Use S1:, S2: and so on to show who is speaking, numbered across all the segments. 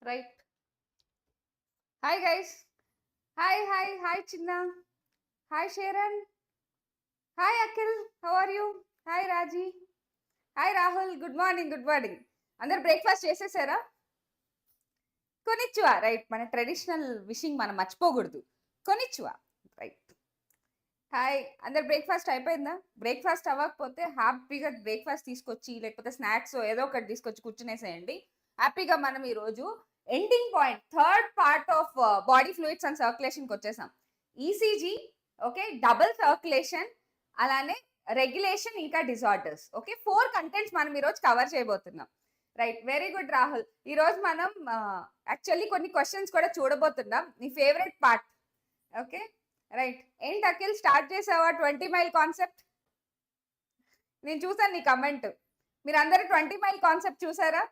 S1: Right. Hi guys. Hi Chinna. Hi Sharon. Hi Akhil. How are you? Hi Raji. Hi Rahul. Good morning. అందరు breakfast చేసేసారా? కొనిచ్చువా. Right, మన traditional wishing మనం మర్చిపోకూడదు. కొనిచ్చువా. Right. Hi, అందరు breakfast అయిపోయిందా? Breakfast అవ్వకపోతే హ్యాపీగా breakfast తీసుకొచ్చి లేకపోతే స్నాక్స్ ఏదో ఒకటి తీసుకొచ్చి కూర్చునేసేయండి. హ్యాపీగా మనం ఈరోజు ending point third part of body fluids and సర్క్యులేషన్కి వచ్చేసాం. ఈసీజీ, ఓకే, డబుల్ సర్క్యులేషన్, అలానే రెగ్యులేషన్, ఇంకా డిజార్డర్స్. ఓకే, 4 కంటెంట్స్ మనం ఈరోజు కవర్ చేయబోతున్నాం. Right, very good Rahul. ఈరోజు మనం యాక్చువల్లీ కొన్ని క్వశ్చన్స్ కూడా చూడబోతున్నాం. నీ ఫేవరెట్ పార్ట్. Okay right. ఏంటి అఖిల్, స్టార్ట్ చేసావా 20 మైల్ కాన్సెప్ట్? నేను చూసాను నీ కమెంట్. మీరు అందరూ 20 మైల్ కాన్సెప్ట్ చూసారా?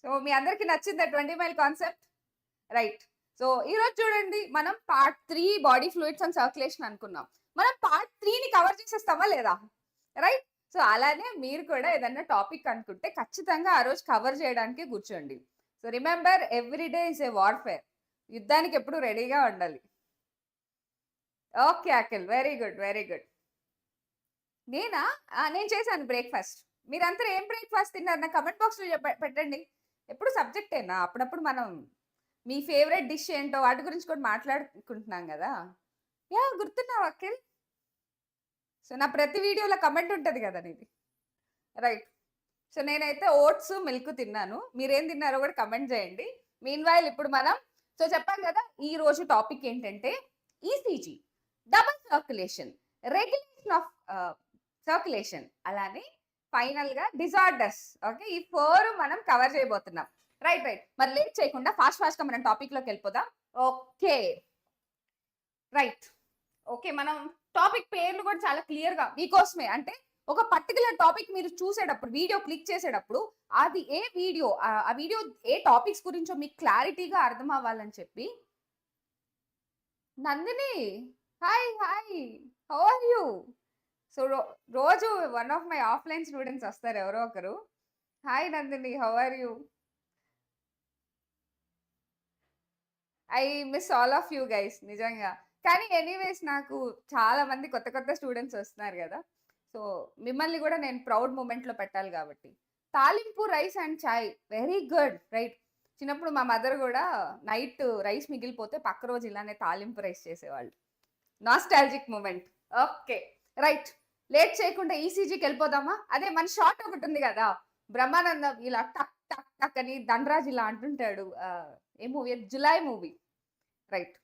S1: సో మీ అందరికి నచ్చిందా 20 మైల్ కాన్సెప్ట్? రైట్. సో ఈరోజు చూడండి, మనం part 3 body fluids and circulation అనుకున్నాం. మనం పార్ట్ 3ని కవర్ చేసేస్తామా లేదా? రైట్. సో అలానే మీరు కూడా ఏదన్నా టాపిక్ అనుకుంటే ఖచ్చితంగా ఆ రోజు కవర్ చేయడానికి కూర్చోండి. So remember, every day is a warfare. యుద్ధానికి ఎప్పుడు రెడీగా ఉండాలి. Okay Akhil, very good. నేను చేశాను బ్రేక్ఫాస్ట్. మీరంతా ఏం బ్రేక్ఫాస్ట్ తిన్నారు? నా కమెంట్ బాక్స్లో పెట్టండి. ఎప్పుడు సబ్జెక్టేనా? అప్పుడప్పుడు మనం మీ ఫేవరెట్ డిష్ ఏంటో వాటి గురించి కూడా మాట్లాడుకుంటున్నాం కదా. యా, గుర్తున్నావు అఖిల్? సో నా ప్రతి వీడియోలో కమెంట్ ఉంటుంది కదా నీది. రైట్. సో నేనైతే ఓట్స్ మిల్క్ తిన్నాను. మీరేం తిన్నారో కూడా కమెంట్ చేయండి. మీన్వైల్ ఇప్పుడు మనం చెప్పాం కదా, ఈ రోజు టాపిక్ ఏంటంటే ECG, double circulation, regulation of circulation, అలానే ఫైనల్ గా డిజార్డర్స్. ఓకే, ఈ 4 మనం కవర్ చేయబోతున్నాం. రైట్. మరి లేట్ చేయకుండా ఫాస్ట్ గా మనం టాపిక్ లోకి వెళ్ళిపోదాం. Okay right. ఓకే, మనం టాపిక్ పేర్లు కూడా చాలా క్లియర్ గా మీకోసమే, అంటే ఒక పర్టికులర్ టాపిక్ మీరు చూసేటప్పుడు, వీడియో క్లిక్ చేసేటప్పుడు అది ఏ వీడియో, ఆ వీడియో ఏ టాపిక్స్ గురించో మీకు క్లారిటీగా అర్థం అవ్వాలని చెప్పి. Nandini, hi, how are you? So రోజు one of my offline students వస్తారు ఎవరో ఒకరు. Hi Nandini, how are you? I miss all of you guys నిజంగా. కానీ ఎనీవేస్, నాకు చాలా మంది కొత్త స్టూడెంట్స్ వస్తున్నారు కదా. సో మిమ్మల్ని కూడా నేను ప్రౌడ్ మూమెంట్లో పెట్టాలి కాబట్టి. తాలింపు rice and chai, very good. Right. చిన్నప్పుడు మా మదర్ కూడా నైట్ రైస్ మిగిలిపోతే పక్క రోజు ఇలానే తాలింపు రైస్ చేసేవాళ్ళు. Nostalgic moment. Okay right, late చేయకుండా ఈసీజీకి వెళ్ళిపోదామా? అదే మన షార్ట్ ఒకటి ఉంది కదా, బ్రహ్మానందం ఇలా టక్ టక్ టక్ అని ధనరాజ్ ఇలా అంటుంటాడు. ఏ movie? Julai movie. Right.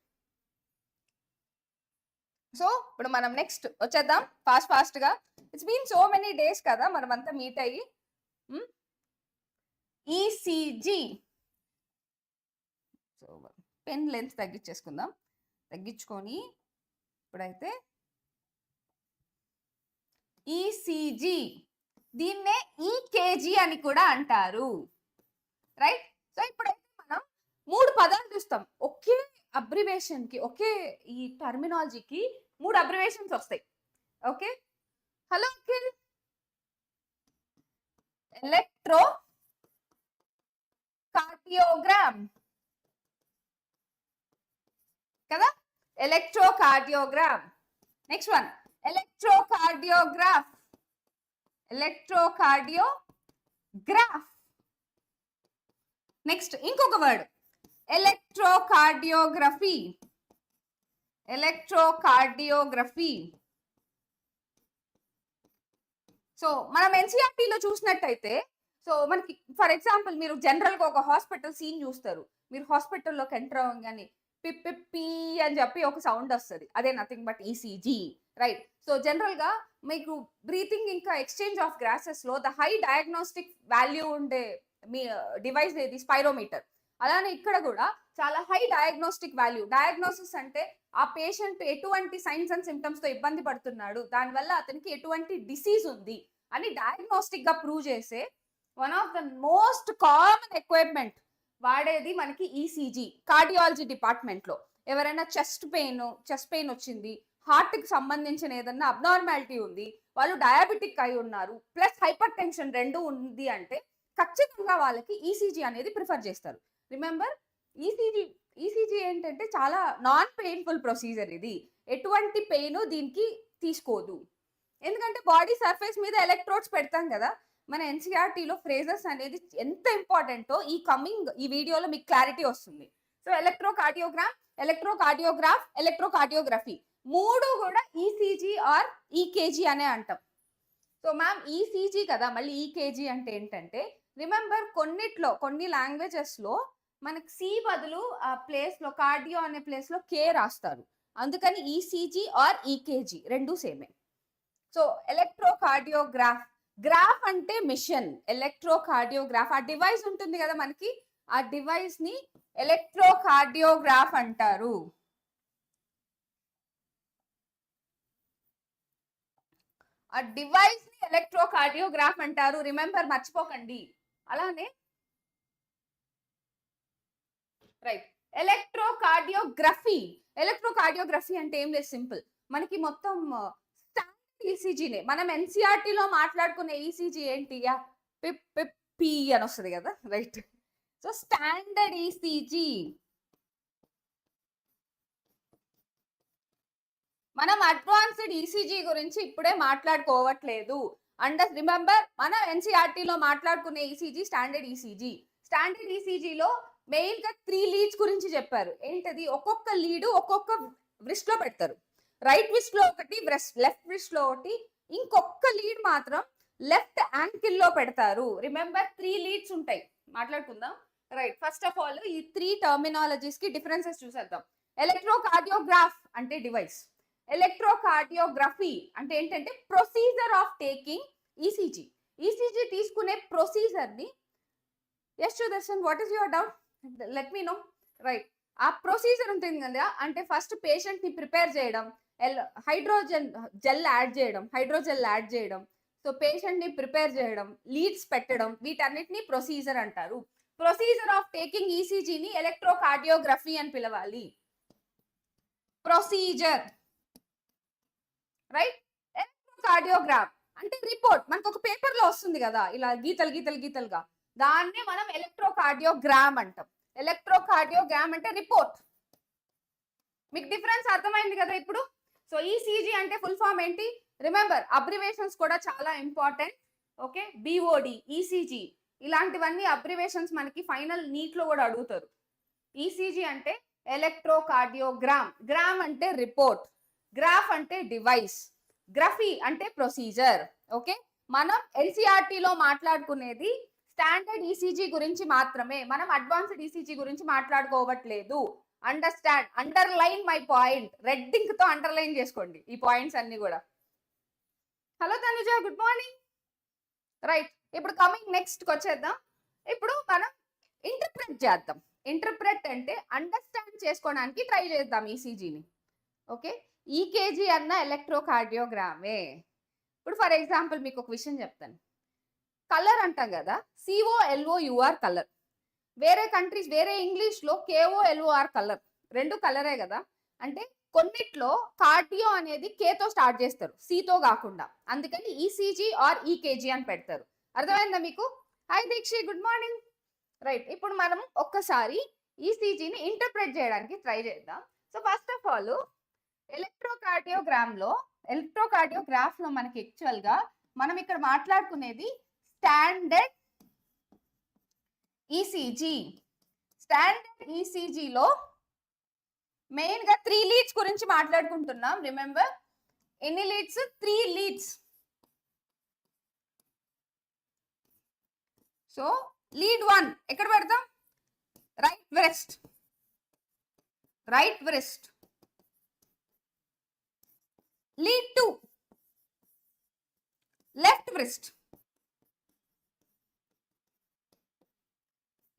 S1: So ఇప్పుడు మనం నెక్స్ట్ వచ్చేద్దాం ఫాస్ట్ గా. It's been so many days కదా మనం అంతా మీట్ అయ్యి. ఈసీజీ. సో పెన్ లెంత్ తగ్గించుకొని ఇప్పుడైతే ఈసీజీ, దీన్నే ఈకేజీ అని కూడా అంటారు. రైట్. సో ఇప్పుడైతే మనం 3 పదాలు చూస్తాం. ఒకే అబ్రివేషన్ కి, ఒకే ఈ టర్మినాలజీకి 3 అబ్రివేషన్స్ వస్తాయి. Okay, hello Akhil. Electrocardiogram కదా, electrocardiogram. Next one electrocardiograph. Next ఇంకొక వర్డ్ ఎలక్ట్రోకార్డియోగ్రఫీ. సో మనం ఎన్సీఆర్టీలో చూసినట్టయితే, సో మనకి ఫర్ ఎగ్జాంపుల్ మీరు జనరల్గా ఒక హాస్పిటల్ సీన్ చూస్తారు. మీరు హాస్పిటల్లోకి ఎంటర్ అవ్వగానే పిప్పి అని చెప్పి ఒక సౌండ్ వస్తుంది. అదే nothing but ECG. Right. So జనరల్గా మీకు బ్రీతింగ్ ఇంకా ఎక్స్చేంజ్ ఆఫ్ గ్యాసెస్లో ద హై డయాగ్నోస్టిక్ వాల్యూ ఉండే మీ డివైస్ ఏది? స్పైరోమీటర్. అలానే ఇక్కడ కూడా చాలా హై డయాగ్నోస్టిక్ వాల్యూ. డయాగ్నోసిస్ అంటే ఆ పేషెంట్ ఎటువంటి సైన్స్ అండ్ సిమ్టమ్స్తో ఇబ్బంది పడుతున్నాడు, దానివల్ల అతనికి ఎటువంటి డిసీజ్ ఉంది అని డయాగ్నోస్టిక్ గా ప్రూవ్ చేసే one of the most common equipment వాడేది మనకి ఈసీజీ. కార్డియాలజీ డిపార్ట్మెంట్లో ఎవరైనా చెస్ట్ పెయిన్ వచ్చింది, హార్ట్కి సంబంధించిన ఏదన్నా అబ్నార్మాలిటీ ఉంది, వాళ్ళు డయాబెటిక్ అయి ఉన్నారు, ప్లస్ హైపర్ టెన్షన్ 2 ఉంది అంటే ఖచ్చితంగా వాళ్ళకి ఈసీజీ అనేది ప్రిఫర్ చేస్తారు. రిమెంబర్ ఈసీజీ ఏంటంటే చాలా నాన్ పెయిన్ఫుల్ ప్రొసీజర్. ఇది ఎటువంటి పెయిన్ దీనికి తీసుకోదు. ఎందుకంటే బాడీ సర్ఫేస్ మీద ఎలక్ట్రోడ్స్ పెడతాం కదా. మన ఎన్సీఆర్టీలో ఫ్రేజెస్ అనేది ఎంత ఇంపార్టెంటో ఈ వీడియోలో మీకు క్లారిటీ వస్తుంది. సో ఎలక్ట్రోకార్డియోగ్రామ్, ఎలక్ట్రోకార్డియోగ్రఫీ మూడు కూడా ఈసీజీ ఆర్ ఈకేజీ అనే అంటాం. సో మ్యామ్ ఈసీజీ కదా, మళ్ళీ ఈకేజీ అంటే ఏంటంటే రిమెంబర్ కొన్ని లాంగ్వేజెస్లో మనకి సి బదులు ఆ ప్లేస్లో కార్డియో అనే ప్లేస్లో కే రాస్తారు. అందుకని ఈసీజీ ఆర్ ఈకేజీ రెండు సేమే. సో గ్రాఫ్ అంటే మిషన్, ఎలక్ట్రోకార్డియోగ్రాఫ్ ఆ డివైస్ ఉంటుంది కదా మనకి, ఆ డివైస్ ని ఎలక్ట్రోకార్డియోగ్రాఫ్ అంటారు. ఆ డివైస్ ని ఎలక్ట్రోకార్డియోగ్రాఫ్ అంటారు. రిమెంబర్, మర్చిపోకండి. అలానే రైట్, ఎలక్ట్రోకార్డియోగ్రఫీ అంటే ఏం లేదు, సింపుల్. మనకి మొత్తం ఈసీజీనే. మనం ఎన్సీఆర్టీలో మాట్లాడుకునే ఈసీజీ ఏంటి, పి అని వస్తుంది కదా, రైట్. సో స్టాండర్డ్ ఈసీజీ మనం అడ్వాన్స్డ్ ఈసీజీ గురించి ఇప్పుడే మాట్లాడుకోవట్లేదు. రిమెంబర్, మనం ఎన్సీఆర్టీలో మాట్లాడుకునే ఈసీజీ స్టాండర్డ్ ఈసీజీ. స్టాండర్డ్ ఈసీజీలో మెయిన్ గా 3 లీడ్స్ గురించి చెప్పారు. ఏంటది, ఒక్కొక్క లీడు ఒక్కొక్క వ్రిస్ట్ లో పెడతారు. రైట్ వ్రిస్ట్ లో ఒకటి, లెఫ్ట్ వ్రిస్ట్ లో ఒకటి, ఇంకొక లీడ్ మాత్రం లెఫ్ట్ యాంకిల్ లో పెడతారు. రిమెంబర్ 3 లీడ్స్ ఉంటాయి, మాట్లాడుకుందాం. రైట్, ఫస్ట్ ఆఫ్ ఆల్ ఈ 3 టర్మినాలజీస్ కి డిఫరెన్సెస్ చూసేద్దాం. ఎలక్ట్రోకార్డియోగ్రాఫ్ అంటే డివైస్, ఎలక్ట్రోకార్డియోగ్రఫీ అంటే ఏంటంటే procedure of taking ECG. ECG తీసుకునే ప్రొసీజర్ ని, yes Sudarshan, what is your doubt, let me know. Right, ఆ ప్రొసీజర్ ఉంటుంది కదా, అంటే ఫస్ట్ పేషెంట్ ని ప్రిపేర్ చేయడం, హైడ్రోజెల్ యాడ్ చేయడం, సో పేషెంట్ ని ప్రిపేర్ చేయడం, లీడ్స్ పెట్టడం, వీటన్నిటిని ప్రొసీజర్ అంటారు. ప్రొసీజర్ ఆఫ్ టేకింగ్ ఈసీజీని ఎలక్ట్రోకార్డియోగ్రఫీ అని పిలవాలి. Procedure, right. ఎలక్ట్రోకార్డియోగ్రాఫ్ అంటే రిపోర్ట్, మనకు ఒక పేపర్ లో వస్తుంది కదా ఇలా గీతలుగా, దాన్నే మనం ఎలక్ట్రోకార్డియోగ్రామ్ అంటాం. ఎలక్ట్రోకార్డియోగ్రామ్ అంటే రిపోర్ట్. మీకు డిఫరెన్స్ అర్థమైంది కదా ఇప్పుడు. సో ఈసీజీ అంటే ఫుల్ ఫామ్ ఏంటి, రిమెంబర్ అబ్రివేషన్స్ కూడా చాలా ఇంపార్టెంట్. ఓకే, బిఓడి, ఈసీజీ ఇలాంటివన్నీ అబ్రివేషన్స్ మనకి ఫైనల్ నీట్ లో కూడా అడుగుతారు. ఈసీజీ అంటే ఎలక్ట్రోకార్డియోగ్రామ్, గ్రామ్ అంటే రిపోర్ట్, గ్రాఫ్ అంటే డివైస్, గ్రఫీ అంటే ప్రొసీజర్. ఓకే, మనం ఎన్సీఆర్టీలో మాట్లాడుకునేది స్టాండర్డ్ ఈసీజీ గురించి మాత్రమే, మనం అడ్వాన్స్డ్ ఈసీజీ గురించి మాట్లాడుకోవట్లేదు. Understand, underline my point, red ink తో అండర్లైన్ చేసుకోండి ఈ పాయింట్స్ అన్ని కూడా. Hello Tanuja, good morning. Right, ఇప్పుడు కమింగ్ నెక్స్ట్ వచ్చేద్దాం. ఇప్పుడు మనం ఇంటర్ప్రెట్ చేద్దాం. ఇంటర్ప్రెట్ అంటే అండర్స్టాండ్ చేసుకోవడానికి ట్రై చేద్దాం ఈసీజీని. ఓకే, ఈకేజీ అన్న ఎలక్ట్రోకార్డియోగ్రామే. ఇప్పుడు ఫర్ ఎగ్జాంపుల్ మీకు ఒక విషయం చెప్తాను. కలర్ అంటాం కదా, COLOUR కలర్. వేరే కంట్రీస్, వేరే ఇంగ్లీష్ లో KOLOR కలర్, రెండు కలరే కదా. అంటే కొన్నిట్లో కార్డియో అనేది కేతో స్టార్ట్ చేస్తారు, సితో కాకుండా. అందుకని ఈసీజీ ఆర్ ఈకేజీ అని పెడతారు. అర్థమైందా మీకు? Hi Deekshi, good morning. Right, ఇప్పుడు మనం ఒక్కసారి ఈసీజీని ఇంటర్ప్రెట్ చేయడానికి ట్రై చేద్దాం. So first of all electrocardiograph లో మనకి యాక్చువల్ గా మనం ఇక్కడ మాట్లాడుకునేది స్టాండర్డ్ ఈసీజీ. స్టాండర్డ్ ఈసీజీలో మెయిన్ గా 3 లీడ్స్ గురించి మాట్లాడుకుంటున్నాం. రిమెంబర్, ఎన్ని లీడ్స్? 3 లీడ్స్. సో లీడ్ 1 ఎక్కడ పెడతాం? Right wrist. Lead 2 left wrist.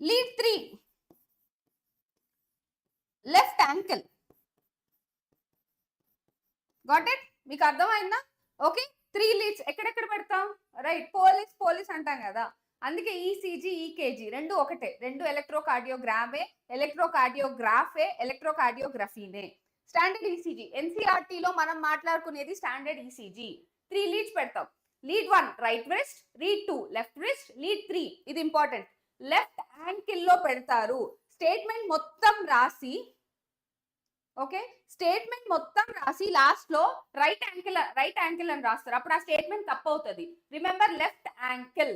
S1: Lead 3 left ankle. Got it? మీకు అర్థమైందా? ఓకే, 3 లీడ్స్ ఎక్కడెక్కడ పెడతాం? రైట్, పోలీస్ అంటాం కదా, అందుకే ఈసీజీ ఈకేజీ రెండు ఒకటే, రెండు ఎలక్ట్రోకార్డియోగ్రామే, ఎలక్ట్రోకార్డియోగ్రాఫే, ఎలక్ట్రోకార్డియోగ్రఫీనే. స్టాండర్డ్ ఈసీజీ ఎన్సీఆర్టీలో మనం మాట్లాడుకునేది స్టాండర్డ్ ఈసీజీ. 3 లీడ్స్ పెడతాం. Lead 1 right wrist, lead 2 left wrist, lead 3 ఇది ఇంపార్టెంట్ లెఫ్ట్ యాంకిల్ లో పెడతారు. స్టేట్మెంట్ మొత్తం రాసి ఓకే స్టేట్మెంట్ మొత్తం రాసి లాస్ట్ లో రైట్ యాంకిల్ అని రాస్తారు. అప్పుడు ఆ స్టేట్మెంట్ తప్పు అవుతుంది. Remember left ankle.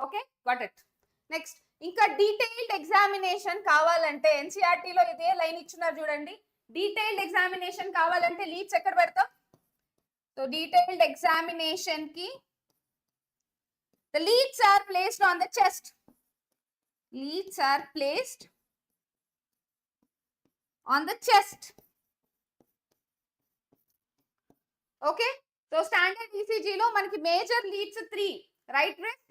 S1: Okay got it. Next ఇంకా డీటెయిల్డ్ ఎగ్జామినేషన్ కావాలంటే ఎన్సీఆర్టీలో ఇదే లైన్ ఇచ్చున్నారు చూడండి. డీటెయిల్డ్ ఎగ్జామినేషన్ కావాలంటే లీడ్స్ ఎక్కడ పెడతాం? సో డీటెయిల్డ్ ఎగ్జామినేషన్ కి the leads are placed on the chest. Leads are placed on the chest. Okay, so standard ECG లో మనకి major leads 3, right wrist,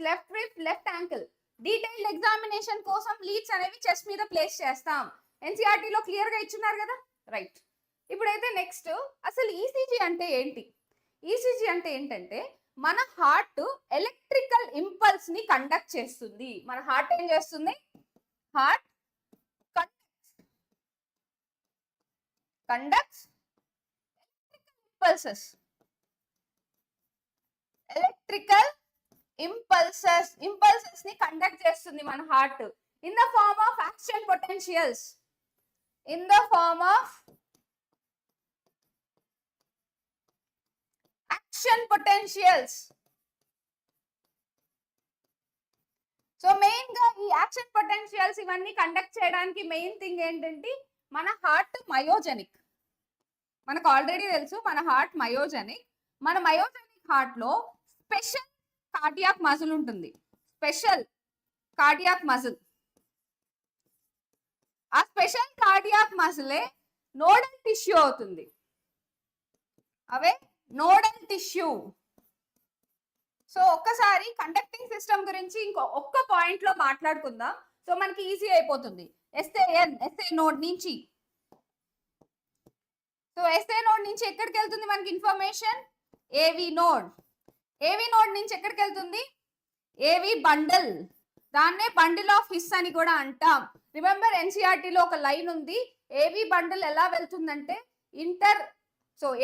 S1: left ankle. Detailed examination కోసం leads అనేవి chest మీద place చేస్తాం. NCERT లో clear గా ఇచ్చున్నారు కదా, రైట్. ఇప్పుడైతే నెక్స్ట్ అసలు ఈసీజీ అంటే ఏంటి? ఈసీజీ అంటే ఏంటంటే మన హార్ట్ ఎలక్ట్రికల్ ఇంపల్స్ ని కండక్ట్ చేస్తుంది. మన హార్ట్ ఏం చేస్తుంది? హార్ట్ కండక్ట్స్ ఎలక్ట్రికల్ ఇంపల్సెస్ ని కండక్ట్ చేస్తుంది మన heart in the form of action potentials. So main గా ఈ యాక్షన్ పొటెన్షియల్స్ ఇవన్నీ కండక్ట్ చేయడానికి మెయిన్ థింగ్ ఏంటంటే మన హార్ట్ మయోజెనిక్. మనకు ఆల్రెడీ తెలుసు మన హార్ట్ మయోజెనిక్. మన మయోజెనిక్ హార్ట్ లో స్పెషల్ కార్డియాక్ మజిల్ ఉంటుంది. Special cardiac muscle. ఆ స్పెషల్ కార్డియాక్ మజిలే నోడల్ టిష్యూ అవుతుంది. అవే నోడల్ టిష్యూ. సో ఒక్కసారి కండక్టింగ్ సిస్టమ్ గురించి ఒక్క పాయింట్ లో మాట్లాడుకుందాం. సో మనకి ఈజీ అయిపోతుంది. ఎస్ఏ నోడ్ నుంచి ఎక్కడికి వెళ్తుంది మనకి ఇన్ఫర్మేషన్? ఏవి నోడ్ నుంచి ఎక్కడికి వెళ్తుంది? ఏవి బండల్. దాన్నే బండిల్ ఆఫ్ హిస్ అని కూడా అంటాం. రిమెంబర్ ఎన్సీఆర్టీలో ఒక లైన్ ఉంది. ఏవి బండిల్ ఎలా వెళ్తుందంటే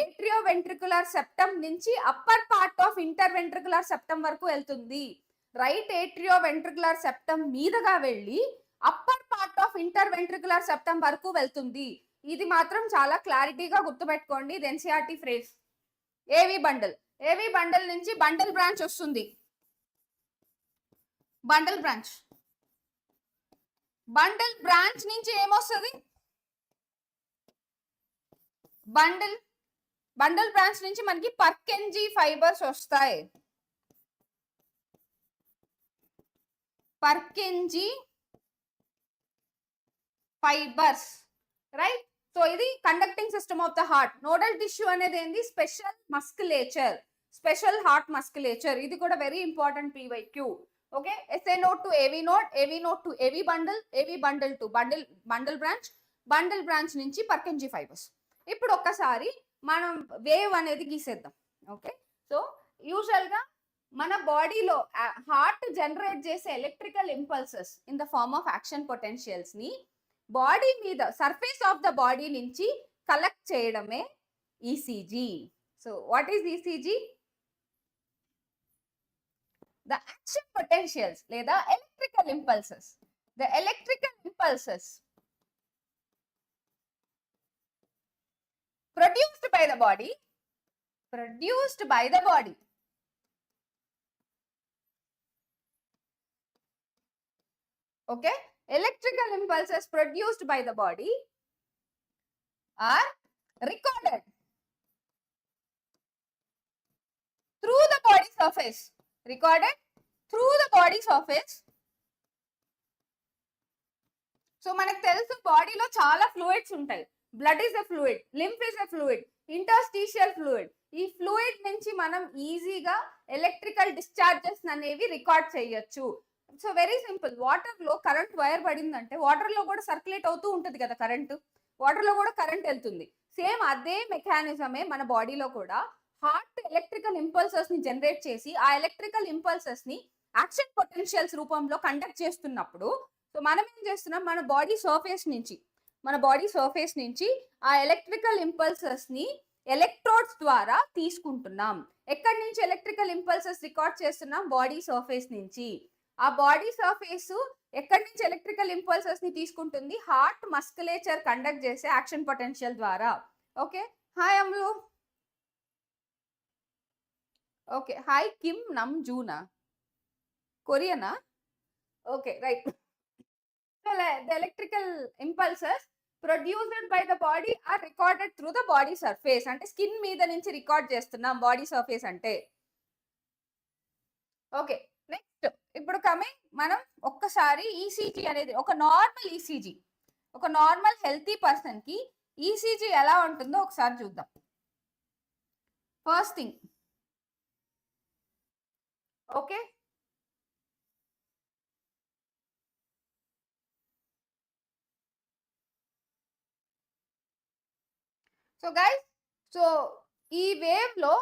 S1: ఏట్రియో వెంట్రికులర్ సెప్టమ్ నుంచి upper part of interventricular septum వరకు వెళ్తుంది. రైట్ ఏట్రియో వెంట్రికులర్ సెప్టమ్ మీదుగా వెళ్ళి upper part of interventricular septum వరకు వెళ్తుంది. ఇది మాత్రం చాలా క్లారిటీగా గుర్తుపెట్టుకోండి. ఇది ఎన్సీఆర్టీ ఫ్రేజ్. ఏవి బండల్ నుంచి బండల్ బ్రాంచ్ వస్తుంది. బండల్ బ్రాంచ్ నుంచి ఏమొస్తుంది? బండల్ బ్రాంచ్ నుంచి మనకి పర్కెంజీ ఫైబర్స్ వస్తాయి. Purkinje fibres, right. సో ఇది conducting system of the heart. Nodal tissue అనేది ఏంది? Special heart musculature. ఇది కూడా very important PYQ. Okay, SA node to AV node to AV bundle to bundle branch నుంచి Purkinje fibres. ఇప్పుడు ఒక్కసారి మనం wave అనేది గీసేద్దాం. ఓకే, సో యూజువల్ గా మన బాడీలో హార్ట్ జనరేట్ చేసే electrical impulses in the form of action potentials ని బాడీ మీద సర్ఫేస్ ఆఫ్ ద బాడీ నుంచి కలెక్ట్ చేయడమే ECG. So what is ECG? The action potentials లేదా electrical impulses. The electrical impulses produced by the body okay, electrical impulses produced by the body are recorded through the body surface. So మనకు తెలుసు బాడీలో చాలా fluids ఉంటాయి. Blood is a fluid, lymph is a fluid, interstitial fluid. ఈ fluid నుంచి మనం ఈజీగా electrical discharges అనేవి రికార్డ్ చేయొచ్చు. So very simple. వాటర్ లో కరెంట్ వైర్ పడిందంటే వాటర్ లో కూడా సర్క్యులేట్ అవుతూ ఉంటుంది కదా కరెంట్. వాటర్ లో కూడా కరెంట్ వెళ్తుంది. సేమ్ అదే మెకానిజమే మన బాడీలో కూడా. హార్ట్ ఎలక్ట్రికల్ ఇంపల్సెస్ ని జనరేట్ చేసి ఆ ఎలక్ట్రికల్ ఇంపల్సెస్ ని యాక్షన్ పొటెన్షియల్స్ రూపంలో కండక్ట్ చేస్తున్నప్పుడు సో మనం ఏం చేస్తున్నాం? మన బాడీ సర్ఫేస్ నుంచి ఆ ఎలక్ట్రికల్ ఇంపల్సెస్ ని ఎలక్ట్రోడ్స్ ద్వారా తీసుకుంటున్నాం. ఎక్కడి నుంచి ఎలక్ట్రికల్ ఇంపల్సెస్ రికార్డ్ చేస్తున్నాం? బాడీ సర్ఫేస్ నుంచి. ఆ బాడీ సర్ఫేస్ ఎక్కడి నుంచి ఎలక్ట్రికల్ ఇంపల్సెస్ ని తీసుకుంటుంది? హార్ట్ మస్కులేచర్ కండక్ట్ చేసే యాక్షన్ పొటెన్షియల్ ద్వారా. Okay, hi Amlu. Okay, hi Kim Nam జూనా, కొరియనా? Okay, right. The electrical impulses produced by the body are recorded through the body surface. అంటే స్కిన్ మీద నుంచి రికార్డ్ చేస్తున్నాం బాడీ సర్ఫేస్ అంటే. ఓకే, నెక్స్ట్ ఇప్పుడు కమింగ్ మనం ఒక్కసారి ఈసీజీ అనేది ఒక నార్మల్ ఈసీజీ, ఒక నార్మల్ హెల్తీ పర్సన్ కి ఈసీజీ ఎలా ఉంటుందో ఒకసారి చూద్దాం. First thing, okay, so guys, so ఈ వేవ్ లో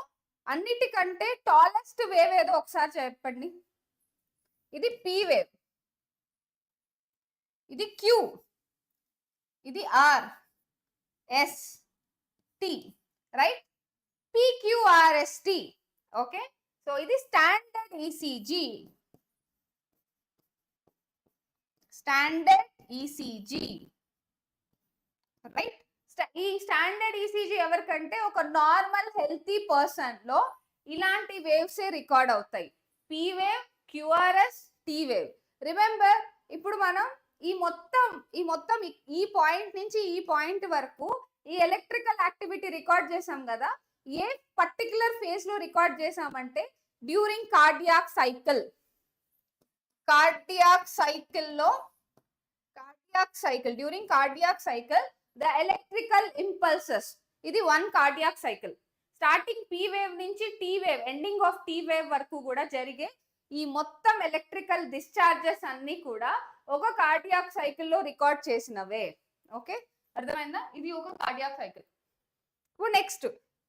S1: అన్నిటికంటే టాలెస్ట్ వేవ్ ఏదో ఒకసారి చెప్పండి. ఇది పి వేవ్, ఇది క్యూ, ఇది R S T, right? PQRST. Okay, so ఇది standard ECG, standard ECG, right? ఈ స్టాండర్డ్ ఈసీజీ ఎవరికంటే ఒక నార్మల్ హెల్తీ పర్సన్ లో ఇలాంటి వేవ్స్ రికార్డ్ అవుతాయి. P wave, QRS, T wave. Remember, ఇప్పుడు మనం ఈ మొత్తం ఈ పాయింట్ నుంచి ఈ పాయింట్ వరకు ఈ ఎలక్ట్రికల్ యాక్టివిటీ రికార్డ్ చేసాం కదా. ఏ పర్టికులర్ ఫేజ్ లో రికార్డ్ చేసామంటే during cardiac cycle. During cardiac cycle the electrical impulses, ఇది one cardiac cycle. Starting P wave నుంచి T wave, ending of T wave వరకు కూడా జరిగే ఈ మొత్తం ఎలక్ట్రికల్ డిశ్చార్జెస్ అన్ని కూడా ఒక కార్డియాక్ సైకిల్ లో రికార్డ్ చేసినవే. ఓకే, అర్థమైందా? ఇది ఒక కార్డియాక్ సైకిల్. ఇప్పుడు నెక్స్ట్,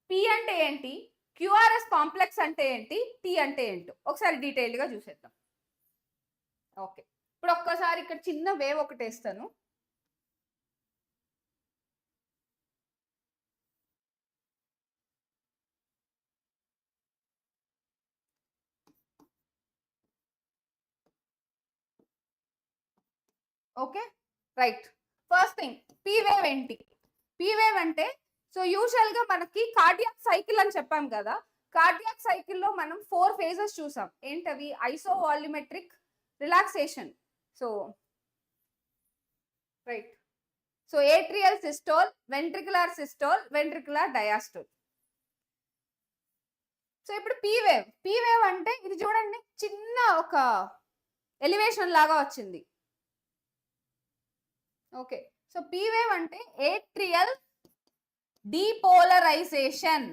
S1: పి అంటే ఏంటి, క్యూఆర్ఎస్ కాంప్లెక్స్ అంటే ఏంటి, టీ అంటే ఏంటి ఒకసారి డీటెయిల్ గా చూసేద్దాం. ఓకే, ఇప్పుడు ఒక్కసారి ఇక్కడ చిన్న వేవ్ ఒకటి వేస్తాను. Okay, right. First thing, P wave ఏంటి? పి వేవ్ అంటే, సో యూజువల్ గా మనకి కార్డియాక్ సైకిల్ అని చెప్పాం కదా. కార్డియాక్ సైకిల్లో మనం 4 ఫేజెస్ చూసాం. ఏంటవి? Isovolumetric, relaxation, so right, so atrial systole, ventricular systole, ventricular diastole. So ఇప్పుడు పి వేవ్ అంటే ఇది చూడండి, చిన్న ఒక ఎలివేషన్ లాగా వచ్చింది. ఓకే, సో పి వేవ్ అంటే atrial depolarisation.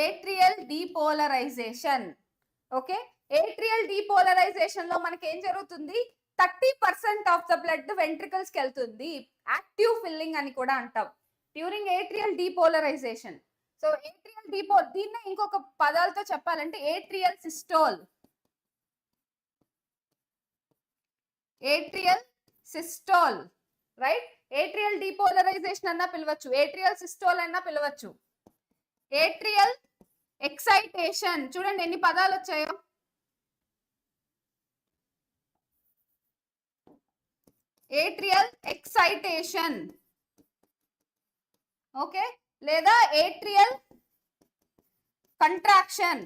S1: Atrial depolarisation. Okay, atrial depolarisation లో మనకి ఏం జరుగుతుంది? 30% ఆఫ్ ద బ్లడ్ వెంట్రికల్స్ కి వెళ్తుంది. యాక్టివ్ ఫిల్లింగ్ అని కూడా అంటాం during atrial depolarisation. So atrial దీన్ని ఇంకొక పదాలతో చెప్పాలంటే atrial systole, atrial systole, right? Atrial depolarisation అన్నా పిలవచ్చు, ఏట్రియల్ సిస్టోల్ అన్నా పిలవచ్చు. ఏట్రియల్ ఎక్సైటేషన్, చూడండి ఎన్ని పదాలు వచ్చాయో. ఏట్రియల్ ఎక్సైటేషన్, ఓకే, లేదా ఏట్రియల్ కంట్రాక్షన్.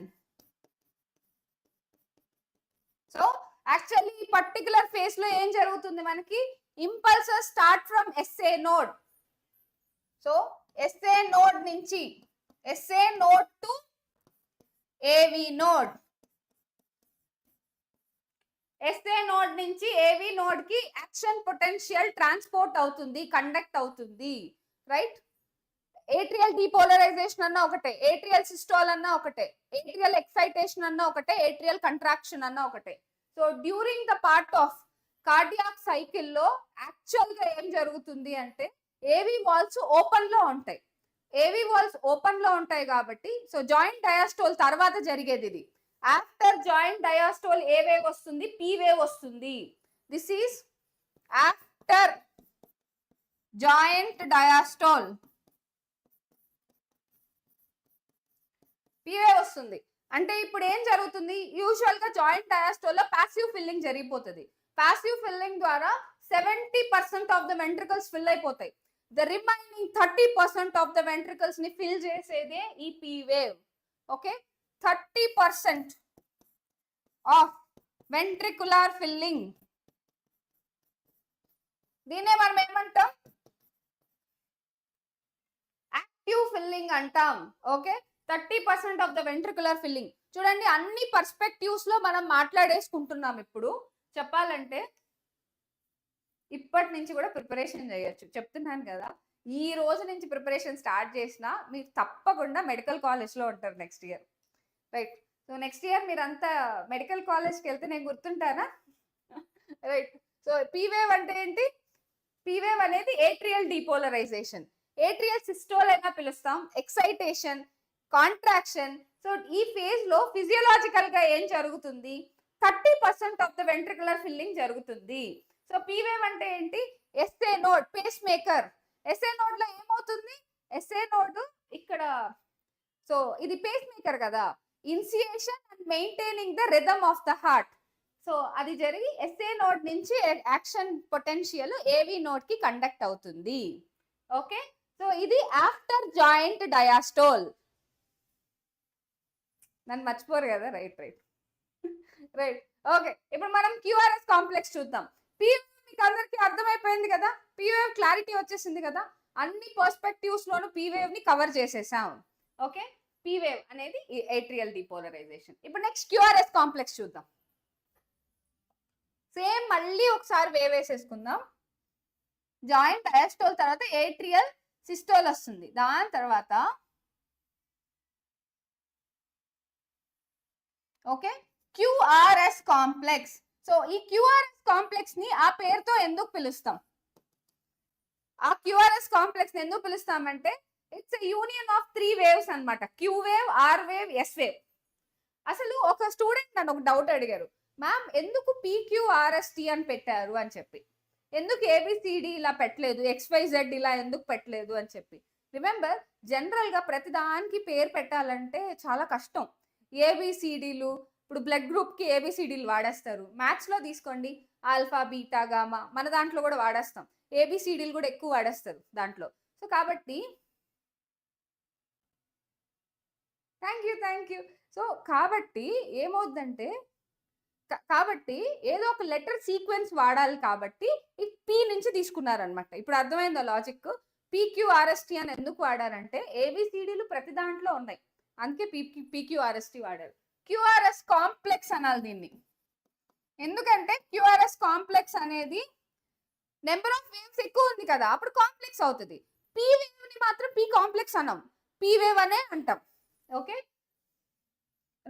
S1: సో యాక్చువల్లీ ఈ పర్టికులర్ ఫేజ్ లో ఏం జరుగుతుంది మనకి? Impulses start from SA node. So SA node నుంచి SA node to AV node, SA node నుంచి ఏవి నోడ్ కి యాక్షన్ పొటెన్షియల్ ట్రాన్స్పోర్ట్ అవుతుంది, కండక్ట్ అవుతుంది, రైట్? ఏట్రియల్ డీపోలరైజేషన్ అన్న ఒకటే, ఏట్రియల్ సిస్టోల్ అన్న ఒకటే, ఏట్రియల్ ఎక్సైటేషన్ అన్న ఒకటే, ఏట్రియల్ కంట్రాక్షన్ అన్న ఒకటే. So during the part of cardiac cycle లో యాక్చువల్ గా ఏం జరుగుతుంది అంటే ఏవి వాల్స్ ఓపెన్ లో ఉంటాయి. ఏవి వాల్స్ ఓపెన్ లో ఉంటాయి కాబట్టి, సో జాయింట్ డయాస్టోల్ తర్వాత జరిగేది ఇది. ఆఫ్టర్ జాయింట్ డయాస్టోల్ ఏ వేవ్ వస్తుంది? పి వేవ్ వస్తుంది. This is after joint diastole P wave వస్తుంది. అంటే ఇప్పుడు ఏం జరుగుతుంది, యూజువల్ గా జాయింట్ డయాస్టోల్ లో పాసివ్ ఫిల్లింగ్ జరిగిపోతుంది. పాసివ్ ఫిల్లింగ్ ద్వారా 70% ఆఫ్ ద వెంట్రికల్స్ ఫిల్ అయిపోతాయి. The remaining 30% of the ventricles ని ఫిల్ చేసేదే ఈ P wave. Okay, 30% of ventricular filling, దీన్నే మనం ఏమంటాం, యాక్టివ్ ఫిల్లింగ్ అంటాం. Okay, 30% of the ventricular filling. చూడండి, అన్ని పర్స్పెక్టివ్స్ లో మనం మాట్లాడేసుకుంటున్నాం. ఇప్పుడు చెప్పాలంటే ఇప్పటి నుంచి కూడా ప్రిపరేషన్ చేయొచ్చు, చెప్తున్నాను కదా. ఈ రోజు నుంచి ప్రిపరేషన్ స్టార్ట్ చేసినా మీరు తప్పకుండా మెడికల్ కాలేజ్లో ఉంటారు next year, right? So next year మీరంతా మెడికల్ కాలేజ్కి వెళ్తే నేను గుర్తుంటానా, రైట్? సో పీవేవ్ అంటే ఏంటి? పీవేవ్ అనేది ఏట్రియల్ డీపోలరైజేషన్, ఏట్రియల్ సిస్టోల్ అయినా పిలుస్తాం, ఎక్సైటేషన్, కాంట్రాక్షన్. సో ఈ ఫేజ్ లో ఫిజియోలాజికల్ గా ఏం జరుగుతుంది, 30% ఆఫ్ ద వెంట్రికులర్ ఫిల్లింగ్ జరుగుతుంది. సో పీవేవ్ అంటే ఏంటి? SA node, pacemaker. SA node లో ఏమవుతుంది, ఎస్ఏ నోడ్ ఇక్కడ, సో ఇది పేస్ మేకర్ కదా, initiation and maintaining the rhythm of the heart. So అది జరిగి ఎస్ఏ నోడ్ నుంచి యాక్షన్ పొటెన్షియల్ ఏవి నోడ్ కి కండక్ట్ అవుతుంది. ఓకే, సో ఇది ఆఫ్టర్ జాయింట్ డయాస్టోల్. నన్ను మర్చిపోరు కదా, రైట్ రైట్ రైట్. ఓకే, ఇప్పుడు మనం క్యూఆర్ఎస్ కాంప్లెక్స్ చూద్దాం. పీవేవ్ మీకు అందరికి అర్థమైపోయింది కదా, పీవేవ్ క్లారిటీ వచ్చేసింది కదా, అన్ని పర్స్పెక్టివ్స్ లోను పీవేవ్ ని కవర్ చేసేసాం. ఓకే, పీవేవ్ అనేది ఏట్రియల్ డిపోలరైజేషన్. ఇప్పుడు నెక్స్ట్ క్యూఆర్ఎస్ కాంప్లెక్స్ చూద్దాం. సేమ్ మళ్ళీ ఒకసారి వేవ్ వేసేసుకుందాం. జాయింట్ డయాస్టోల్ తర్వాత ఏట్రియల్ సిస్టోల్ వస్తుంది, దాని తర్వాత ఓకే క్యూఆర్ఎస్ కాంప్లెక్స్. సో ఈ క్యూఆర్ఎస్ కాంప్లెక్స్ ని ఆ పేరుతో ఎందుకు పిలుస్తాం, ఆ క్యూఆర్ఎస్ కాంప్లెక్స్ ని ఎందుకు పిలుస్తామంటే it's a union of 3 waves అన్నమాట, Q wave, R wave, S wave. అసలు ఒక స్టూడెంట్ నన్ను ఒక డౌట్ అడిగారు, మ్యామ్ ఎందుకు పీక్యూఆర్ఎస్టీ అని పెట్టారు అని చెప్పి, ఎందుకు ఏబిసిడి ఇలా పెట్టలేదు, XYZ ఇలా ఎందుకు పెట్టలేదు అని చెప్పి. రిమెంబర్, జనరల్ గా ప్రతి దానికి పేరు పెట్టాలంటే చాలా కష్టం. ఏబిసిడీలు, ఇప్పుడు బ్లడ్ గ్రూప్ కి ఏబిసిడీలు వాడేస్తారు. మ్యాథ్స్ లో తీసుకోండి, ఆల్ఫా, బీటా, గామా, మన దాంట్లో కూడా వాడేస్తాం. ఏబిసిడీలు కూడా ఎక్కువ వాడేస్తారు దాంట్లో. సో కాబట్టి థ్యాంక్ యూ. సో కాబట్టి ఏమవుద్దంటే, కాబట్టి ఏదో ఒక లెటర్ సీక్వెన్స్ వాడాలి కాబట్టి ఈ పీ నుంచి తీసుకున్నారనమాట. ఇప్పుడు అర్థమైందా లాజిక్? పీక్యూఆర్ఎస్టీ అని ఎందుకు వాడారంటే ఏబిసిడీలు ప్రతి దాంట్లో ఉన్నాయి, అందుకే పీక్యూఆర్ఎస్టీ వాడారు. క్యూఆర్ఎస్ కాంప్లెక్స్ అనాలి దీన్ని, ఎందుకంటే క్యూఆర్ఎస్ కాంప్లెక్స్ అనేది నెంబర్ ఆఫ్ వేవ్స్ ఎక్కువ ఉంది కదా, అప్పుడు కాంప్లెక్స్ అవుతుంది. పీ వేవ్ ని మాత్రం పీ కాంప్లెక్స్ అన్నాం, పీ వేవ్ అనే అంటాం. Okay,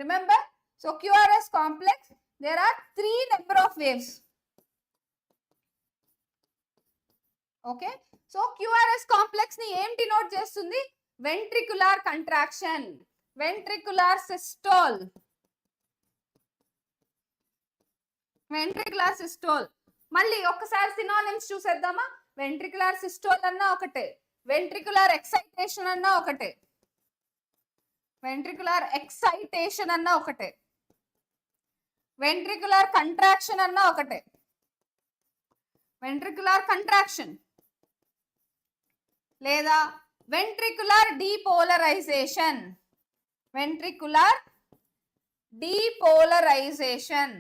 S1: remember. So QRS complex, there are 3 number of waves. Okay, so QRS complex ni em denote chestundi, ventricular contraction, ventricular systole, ventricular systole. మళ్ళీ ఒక్కసారి synonyms చూసేద్దామా? Ventricular systole అన్నా ఒకటే, ventricular excitation అన్నా ఒకటే, ventricular excitation అన్నా ఒకటే, ventricular contraction అన్నా ఒకటే, వెంట్రికులర్ కంట్రాక్షన్ లేదా ventricular depolarisation, ventricular depolarisation.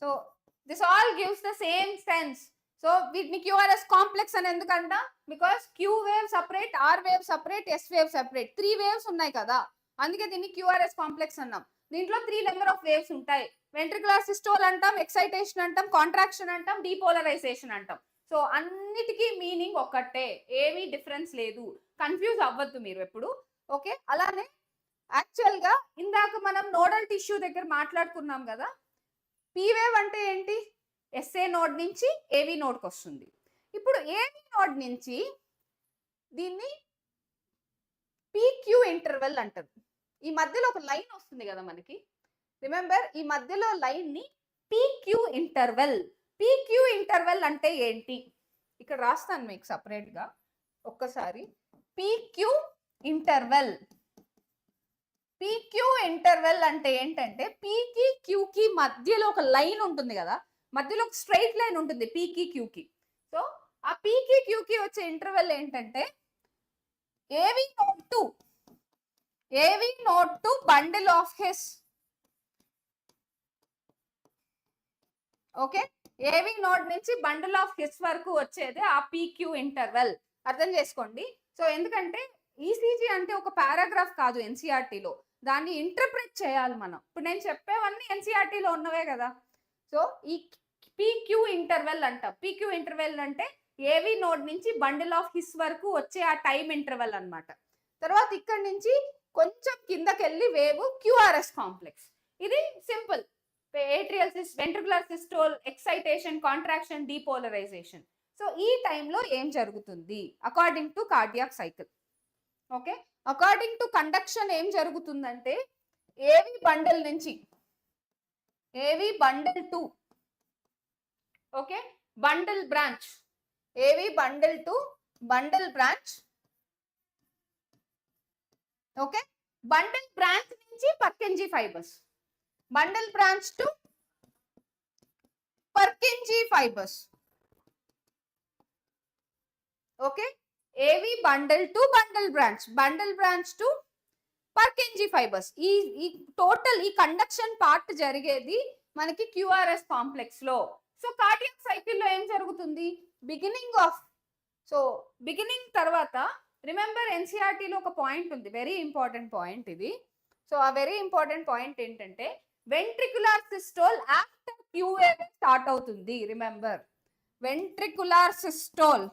S1: So this all gives the same sense. So వీటిని క్యూఆర్ఎస్ కాంప్లెక్స్ అని ఎందుకంట, because Q wave separate, R wave separate, S wave separate, 3 waves ఉన్నాయి కదా, అందుకే దీన్ని క్యూఆర్ఎస్ కాంప్లెక్స్ అన్నాం. దీంట్లో 3 నెంబర్ ఆఫ్ వేవ్స్ ఉంటాయి. వెంట్రికులర్ సిస్టోల్ అంటాం, ఎక్సైటేషన్ అంటాం, కాంట్రాక్షన్ అంటాం, డీపోలరైజేషన్ అంటాం. సో అన్నిటికీ మీనింగ్ ఒక్కటే, ఏమీ డిఫరెన్స్ లేదు, కన్ఫ్యూజ్ అవ్వద్దు మీరు ఎప్పుడు. ఓకే, అలానే యాక్చువల్ గా ఇందాక మనం నోడల్ టిష్యూ దగ్గర మాట్లాడుకున్నాం కదా, పీ వేవ్ అంటే ఏంటి, ఎస్ఏ నోడ్ నుంచి ఏవి నోడ్కి వస్తుంది. ఇప్పుడు ఏవి నోడ్ నుంచి దీన్ని పీక్యూ ఇంటర్వెల్ అంటారు. ఈ మధ్యలో ఒక లైన్ వస్తుంది కదా మనకి, రిమెంబర్, ఈ మధ్యలో లైన్ ని పీక్యూ ఇంటర్వెల్. పీక్యూ ఇంటర్వెల్ అంటే ఏంటి, ఇక్కడ రాస్తాను మీకు సపరేట్ గా ఒక్కసారి. పీక్యూ ఇంటర్వెల్, పీక్యూ ఇంటర్వెల్ అంటే ఏంటంటే పీకి క్యూకి మధ్యలో ఒక లైన్ ఉంటుంది కదా, మధ్యలో ఒక స్ట్రైట్ లైన్ ఉంటుంది పీకి క్యూకి. సో ఆ పీకి క్యూకి వచ్చే ఇంటర్వెల్ ఏంటంటే ఏవి note to bundle of his. Okay, ఏవి నోట్ నుంచి బండిల్ ఆఫ్ హిస్ వరకు వచ్చేది ఆ పీక్యూ ఇంటర్వెల్. అర్థం చేసుకోండి. సో ఎందుకంటే ఈసీజీ అంటే ఒక పారాగ్రాఫ్ కాదు ఎన్సీఆర్టీలో, దాన్ని ఇంటర్ప్రెట్ చేయాలి మనం. ఇప్పుడు నేను చెప్పేవన్నీ ఎన్సీఆర్టీలో ఉన్నవే కదా. సో ఈ పీక్యూ ఇంటర్వెల్ అంట. పీక్యూ ఇంటర్వెల్ అంటే ఏవి నోడ్ నుంచి బండిల్ ఆఫ్ హిస్ వరకు వచ్చే ఆ టైం ఇంటర్వెల్ అన్నమాట. తర్వాత ఇక్కడ నుంచి కొంచెం కిందకెళ్ళి వేవ్ క్యూఆర్ఎస్ కాంప్లెక్స్. ఇది simple atrial ventricular systole, excitation, contraction, depolarisation. So ఈ టైంలో ఏం జరుగుతుంది according to cardiac cycle. Okay, according to conduction ఏం జరుగుతుందంటే ఏవి బండిల్ నుంచి AV bundle to, okay, bundle branch, AV bundle to bundle branch. Okay, bundle branch నుంచి Purkinje fibres, bundle branch to Purkinje fibres. Okay, AV bundle to bundle branch to Purkinje fibres. ఈ total ఈ conduction part జరిగేది మనకి QRS complex లో. So cardiac సైకిల్లో ఏం జరుగుతుంది, beginning తర్వాత రిమెంబర్ ఎన్సీఆర్టీలో ఒక పాయింట్ ఉంది, వెరీ ఇంపార్టెంట్ పాయింట్ ఇది. సో ఆ వెరీ ఇంపార్టెంట్ పాయింట్ ఏంటంటే ventricular systole after QA start అవుతుంది. Remember ventricular systole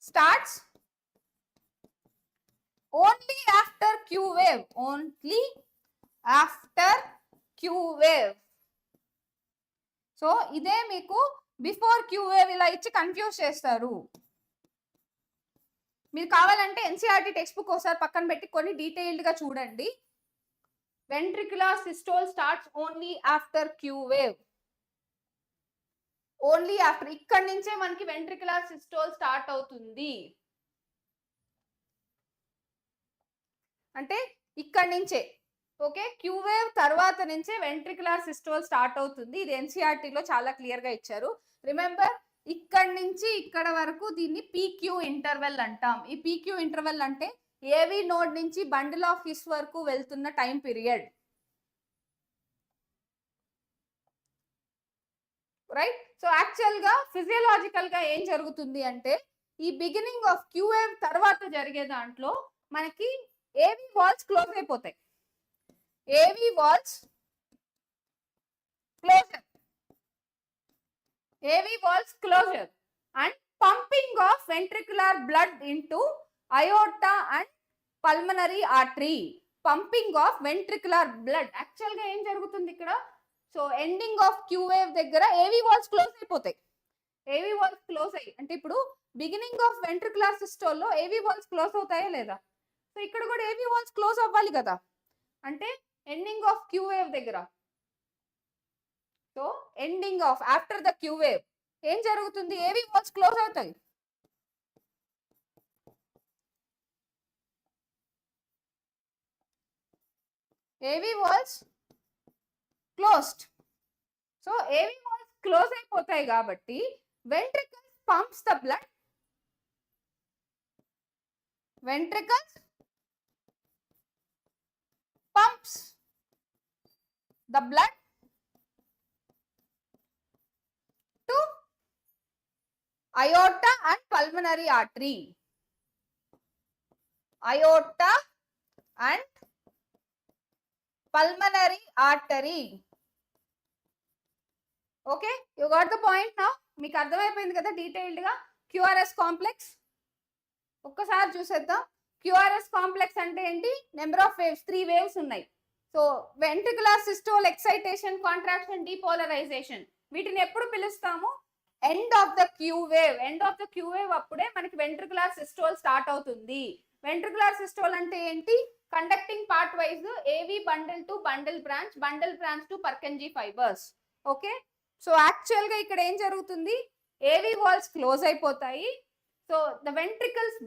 S1: starts only after Q wave, so ఇదే మీకు బిఫోర్ క్యూ వేవ్ ఇలా ఇచ్చి కన్ఫ్యూజ్ చేస్తారు. మీరు కావాలంటే ఎన్సీఆర్టీ టెక్స్ట్ బుక్ ఒకసారి పక్కన పెట్టి కొన్ని డీటెయిల్డ్ గా చూడండి. Ventricular systole starts only after Q wave, only after. ఇక్కడ నుంచే మనకి వెంట్రికులర్ సిస్టోల్ స్టార్ట్ అవుతుంది. అంటే ఇక్కడ నుంచే, ఓకే, క్యూ వేవ్ తర్వాత నుంచే వెంట్రికులర్ సిస్టోల్ స్టార్ట్ అవుతుంది. ఇది ఎన్సీఆర్టీలో చాలా క్లియర్ గా ఇచ్చారు. రిమెంబర్ ఇక్కడ నుంచి ఇక్కడ వరకు దీన్ని పీక్యూ ఇంటర్వెల్ అంటాం. ఈ పీక్యూ ఇంటర్వెల్ అంటే ఏవి నోడ్ నుంచి బండిల్ ఆఫ్ హిస్ వరకు వెళ్తున్న time period. Right. So actual గా ఫిజియలాజికల్ గా ఏం జరుగుతుంది అంటే ఈ బిగినింగ్ ఆఫ్ క్యూ వేవ్ తర్వాత జరిగే దాంట్లో మనకి ఏవి వాల్స్ క్లోజ్ అయిపోతాయి. AV valves closure and pumping of ventricular blood into aorta and pulmonary artery. Pumping of ventricular blood actual గా ఏం జరుగుతుంది ఇక్కడ. So ending of Q wave దగ్గర ఏవి వాల్స్ క్లోజ్ అయిపోతాయి. ఏవి వాల్స్ క్లోజ్ అయ్యి అంటే ఇప్పుడు బిగినింగ్ ఆఫ్ వెంట్రికులర్ సిస్టోల్లో ఏవి వాల్స్ క్లోజ్ అవుతాయా లేదా. సో ఇక్కడ కూడా ఏవి వాల్స్ క్లోజ్ అవ్వాలి కదా, అంటే ఎండింగ్ ఆఫ్ క్యూ వేవ్ దగ్గర. So ending of after the Q wave ఏం జరుగుతుంది, ఏవి వాల్స్ క్లోజ్ అవుతాయి. AV valves closed. So AV valves close అయిపోతాయి కాబట్టి ventricles pumps the blood, ventricles pumps the blood to aorta and pulmonary artery. Aorta and pulmonary artery. Okay, you got the point now. మీకు అర్థమైపోయింది కదా detailed గా. QRS complex ఒక్కసారి చూసేద్దాం. QRS complex అంటే ఏంటి, నెంబర్ ఆఫ్ వేవ్స్, 3 వేవ్స్ ఉన్నాయి. So ventricular systole, excitation, contraction, depolarisation, వీటిని ఎప్పుడు పిలుస్తాము, end of the Q wave. End of the Q wave అప్పుడే మనకి వెంట్రికులర్ సిస్టోల్ స్టార్ట్ అవుతుంది. వెంట్రికులర్ సిస్టోల్ అంటే ఏంటి, conducting part wise AV bundle to bundle branch to Purkinje fibres. Okay, so actual గా ఇక్కడ ఏం జరుగుతుంది, ఏవి వాల్స్ క్లోజ్ అయిపోతాయి. So the ventricles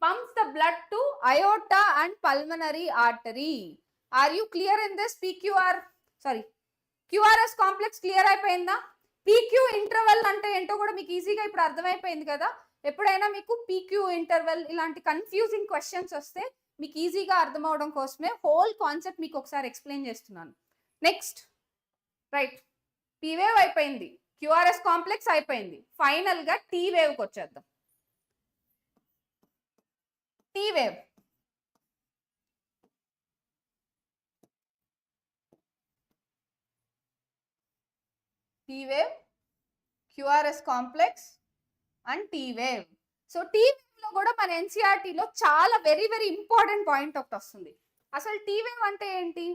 S1: pumps the blood to aorta and pulmonary artery. Are you clear in this? QRS complex clear అయిపోయిందా? PQ interval అంటే ఏంటో కూడా మీకు ఈజీగా ఇప్పుడు అర్థమైపోయింది కదా. ఎప్పుడైనా మీకు PQ ఇంటర్వెల్ ఇలాంటి కన్ఫ్యూజింగ్ క్వశ్చన్స్ వస్తే మీకు ఈజీగా అర్థం అవడం కోసమే హోల్ కాన్సెప్ట్ మీకు ఒకసారి ఎక్స్ప్లెయిన్ చేస్తున్నాను. నెక్స్ట్ రైట్, P వేవ్ అయిపోయింది, QRS కాంప్లెక్స్ అయిపోయింది, ఫైనల్ గా T వేవ్ కి వచ్చేద్దాం. T wave QRS complex and T wave. So T wave లో కూడా మన NCERT లో చాలా వెరీ వెరీ ఇంపార్టెంట్ పాయింట్ ఒకటి వస్తుంది. అసలు T వేవ్ అంటే ఏంటి?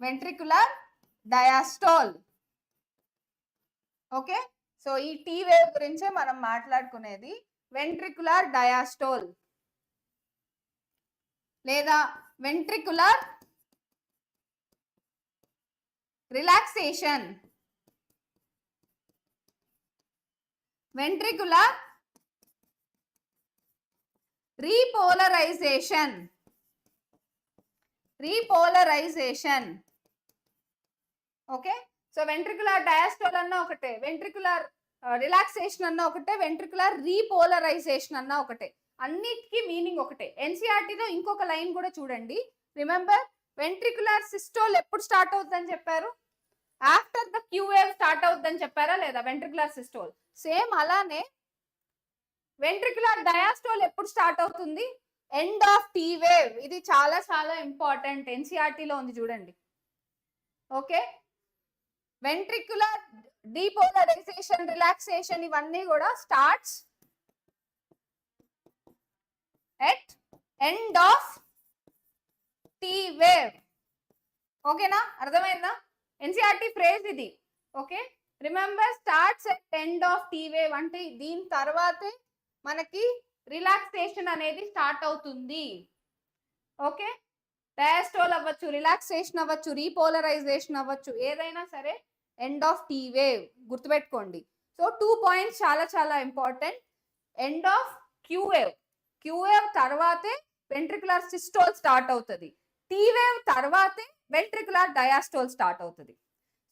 S1: Ventricular diastole. ఓకే, సో ఈ T వేవ్ గురించే మనం మాట్లాడుకునేది. వెంట్రికులర్ డయాస్టోల్ లేదా ventricular relaxation, ventricular repolarisation. Okay, so ventricular diastole అన్న ఒకటే, వెంట్రికులర్ రిలాక్సేషన్ అన్న ఒకటే, వెంట్రికులర్ రీపోలరైజేషన్ అన్న ఒకటే, అన్నిటికీ మీనింగ్ ఒకటే. ఎన్సీఆర్టీలో ఇంకొక లైన్ కూడా చూడండి. రిమెంబర్, వెంట్రికులర్ సిస్టోల్ ఎప్పుడు స్టార్ట్ అవుతుందని చెప్పారు? After the Q wave start అవుతుందని చెప్పారా లేదా? Ventricular systole. సేమ్ అలానే వెంట్రికులర్ డయాస్టోల్ ఎప్పుడు స్టార్ట్ అవుతుంది? End of T wave. ఇది చాలా చాలా ఇంపార్టెంట్, ఎన్సీఆర్టీలో ఉంది చూడండి. ఓకే, వెంట్రికులర్ డీపోలరైజేషన్, రిలాక్సేషన్ ఇవన్నీ కూడా starts at end of T wave. ఓకేనా, అర్థమైందా? ఎన్సీఆర్టీ ఫ్రేజ్ ఇది. Okay, remember, starts at end of T wave అంటే దీని తర్వాతే మనకి రిలాక్సేషన్ అనేది స్టార్ట్ అవుతుంది. ఓకే, డయాస్టోల్ అవ్వచ్చు, రిలాక్సేషన్ అవ్వచ్చు, రీపోలరైజేషన్ అవ్వచ్చు, ఏదైనా సరే ఎండ్ ఆఫ్ టీ వేవ్ గుర్తుపెట్టుకోండి. సో 2 పాయింట్స్ చాలా చాలా important. End of Q wave తర్వాతే వెంట్రికులర్ సిస్టోల్ స్టార్ట్ అవుతుంది. టీ వేవ్ తర్వాతే వెంట్రికులర్ డయాస్టోల్ స్టార్ట్ అవుతుంది.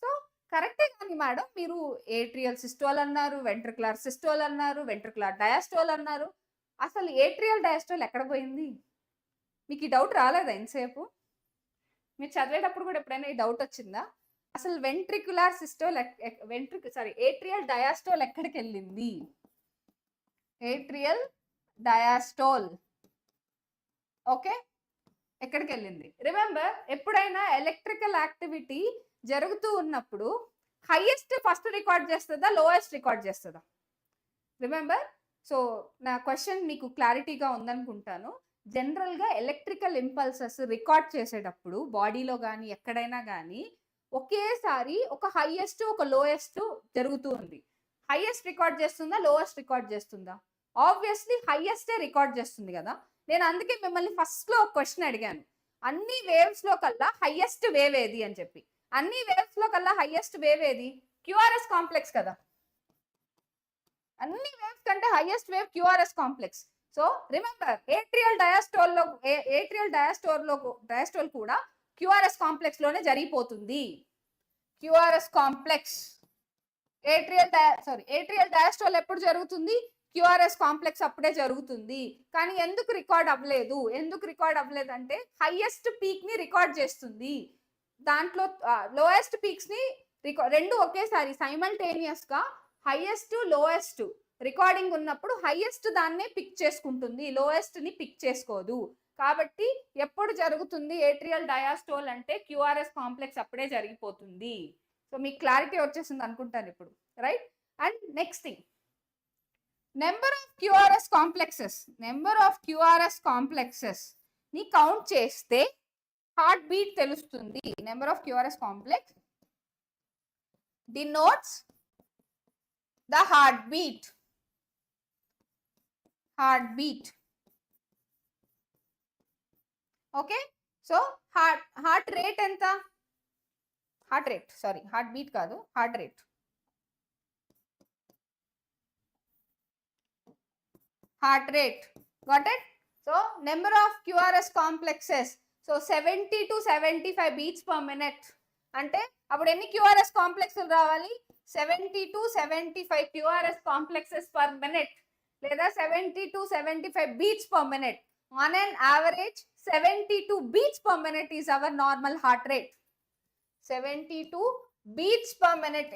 S1: సో కరెక్టే కానీ మేడం, మీరు ఏట్రియల్ సిస్టోల్ అన్నారు, వెంట్రికులర్ సిస్టోల్ అన్నారు, వెంట్రికులర్ డయాస్టోల్ అన్నారు. అసలు ఏట్రియల్ డయాస్టోల్ ఎక్కడ పోయింది? మీకు ఈ డౌట్ రాలేదా ఎంతసేపు? మీరు చదివేటప్పుడు కూడా ఎప్పుడైనా ఈ డౌట్ వచ్చిందా? అసలు వెంట్రికులర్ సిస్టోల్ ఏట్రియల్ డయాస్టోల్ ఎక్కడికి వెళ్ళింది? ఏట్రియల్ డయాస్టోల్ ఓకే, ఎక్కడికి వెళ్ళింది? రిమెంబర్, ఎప్పుడైనా ఎలక్ట్రికల్ యాక్టివిటీ జరుగుతూ ఉన్నప్పుడు హైయెస్ట్ ఫస్ట్ రికార్డ్ చేస్తుందా, లోయెస్ట్ రికార్డ్ చేస్తుందా? రిమెంబర్, సో నా క్వశ్చన్ మీకు క్లారిటీగా ఉందనుకుంటాను. జనరల్గా ఎలక్ట్రికల్ ఇంపల్సెస్ రికార్డ్ చేసేటప్పుడు బాడీలో కానీ ఎక్కడైనా కానీ ఒకేసారి ఒక హైయెస్ట్ ఒక లోయెస్ట్ జరుగుతూ ఉంది. హైయెస్ట్ రికార్డ్ చేస్తుందా, లోయెస్ట్ రికార్డ్ చేస్తుందా? ఆబ్వియస్లీ హైయెస్టే రికార్డ్ చేస్తుంది కదా. నేను అందుకే మిమ్మల్ని ఫస్ట్ లో ఒక క్వశ్చన్ అడిగాను, అన్ని వేవ్స్ లో కల్లా హైయెస్ట్ వేవ్ ఏది అని చెప్పి. అన్ని వేవ్స్ లో కల్లా హైయెస్ట్ వేవ్ ఏది? క్యూఆర్ఎస్ కాంప్లెక్స్ కదా. అన్ని వేవ్స్ కంటే highest wave QRS complex. So remember, atrial diastole కూడా క్యూఆర్ఎస్ కాంప్లెక్స్ లోనే జరిగిపోతుంది. క్యూఆర్ఎస్ కాంప్లెక్స్ ఏట్రియల్ డయాస్టోల్ ఎప్పుడు జరుగుతుంది? క్యూఆర్ఎస్ కాంప్లెక్స్ అప్పుడే జరుగుతుంది. కానీ ఎందుకు రికార్డ్ అవ్వలేదు? అంటే హైయెస్ట్ పీక్ ని రికార్డ్ చేస్తుంది, దాంట్లో లోయెస్ట్ పీక్స్ ని రెండు ఒకేసారి సైమల్టేనియస్ గా హైయెస్ట్ లోయెస్ట్ రికార్డింగ్ ఉన్నప్పుడు హైయెస్ట్ దాన్నే పిక్ చేసుకుంటుంది, లోయెస్ట్ ని పిక్ చేసుకోదు. కాబట్టి ఎప్పుడు జరుగుతుంది ఏట్రియల్ డయాస్టోల్ అంటే క్యూఆర్ఎస్ కాంప్లెక్స్ అప్పుడే జరిగిపోతుంది. సో మీకు క్లారిటీ వచ్చేసింది అనుకుంటాను ఇప్పుడు, right? And next thing, number of QRS complexes ని కౌంట్ చేస్తే హార్ట్ బీట్ తెలుస్తుంది. Number of QRS complex denotes the heartbeat. Okay, so heart rate ఎంత? హార్ట్ బీట్ కాదు, heart rate. heart rate. Got it? So number of QRS complexes. So 70 to 75 beats per minute. అంటే అప్పుడు ఎన్ని QRS కాంప్లెక్స్లు రావాలి? 70 to 75 QRS complexes per minute లేదా 70 to 75 beats per minute. On an average 72 beats per minute is our normal heart rate. 72 beats per minute.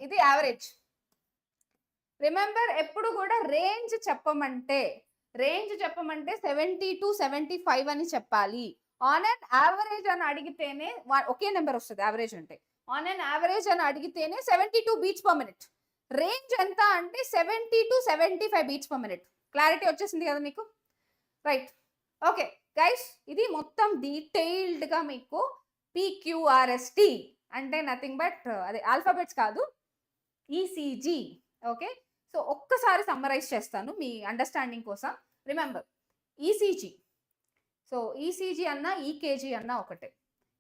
S1: ఇది average. Remember ఎప్పుడు కూడా range చెప్పమంటే 70 to 75 అని చెప్పాలి. ఆన్ అన్ యావరేజ్ అని అడిగితేనే ఒకే నెంబర్ వస్తుంది యావరేజ్ అంటే. ఆన్ అన్ యావరేజ్ అని అడిగితేనే 72 బీట్స్ పర్ మినిట్. రేంజ్ ఎంత అంటే 70 to 75 beats per minute. Clarity వచ్చేసింది కదా మీకు? రైట్. ఓకే గైస్, ఇది మొత్తం డీటెయిల్డ్గా మీకు PQRST అంటే నథింగ్ బట్ అదే ఆల్ఫాబెట్స్ కాదు, ECG. ఓకే, సో ఒక్కసారి సమ్మరైజ్ చేస్తాను మీ అండర్స్టాండింగ్ కోసం. Remember ECG. సో ECG అన్నా EKG అన్నా ఒకటే.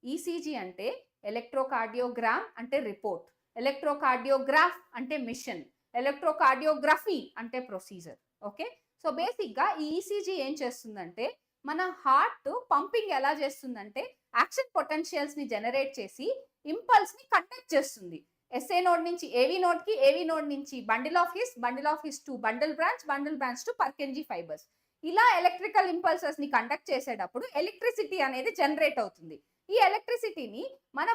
S1: ECG అంటే ఎలక్ట్రోకార్డియోగ్రామ్ అంటే రిపోర్ట్, ఎలక్ట్రోకార్డియోగ్రాఫ్ అంటే మిషన్, ఎలక్ట్రోకార్డియోగ్రఫీ అంటే ప్రొసీజర్. ఓకే, సో బేసిక్గా ఈ ECG ఏం చేస్తుందంటే మన హార్ట్ పంపింగ్ ఎలా చేస్తుందంటే యాక్షన్ పొటెన్షియల్స్ని జనరేట్ చేసి ఇంపల్స్ని కండక్ట్ చేస్తుంది. SA నోడ్ నుంచి AV నోడ్కి, AV నోడ్ నుంచి bundle of His to bundle branch to Purkinje fibres. ఇలా ఎలక్ట్రికల్ ఇంపల్సెస్ ని కండక్ట్ చేసేటప్పుడు ఎలక్ట్రిసిటీ అనేది జనరేట్ అవుతుంది. ఈ ఎలక్ట్రిసిటీని మన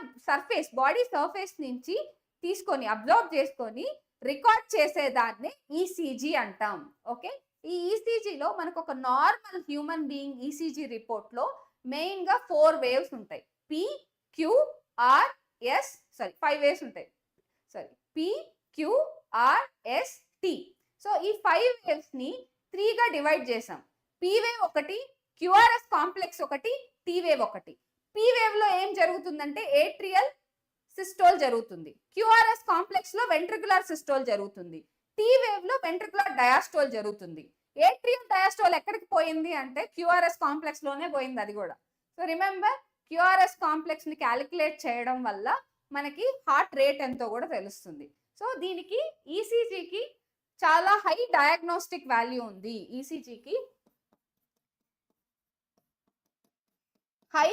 S1: బాడీ సర్ఫేస్ నుంచి తీసుకొని అబ్జర్వ్ చేసుకొని రికార్డ్ చేసేదాన్ని ECG అంటాం. ఓకే, ఈ ECGలో మనకు ఒక నార్మల్ హ్యూమన్ బీయింగ్ ECG రిపోర్ట్లో మెయిన్గా 4 వేవ్స్ ఉంటాయి. PQRS 5 వేవ్స్ ఉంటాయి. PQRST. సో ఈ 5 వేవ్స్ ని 3 గా డివైడ్ చేసాం. P వేవ్ ఒకటి, QRS కాంప్లెక్స్ ఒకటి, T వేవ్ ఒకటి. P వేవ్ లో ఏం జరుగుతుందంటే ఏట్రియల్ సిస్టోల్ జరుగుతుంది, QRS కాంప్లెక్స్ లో వెంట్రికులర్ సిస్టోల్ జరుగుతుంది, T వేవ్ లో వెంట్రికులర్ డయాస్టోల్ జరుగుతుంది. ఏట్రియల్ డయాస్టోల్ ఎక్కడికి పోయింది అంటే QRS కాంప్లెక్స్ లోనే పోయింది అది కూడా. సో రిమెంబర్ QRS కాంప్లెక్స్ ని క్యాలిక్యులేట్ చేయడం వల్ల మనకి హార్ట్ రేట్ ఎంతో కూడా తెలుస్తుంది. సో దీనికి ECGకి చాలా హై డయాగ్నోస్టిక్ వాల్యూ ఉంది. ECGకి high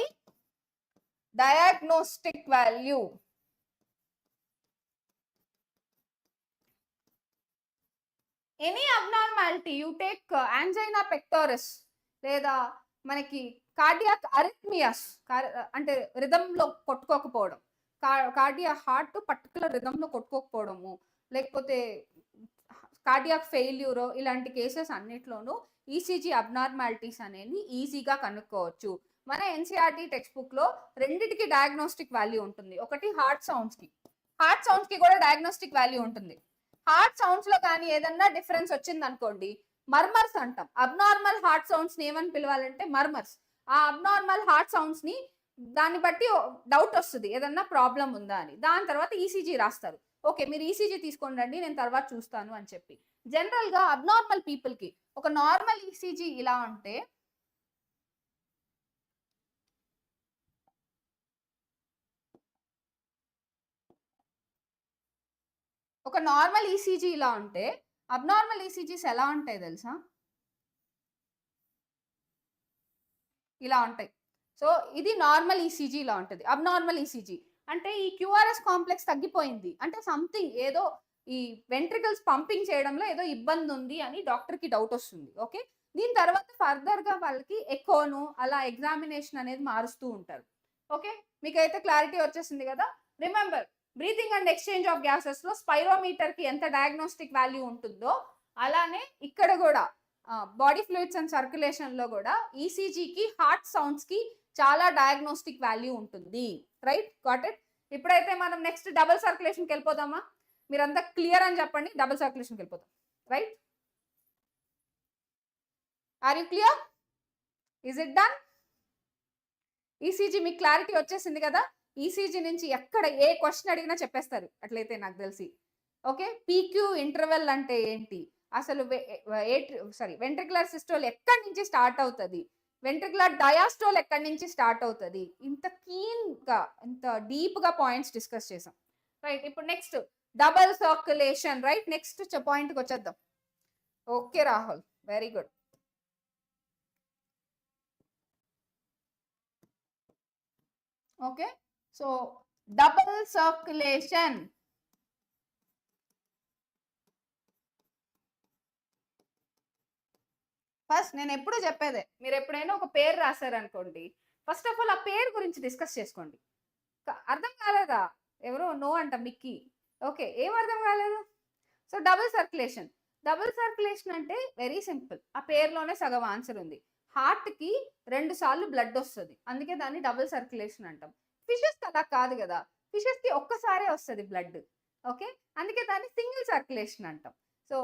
S1: diagnostic value. Any abnormality you take angina pectoris లేదా మనకి కార్డియాక్ అరిథ్మియాస్ అంటే రిథంలో కొట్టుకోకపోవడం, కార్డియాక్ హార్ట్ పర్టికులర్ రిథంలో కొట్టుకోకపోవడము, లేకపోతే కార్డియాక్ ఫెయిల్యూర్, ఇలాంటి కేసెస్ అన్నిట్లోనూ ECG అబ్నార్మాలిటీస్ అనేది ఈజీగా కనుక్కోవచ్చు. మన NCERT టెక్స్ట్ బుక్ లో రెండిటికి డయాగ్నోస్టిక్ వాల్యూ ఉంటుంది. ఒకటి హార్ట్ సౌండ్స్ కి కూడా డయాగ్నోస్టిక్ వాల్యూ ఉంటుంది. హార్ట్ సౌండ్స్ లో కానీ ఏదన్నా డిఫరెన్స్ వచ్చింది అనుకోండి, మర్మర్స్ అంటాం. అబ్నార్మల్ హార్ట్ సౌండ్స్ ని ఏమని పిలవాలంటే మర్మర్స్. ఆ అబ్నార్మల్ హార్ట్ సౌండ్స్ ని దాన్ని బట్టి డౌట్ వస్తుంది ఏదన్నా ప్రాబ్లం ఉందా అని. దాని తర్వాత ECG రాస్తారు. ఓకే, మీరు ECG తీసుకొని రండి, నేను తర్వాత చూస్తాను అని చెప్పి. జనరల్ గా అబ్నార్మల్ పీపుల్ కి ఒక నార్మల్ ECG ఇలా ఉంటే అబ్నార్మల్ ECGs ఎలా ఉంటాయి తెలుసా? ఇలా ఉంటాయి. సో ఇది నార్మల్ ECG ఇలా ఉంటుంది. అబ్నార్మల్ ECG అంటే ఈ QRS కాంప్లెక్స్ తగ్గిపోయింది అంటే సంథింగ్ ఏదో ఈ వెంట్రికల్స్ పంపింగ్ చేయడంలో ఏదో ఇబ్బంది ఉంది అని డాక్టర్కి డౌట్ వస్తుంది. ఓకే, దీని తర్వాత ఫర్దర్గా వాళ్ళకి ఎకోను అలా ఎగ్జామినేషన్ అనేది మారుస్తూ ఉంటారు. ఓకే, మీకైతే క్లారిటీ వచ్చేసింది కదా? Remember breathing and exchange of gases లో స్పైరోమీటర్ కి ఎంత డయాగ్నోస్టిక్ వాల్యూ ఉంటుందో అలానే ఇక్కడ కూడా బాడీ ఫ్లూయిడ్స్ అండ్ సర్క్యులేషన్ లో కూడా ECGకి హార్ట్ సౌండ్స్ కి చాలా డయాగ్నోస్టిక్ వాల్యూ ఉంటుంది. Right, got it. ఇప్పుడైతే మనం నెక్స్ట్ డబుల్ సర్క్యులేషన్కి వెళ్ళిపోదామా? మీరంతా క్లియర్ అని చెప్పండి, డబుల్ సర్క్యులేషన్కి వెళ్ళిపోతాం. Right, are you clear? Is it done? ECG మీకు క్లారిటీ వచ్చేసింది కదా? ECG నుంచి ఎక్కడ ఏ క్వశ్చన్ అడిగినా చెప్పేస్తారు అట్లయితే నాకు తెలిసి. ఓకే, PQ ఇంటర్వెల్ అంటే ఏంటి, అసలు వెంట్రికులర్ సిస్టోల్ ఎక్కడి నుంచి స్టార్ట్ అవుతుంది, వెంట్రికులర్ డయాస్టోల్ ఎక్కడి నుంచి స్టార్ట్ అవుతుంది, ఇంత కీన్గా ఇంత డీప్గా పాయింట్స్ డిస్కస్ చేసాం. రైట్, ఇప్పుడు next double circulation. Right, next పాయింట్కి వచ్చేద్దాం. Okay Rahul, very good. Okay, so double circulation. First నేను ఎప్పుడు చెప్పేదే, మీరు ఎప్పుడైనా ఒక పేరు రాశారనుకోండి, ఫస్ట్ ఆఫ్ ఆల్ ఆ పేరు గురించి డిస్కస్ చేసుకోండి. అర్థం కాలేదా? ఎవరో నో అంట మిక్కీ. ఓకే, ఏం అర్థం కాలేదు? So double circulation. Double circulation అంటే వెరీ సింపుల్, ఆ పేరులోనే సగం ఆన్సర్ ఉంది. హార్ట్కి 2 సార్లు బ్లడ్ వస్తుంది, అందుకే దాన్ని డబుల్ సర్క్యులేషన్ అంటాం. ఫిషెస్కి అలా కాదు కదా, ఫిషెస్కి ఒక్కసారే వస్తుంది బ్లడ్. ఓకే, అందుకే దాన్ని సింగిల్ సర్క్యులేషన్ అంటాం. సో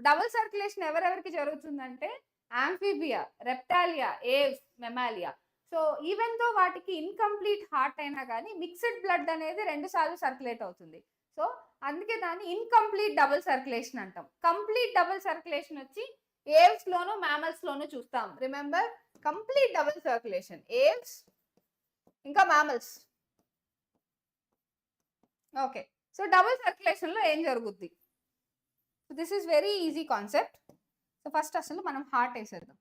S1: డబుల్ సర్క్యులేషన్ ఎవరెవరికి జరుగుతుందంటే ఆంఫీబియా, రెప్టాలియా, ఏవ్స్, మెమాలియా. సో ఈవెన్ తో వాటికి ఇన్కంప్లీట్ హార్ట్ అయినా కానీ మిక్స్డ్ బ్లడ్ అనేది 2 సార్లు సర్క్యులేట్ అవుతుంది. సో అందుకే దాన్ని ఇన్కంప్లీట్ డబుల్ సర్క్యులేషన్ అంటాం. కంప్లీట్ డబుల్ సర్క్యులేషన్ వచ్చి ఏవ్స్ లోను మ్యామల్స్ లోను చూస్తాం. Remember, complete double circulation aves ఇంకా mammals. Okay, so double circulation లో ఏం జరుగుద్ది? This is very easy concept. So first అసలు మనం హార్ట్ వేసేద్దాం.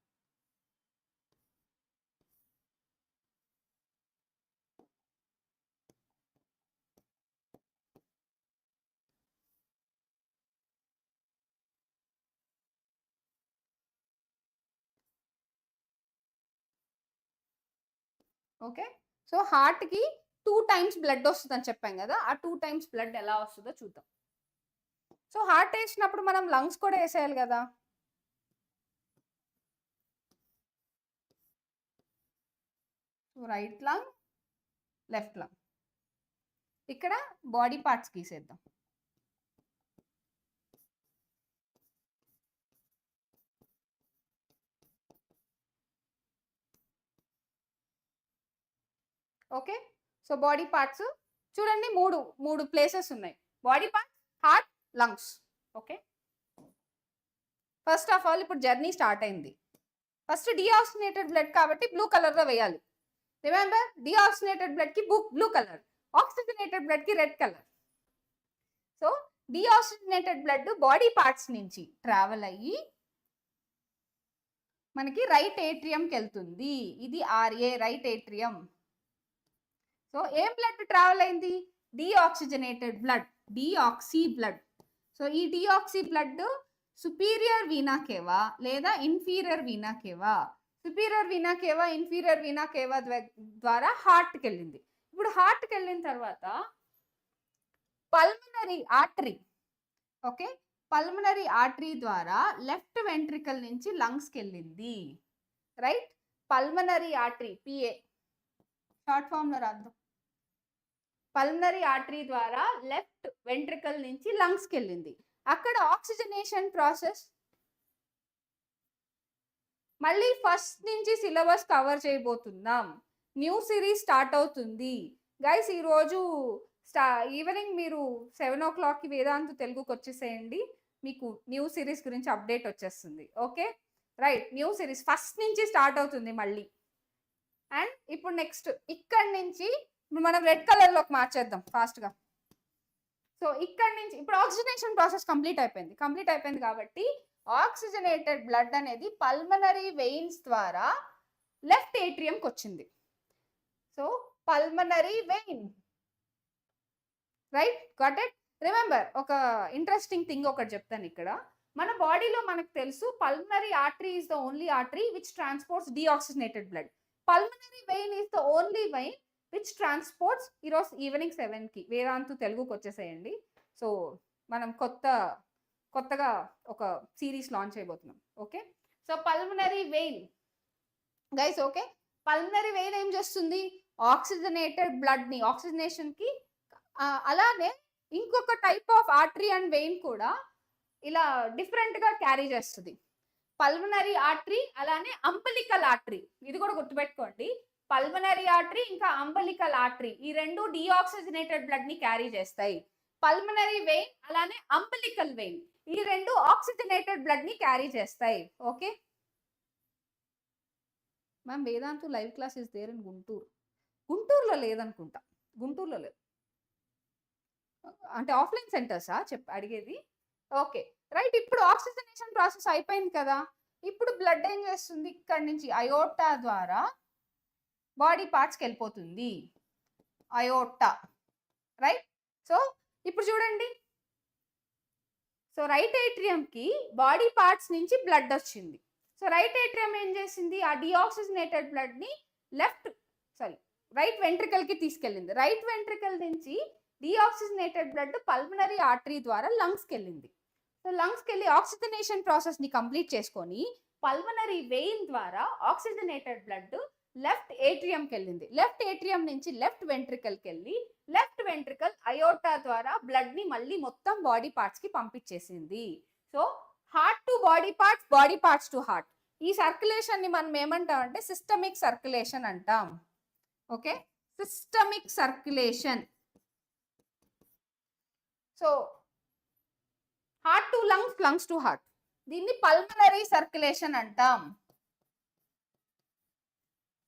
S1: ఓకే, సో హార్ట్కి 2 times బ్లడ్ వస్తుందని చెప్పాం కదా, ఆ 2 times బ్లడ్ ఎలా వస్తుందో చూద్దాం. సో హార్ట్ వేసినప్పుడు మనం లంగ్స్ కూడా వేసేయాలి కదా. Right lung, left lung. ఇక్కడ బాడీ పార్ట్స్ గీసేద్దాం. ఓకే, సో బాడీ పార్ట్స్ చూడండి, మూడు ప్లేసెస్ ఉన్నాయి. Body parts, heart, lungs. Okay, first of all ఇప్పుడు జర్నీ స్టార్ట్ అయింది. ఫస్ట్ డీఆక్సిజనేటెడ్ బ్లడ్ కాబట్టి బ్లూ కలర్ లో వేయాలి. రిమెంబర్, డీఆక్సిజనేటెడ్ బ్లడ్ కి బ్లూ కలర్, ఆక్సిజనేటెడ్ బ్లడ్ కి red colour. So deoxygenated blood body parts నుంచి ట్రావెల్ అయ్యి మనకి రైట్ ఏట్రియంకి వెళ్తుంది. ఇది ఆర్ఏ, రైట్ ఏట్రియం. సో ఏం బ్లడ్ ట్రావెల్ అయింది? Deoxygenated blood, deoxy blood. So ఈ deoxy blood superior vena cava లేదా inferior vena cava, superior vena cava, inferior vena cava ద్వారా హార్ట్కి వెళ్ళింది. ఇప్పుడు హార్ట్కి వెళ్ళిన తర్వాత pulmonary artery, okay, pulmonary artery ద్వారా లెఫ్ట్ వెంట్రికల్ నుంచి లంగ్స్కి వెళ్ళింది. Right, pulmonary artery, PA short form లో రాద్దాం. పల్మనరీ ఆర్టరీ ద్వారా లెఫ్ట్ వెంట్రికల్ నుంచి లంగ్స్కి వెళ్ళింది. అక్కడ ఆక్సిజనేషన్ ప్రాసెస్ మళ్ళీ ఫస్ట్ నుంచి సిలబస్ కవర్ చేయబోతున్నాం. న్యూ సిరీస్ స్టార్ట్ అవుతుంది గైస్. ఈరోజు ఈవినింగ్ మీరు 7 o'clockకి వేదాంత తెలుగుకి వచ్చేసేయండి, మీకు న్యూ సిరీస్ గురించి అప్డేట్ వచ్చేస్తుంది. Okay right, new series first నుంచి స్టార్ట్ అవుతుంది మళ్ళీ. అండ్ ఇప్పుడు నెక్స్ట్ ఇక్కడ నుంచి మనం రెడ్ కలర్లోకి మార్చేద్దాం ఫాస్ట్గా. సో ఇక్కడ నుంచి ఇప్పుడు ఆక్సిజనేషన్ ప్రాసెస్ కంప్లీట్ అయిపోయింది కాబట్టి ఆక్సిజనేటెడ్ బ్లడ్ అనేది పల్మనరీ వెయిన్స్ ద్వారా లెఫ్ట్ ఏట్రియంకి వచ్చింది. So pulmonary vein, right, got it. Remember, ఒక ఇంట్రెస్టింగ్ థింగ్ ఒకటి చెప్తాను ఇక్కడ. మన బాడీలో మనకు తెలుసు pulmonary artery is the only artery which transports deoxygenated blood. Pulmonary vein is the only vein which transports. ఈరోజు ఈవినింగ్ 7కి వేదాంతు తెలుగుకి వచ్చేసేయండి. సో మనం కొత్తగా ఒక సిరీస్ లాంచ్ అయిపోతున్నాం. Okay, so pulmonary vein guys. Okay, pulmonary vein ఏం చేస్తుంది? ఆక్సిజనేటెడ్ బ్లడ్ని ఆక్సిజనేషన్కి. అలానే ఇంకొక type of artery and vein కూడా ఇలా డిఫరెంట్గా క్యారీ చేస్తుంది. పల్మనరీ ఆర్టరీ అలానే అంబలికల్ ఆర్టరీ, ఇది కూడా గుర్తుపెట్టుకోండి. పల్మనరీ ఆర్టరీ ఇంకా అంబలికల్ ఆర్టరీ ఈ రెండు డీఆక్సిజనేటెడ్ బ్లడ్ ని క్యారీ చేస్తాయి. పల్మనరీ వెయిన్ అలానే అంబలికల్ వెయిన్ ఈ రెండు ఆక్సిజనేటెడ్ బ్లడ్ ని క్యారీ చేస్తాయి. Okay ma'am, Vedantu live class is there in గుంటూరులో లేదనుకుంటా. గుంటూరులో లేదు అంటే ఆఫ్లైన్ సెంటర్సా అడిగేది? ఓకే రైట్, ఇప్పుడు ఆక్సిజనేషన్ ప్రాసెస్ అయిపోయింది కదా. ఇప్పుడు బ్లడ్ ఏం చేస్తుంది, ఇక్కడ నుంచి అయోటా ద్వారా బాడీ పార్ట్స్కి వెళ్ళిపోతుంది, అయోటా, రైట్. సో ఇప్పుడు చూడండి, సో రైట్ ఏట్రియంకి బాడీ పార్ట్స్ నుంచి బ్లడ్ వచ్చింది. సో రైట్ ఏట్రియం ఏం చేసింది, ఆ డిఆక్సిజనేటెడ్ బ్లడ్ని రైట్ వెంట్రికల్కి తీసుకెళ్ళింది. రైట్ వెంట్రికల్ నుంచి డిఆక్సిజనేటెడ్ బ్లడ్ పల్మనరీ ఆర్టరీ ద్వారా లంగ్స్కి వెళ్ళింది. సో లంగ్స్కి వెళ్ళి ఆక్సిజనేషన్ ప్రాసెస్ని కంప్లీట్ చేసుకొని పల్మనరీ వెయిన్ ద్వారా ఆక్సిజనేటెడ్ బ్లడ్ లెఫ్ట్ ఏట్రియంకి వెళ్ళింది. లెఫ్ట్ ఏట్రియం నుంచి లెఫ్ట్ వెంట్రికల్కి వెళ్ళి లెఫ్ట్ వెంట్రికల్ అయోటా ద్వారా బ్లడ్ని మళ్ళీ మొత్తం బాడీ పార్ట్స్కి పంపించేసింది. So heart to body parts, body parts to heart. ఈ సర్క్యులేషన్ని మనం ఏమంటాం అంటే సిస్టమిక్ సర్క్యులేషన్ అంటాం. Okay, systemic circulation. So heart to lungs, lungs to heart, దీన్ని పల్మనరీ సర్క్యులేషన్ అంటాం.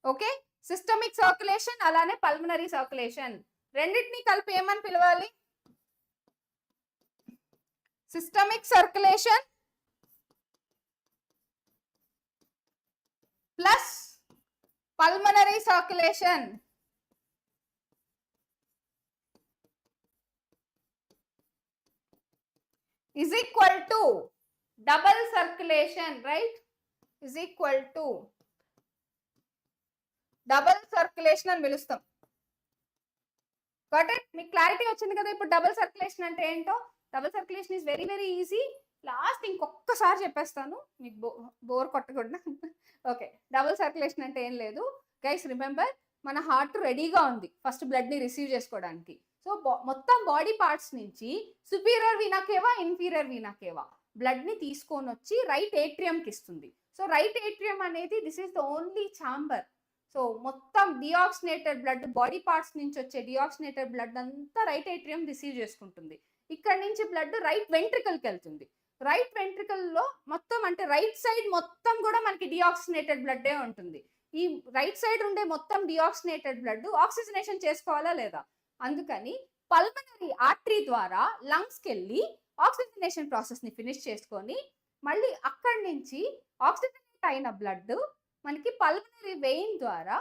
S1: ఓకే, సిస్టమిక్ సర్క్యులేషన్ అలానే పల్మనరీ సర్క్యులేషన్, రెండింటిని కలిపి ఏమని పిలవాలి, systemic circulation plus pulmonary circulation is equal to double circulation, right? Is equal to double circulation అని పిలుస్తాం. Got it? మీకు క్లారిటీ వచ్చింది కదా ఇప్పుడు డబుల్ సర్క్యులేషన్ అంటే ఏంటో. Double circulation is very very easy. Last ఇంకొకసారి చెప్పేస్తాను మీకు బోర్ కొట్టకుండా. ఓకే, డబుల్ సర్క్యులేషన్ అంటే ఏం లేదు గైస్, రిమెంబర్ మన హార్ట్ రెడీగా ఉంది ఫస్ట్ బ్లడ్ని రిసీవ్ చేసుకోవడానికి. సో మొత్తం బాడీ పార్ట్స్ నుంచి superior vena cava, inferior vena cava బ్లడ్ని తీసుకొని వచ్చి రైట్ ఏట్రియంకి ఇస్తుంది. సో రైట్ ఏట్రియం అనేది this is the only chamber. So మొత్తం డిఆక్సినేటెడ్ బ్లడ్, బాడీ పార్ట్స్ నుంచి వచ్చే డిఆక్సినేటెడ్ బ్లడ్ అంతా రైట్ ఏట్రియం రిసీవ్ చేసుకుంటుంది. ఇక్కడ నుంచి బ్లడ్ రైట్ వెంట్రికల్కి వెళ్తుంది. రైట్ వెంట్రికల్లో మొత్తం అంటే రైట్ సైడ్ మొత్తం కూడా మనకి డిఆక్సినేటెడ్ బ్లడ్డే ఉంటుంది. ఈ రైట్ సైడ్ ఉండే మొత్తం డిఆక్సినేటెడ్ బ్లడ్ ఆక్సిజనేషన్ చేసుకోవాలా లేదా, అందుకని పల్మనరీ ఆర్టరీ ద్వారా లంగ్స్కి వెళ్ళి ఆక్సిజనేషన్ ప్రాసెస్ని ఫినిష్ చేసుకొని మళ్ళీ అక్కడి నుంచి ఆక్సిజనేట్ అయిన బ్లడ్ మనకి పల్మనరీ వెయిన్ ద్వారా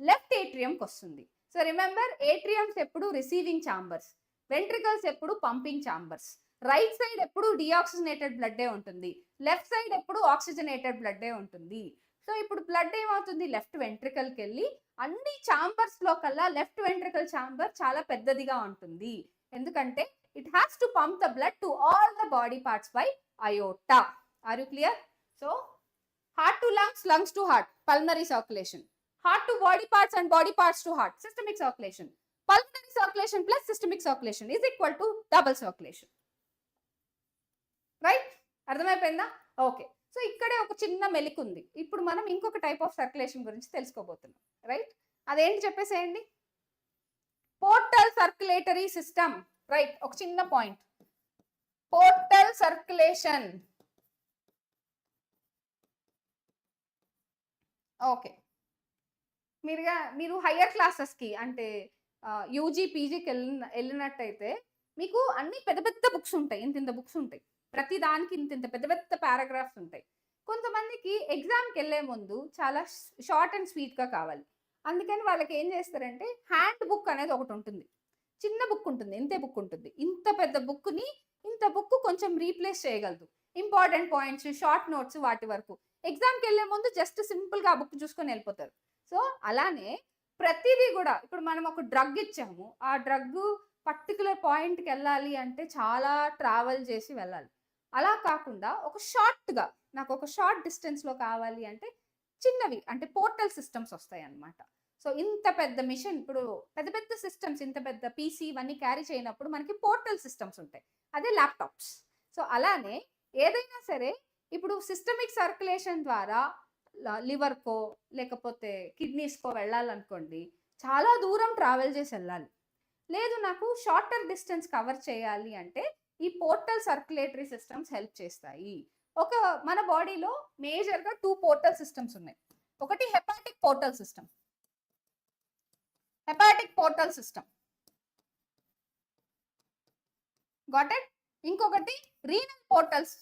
S1: లెఫ్ట్ ఏట్రియంకి వస్తుంది. సో రిమెంబర్, ఏట్రియంస్ ఎప్పుడు రిసీవింగ్ ఛాంబర్స్, వెంట్రికల్స్ ఎప్పుడు పంపింగ్ ఛాంబర్స్. రైట్ సైడ్ ఎప్పుడు డిఆక్సిజనేటెడ్ బ్లడ్డే ఉంటుంది, లెఫ్ట్ సైడ్ ఎప్పుడు ఆక్సిజనేటెడ్ బ్లడ్డే ఉంటుంది. సో ఇప్పుడు బ్లడ్ ఏమవుతుంది, లెఫ్ట్ వెంట్రికల్కి వెళ్ళి అన్ని ఛాంబర్స్ లో కల్లా లెఫ్ట్ వెంట్రికల్ ఛాంబర్ చాలా పెద్దదిగా ఉంటుంది, ఎందుకంటే it has to pump the blood to all the body parts by aorta. Are you clear? So heart to lungs, lungs to heart, pulmonary circulation. Heart to body parts and body parts to heart, systemic circulation. Pulmonary circulation plus systemic circulation is equal to double circulation. Right, అర్థమైపోయిందా? Okay, so ఇక్కడే ఒక చిన్న మెలిక ఉంది. ఇప్పుడు మనం ఇంకొక type of circulation గురించి తెలుసుకోబోతున్నాం. రైట్, అదేంటి చెప్పేసేయండి. Portal circulatory system. రైట్, ఒక చిన్న పాయింట్, పోర్టల్ సర్క్యులేషన్. ఓకే, మీరు హయ్యర్ క్లాసెస్కి అంటే యూజీ పీజీకి వెళ్ళినట్టయితే మీకు అన్ని పెద్ద పెద్ద బుక్స్ ఉంటాయి, ఇంత బుక్స్ ఉంటాయి, ప్రతి దానికి ఇంత పెద్ద పెద్ద పారాగ్రాఫ్స్ ఉంటాయి. కొంతమందికి ఎగ్జామ్కి వెళ్ళే ముందు చాలా షార్ట్ అండ్ స్వీట్గా కావాలి, అందుకని వాళ్ళకి ఏం చేస్తారంటే హ్యాండ్ బుక్ అనేది ఒకటి ఉంటుంది, చిన్న బుక్ ఉంటుంది, ఇంతే బుక్ ఉంటుంది. ఇంత పెద్ద బుక్ని ఇంత బుక్ కొంచెం రీప్లేస్ చేయగలదు, ఇంపార్టెంట్ పాయింట్స్, షార్ట్ నోట్స్, వాటి వరకు. ఎగ్జామ్కి వెళ్ళే ముందు జస్ట్ సింపుల్గా ఆ బుక్ చూసుకొని వెళ్ళిపోతారు. సో అలానే ప్రతిదీ కూడా, ఇప్పుడు మనం ఒక డ్రగ్ ఇచ్చాము, ఆ డ్రగ్ పర్టికులర్ పాయింట్కి వెళ్ళాలి అంటే చాలా ట్రావెల్ చేసి వెళ్ళాలి. అలా కాకుండా ఒక షార్ట్గా, నాకు ఒక షార్ట్ డిస్టెన్స్లో కావాలి అంటే చిన్నవి అంటే పోర్టల్ సిస్టమ్స్ వస్తాయి అన్నమాట. సో ఇంత పెద్ద మిషన్, ఇప్పుడు పెద్ద పెద్ద సిస్టమ్స్, ఇంత పెద్ద పీసీ ఇవన్నీ క్యారీ చేయనప్పుడు మనకి పోర్టల్ సిస్టమ్స్ ఉంటాయి, అదే ల్యాప్టాప్స్. సో అలానే ఏదైనా సరే ఇప్పుడు సిస్టమిక్ సర్క్యులేషన్ ద్వారా లివర్కో లేకపోతే కిడ్నీస్కో వెళ్ళాలనుకోండి, చాలా దూరం ట్రావెల్ చేసి వెళ్ళాలి. లేదు నాకు షార్టర్ డిస్టెన్స్ కవర్ చేయాలి అంటే ఈ పోర్టల్ సర్క్యులేటరీ సిస్టమ్స్ హెల్ప్ చేస్తాయి. మన బాడీలో మేజర్గా 2 పోర్టల్ సిస్టమ్స్ ఉన్నాయి. ఒకటి hepatic portal system, hepatic portal system, got it. ఇంకొకటి renal portals,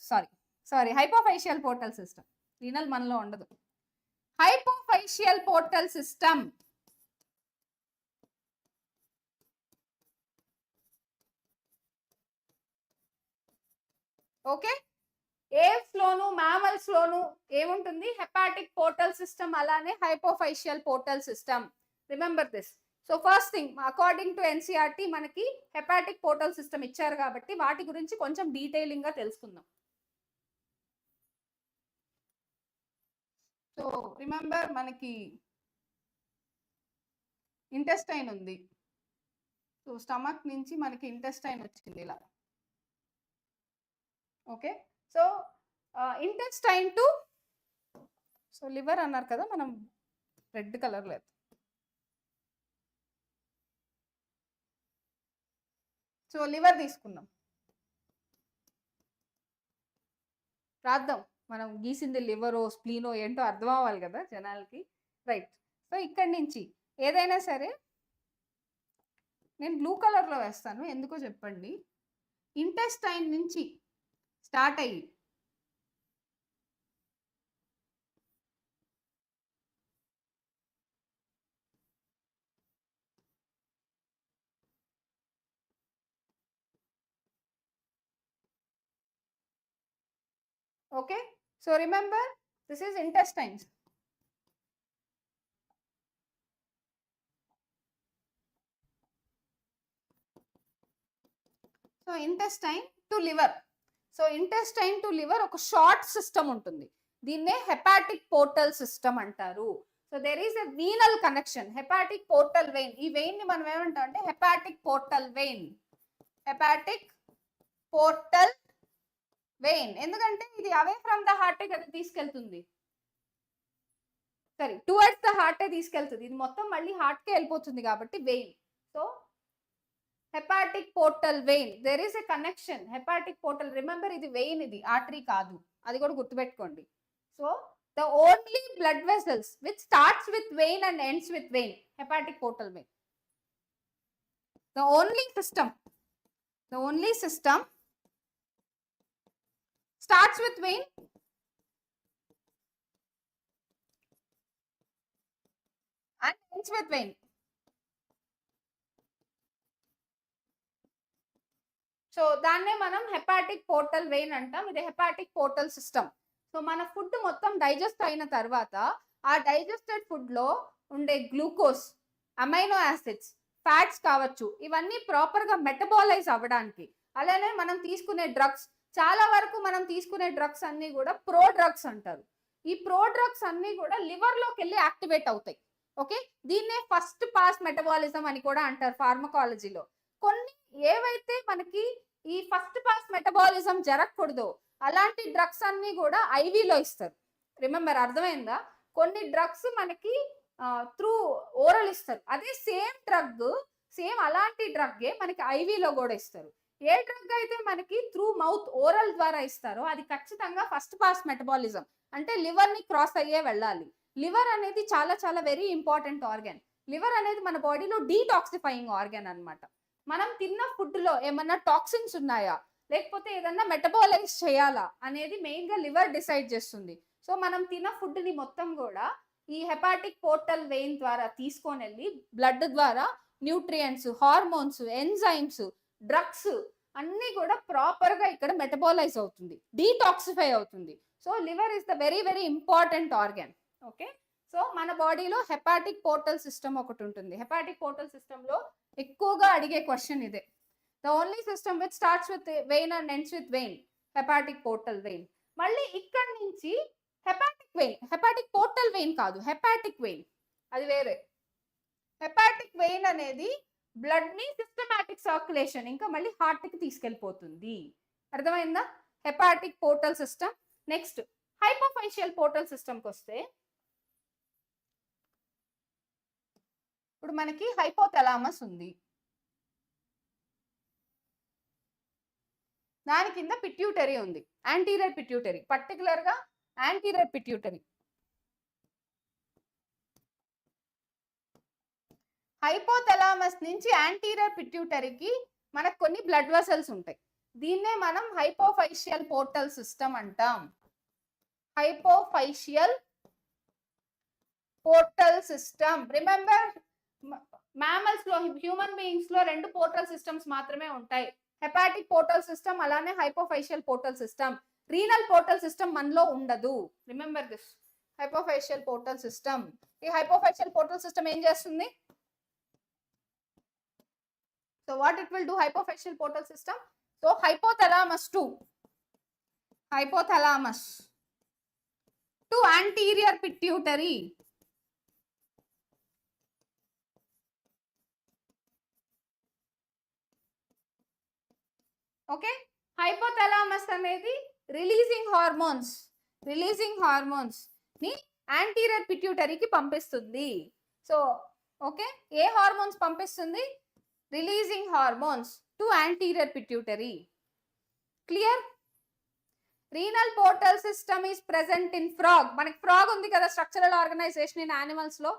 S1: sorry hypophyseal portal system, renal మనలో ఉండదు. Hypophyseal portal system. Okay, aves లోను మ్యామల్స్ లోను ఏముంటుంది? హెపాటిక్ పోర్టల్ సిస్టమ్, అలానే hypophyseal portal system. Remember this. So first thing, according to NCERT మనకి hepatic portal system ఇచ్చారు కాబట్టి వాటి గురించి కొంచెం డీటెయిలింగ్ గా తెలుసుకుందాం. సో రిమెంబర్, మనకి ఇంటెస్టైన్ ఉంది. సో స్టమక్ నుంచి మనకి ఇంటెస్టైన్ వచ్చింది ఇలా. Okay, so intestine to, so liver అన్నారు కదా, మనం రెడ్ కలర్ లేదు. సో లివర్ తీసుకుందాం, రాద్దాం. మనం గీసింది లివరో స్ప్లీనో ఏంటో అర్థం అవ్వాలి కదా జనాలకి, రైట్? సో ఇక్కడి నుంచి ఏదైనా సరే నేను బ్లూ కలర్లో వేస్తాను, ఎందుకో చెప్పండి. ఇంటెస్టైన్ నుంచి స్టార్ట్ అయ్యి okay, so remember this is intestines. So intestine to liver. So intestine to liver ఒక షార్ట్ సిస్టమ్ ఉంటుంది, దీన్నే హెపాటిక్ పోర్టల్ సిస్టమ్ అంటారు. So there is a venal connection, hepatic portal vein. ఈ వెయిన్ ని మనం ఏమంటాం అంటే hepatic portal vein. Hepatic portal vein, ఎందుకంటే ఇది అవే ఫ్రమ్ ద హార్టే కదా తీసుకెళ్తుంది, సరే టువర్డ్స్ ద హార్టే తీసుకెళ్తుంది, ఇది మొత్తం మళ్ళీ హార్ట్కే వెళ్ళిపోతుంది కాబట్టి vein. So hepatic portal vein, there is a connection. Hepatic portal, remember ఇది వెయిన్, ఇది ఆర్టరీ కాదు, అది కూడా గుర్తుపెట్టుకోండి. So the only blood vessels which starts with vein and ends with vein, hepatic portal vein. The only system starts with vein and ends with vein. So దాన్నే మనం hepatic portal vein అంటాం, ఇది hepatic portal system. So మన food మొత్తం digest అయిన తర్వాత ఆ digested food లో ఉండే గ్లూకోజ్, అమైనో యాసిడ్స్, ఫ్యాట్స్ కావచ్చు, ఇవన్నీ ప్రాపర్ గా మెటబాలైజ్ అవ్వడానికి, అలానే మనం తీసుకునే డ్రగ్స్, చాలా వరకు మనం తీసుకునే డ్రగ్స్ అన్ని కూడా ప్రో డ్రగ్స్ అంటారు. ఈ ప్రో డ్రగ్స్ అన్ని కూడా లివర్ లోకి వెళ్ళి యాక్టివేట్ అవుతాయి. ఓకే, దీన్నే ఫస్ట్ పాస్ మెటబాలిజం అని కూడా అంటారు ఫార్మకాలజీలో. కొన్ని ఏవైతే మనకి ఈ ఫస్ట్ పాస్ మెటబాలిజం జరగకూడదో అలాంటి డ్రగ్స్ అన్ని కూడా ఐవీలో ఇస్తారు. రిమెంబర్, అర్థమైందా? కొన్ని డ్రగ్స్ మనకి త్రూ ఓరల్ ఇస్తారు, అదే సేమ్ డ్రగ్, సేమ్ అలాంటి డ్రగ్గే మనకి ఐవీలో కూడా ఇస్తారు. ఏ డ్రగ్ అయితే మనకి త్రూ మౌత్ ఓరల్ ద్వారా ఇస్తారో అది ఖచ్చితంగా ఫస్ట్ పాస్ మెటబాలిజం, అంటే లివర్ ని క్రాస్ అయ్యే వెళ్ళాలి. లివర్ అనేది చాలా చాలా వెరీ ఇంపార్టెంట్ ఆర్గాన్. లివర్ అనేది మన బాడీలో డీటాక్సిఫైయింగ్ ఆర్గాన్ అన్నమాట. మనం తిన్న ఫుడ్ లో ఏమన్నా టాక్సిన్స్ ఉన్నాయా, లేకపోతే ఏదన్నా మెటబాలైజ్ చేయాలా అనేది మెయిన్ గా లివర్ డిసైడ్ చేస్తుంది. సో మనం తిన్న ఫుడ్ ని మొత్తం కూడా ఈ హెపాటిక్ పోర్టల్ వెయిన్ ద్వారా తీసుకొని వెళ్ళి బ్లడ్ ద్వారా న్యూట్రియంట్స్, హార్మోన్స్, ఎంజైమ్స్, డ్రగ్స్ అన్ని కూడా ప్రాపర్ గా ఇక్కడ మెటబాలైజ్ అవుతుంది, డీటాక్సిఫై అవుతుంది. So liver is the very very important organ. Okay, so మన బాడీలో హెపాటిక్ పోర్టల్ సిస్టమ్ ఒకటి ఉంటుంది. హెపాటిక్ పోర్టల్ సిస్టమ్ లో ఎక్కువగా అడిగే క్వశ్చన్ ఇదే. The only system which starts with vein and ends with vein, hepatic portal vein. మళ్ళీ ఇక్కడ నుంచి hepatic vein, hepatic portal vein కాదు, హెపాటిక్ వెయిన్ అది వేరే. హెపాటిక్ వెయిన్ అనేది బ్లడ్ ని సిస్టమాటిక్ సర్క్యులేషన్ ఇంకా మళ్ళీ హార్ట్ కి తీసుకెళ్ళిపోతుంది. అర్థమైందా? Hepatic portal system. Next hypophyseal portal సిస్టమ్కి వస్తే, ఇప్పుడు మనకి హైపోథలామస్ ఉంది, దాని కింద పిట్యూటరీ ఉంది, యాంటీరియర్ పిట్యూటరీ, పర్టికులర్ గా యాంటీరియర్ పిట్యూటరీ. హైపోథలామస్ నుంచి యాంటీరియర్ పిట్యూటరీకి మనకు కొన్ని బ్లడ్ వెసల్స్ ఉంటాయి, దీన్నే మనం హైపోఫైషియల్ పోర్టల్ సిస్టమ్ అంటాం.
S2: hypophyseal portal system. Remember, mammals లో హ్యూమన్ బీయింగ్స్ లో రెండు పోర్టల్ సిస్టమ్స్ మాత్రమే ఉంటాయి. హెపాటిక్ పోర్టల్ సిస్టమ్ అలానే hypophyseal portal system. Renal portal system మనలో ఉండదు. Remember this. Hypophyseal portal system. ఈ హైపోఫైషియల్ పోర్టల్ సిస్టమ్ ఏం చేస్తుంది? So what it will do? Hypophyseal portal system. So hypothalamus to anterior pituitary. Okay, hypothalamus అనేది releasing hormones ని anterior పిట్యూటరీకి పంపిస్తుంది. So okay, ఏ హార్మోన్స్ పంపిస్తుంది? Releasing hormones to anterior pituitary. Clear? Renal portal system is present in frog. మనకి frog ఉంది కదా, structural organisation in animals లో.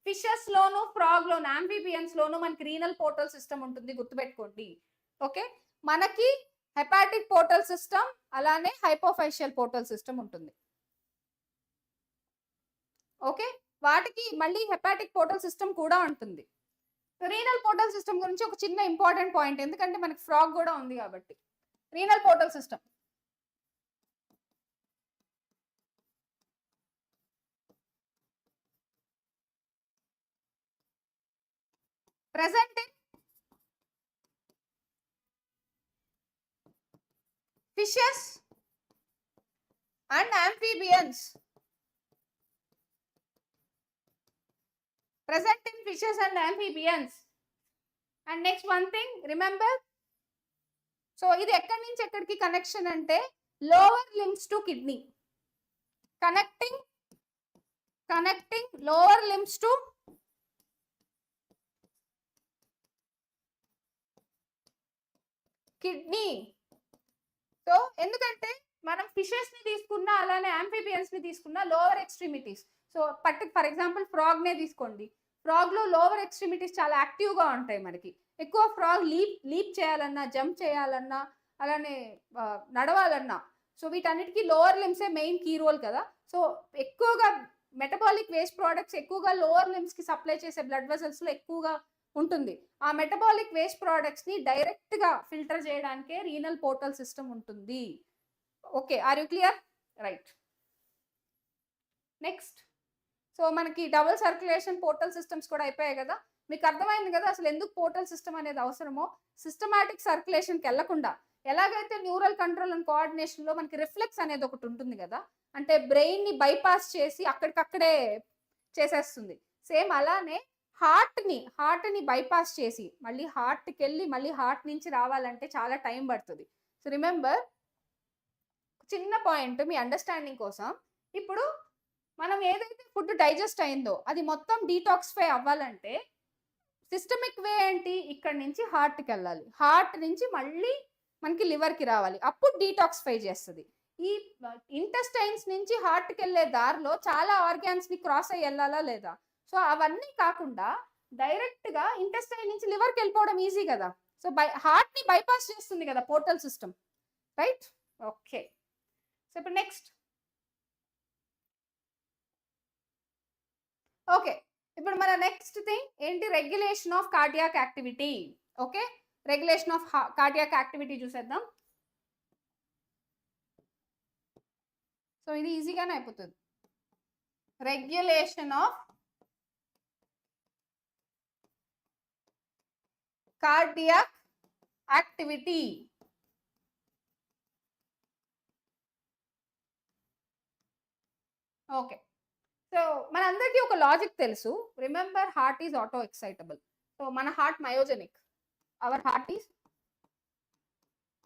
S2: ఫిషెస్ లోను, ఫ్రాగ్ లోను, ఆంఫిబియన్స్ లోను మనకి రీనల్ పోర్టల్ సిస్టమ్ ఉంటుంది, గుర్తుపెట్టుకోండి. ఓకే, మనకి హెపాటిక్ పోర్టల్ సిస్టమ్ అలానే హైపోఫైషియల్ పోర్టల్ సిస్టమ్ ఉంటుంది. ఓకే, వాటికి మళ్ళీ హెపాటిక్ పోర్టల్ సిస్టమ్ కూడా ఉంటుంది. రీనల్ పోర్టల్ సిస్టమ్ గురించి ఒక చిన్న ఇంపార్టెంట్ పాయింట్, ఎందుకంటే మనకి ఫ్రాగ్ కూడా ఉంది కాబట్టి. Renal portal system present in fishes and amphibians. Present in fishes and amphibians. And next one thing, remember, so ఇది ఎక్కడి నుంచి ఎక్కడికి కనెక్షన్ అంటే lower limbs to kidney. Connecting lower limbs to kidney. So ఎందుకంటే మనం ఫిషెస్ ని తీసుకున్నా అలానే ఆంఫిబియన్స్ ని తీసుకున్నా lower extremities. So for example frog నే తీసుకోండి. ఫ్రాగ్ లో లోవర్ ఎక్స్ట్రీమిటీస్ చాలా యాక్టివ్ గా ఉంటాయి. మనకి ఎక్కువ ఫ్రాగ్ లీప్ చేయాలన్నా, జంప్ చేయాలన్నా, అలానే నడవాలన్నా, సో వీటన్నిటికీ లోవర్ లిమ్సే మెయిన్ కీ రోల్ కదా. సో ఎక్కువగా మెటబాలిక్ వేస్ట్ ప్రోడక్ట్స్ ఎక్కువగా లోవర్ లిమ్స్ కి సప్లై చేసే బ్లడ్ వెసల్స్ లో ఎక్కువగా ఉంటుంది. ఆ మెటబాలిక్ వేస్ట్ ప్రోడక్ట్స్ ని డైరెక్ట్ గా ఫిల్టర్ చేయడానికే రీనల్ పోర్టల్ సిస్టమ్ ఉంటుంది. Okay, are you clear? Right. Next, so మనకి డబుల్ సర్క్యులేషన్ పోర్టల్ సిస్టమ్స్ కూడా అయిపోయాయి కదా. మీకు అర్థమైంది కదా అసలు ఎందుకు పోర్టల్ సిస్టమ్ అనేది అవసరమో. సిస్టమాటిక్ సర్క్యులేషన్కి వెళ్లకుండా ఎలాగైతే న్యూరల్ కంట్రోల్ అండ్ కోఆర్డినేషన్ లో మనకి రిఫ్లెక్స్ అనేది ఒకటి ఉంటుంది కదా, అంటే బ్రెయిన్ ని బైపాస్ చేసి అక్కడికక్కడే చేసేస్తుంది. సేమ్ అలానే హార్ట్ ని బైపాస్ చేసి మళ్ళీ హార్ట్కి వెళ్ళి మళ్ళీ హార్ట్ నుంచి రావాలంటే చాలా టైం పడుతుంది. సో రిమెంబర్, చిన్న పాయింట్ మీ అండర్స్టాండింగ్ కోసం. ఇప్పుడు మనం ఏదైతే ఫుడ్ డైజెస్ట్ అయిందో అది మొత్తం డీటాక్సిఫై అవ్వాలంటే సిస్టమిక్ వే ఏంటి? ఇక్కడ నుంచి హార్ట్కి వెళ్ళాలి, హార్ట్ నుంచి మళ్ళీ మనకి లివర్కి రావాలి, అప్పుడు డీటాక్సిఫై చేస్తుంది. ఈ ఇంటెస్టైన్స్ నుంచి హార్ట్కి వెళ్ళే దారిలో చాలా ఆర్గాన్స్ ని క్రాస్ అయ్యి వెళ్ళాలా లేదా? సో అవన్నీ కాకుండా డైరెక్ట్ గా ఇంటెస్టైన్ నుంచి లివర్కి వెళ్ళిపోవడం ఈజీ కదా. సో హార్ట్ ని బైపాస్ చేస్తుంది కదా portal system, right? Okay, so ఇప్పుడు నెక్స్ట్. ఓకే, ఇప్పుడు మన నెక్స్ట్ థింగ్ ఏంటి? Regulation of cardiac activity. Okay, regulation of cardiac activity చూసేద్దాం. సో ఇది ఈజీగానే అయిపోతుంది. Regulation of cardiac activity. Okay, so మనందరికీ ఒక లాజిక్ తెలుసు. Remember, heart is auto excitable. So మన heart myogenic, our heart is,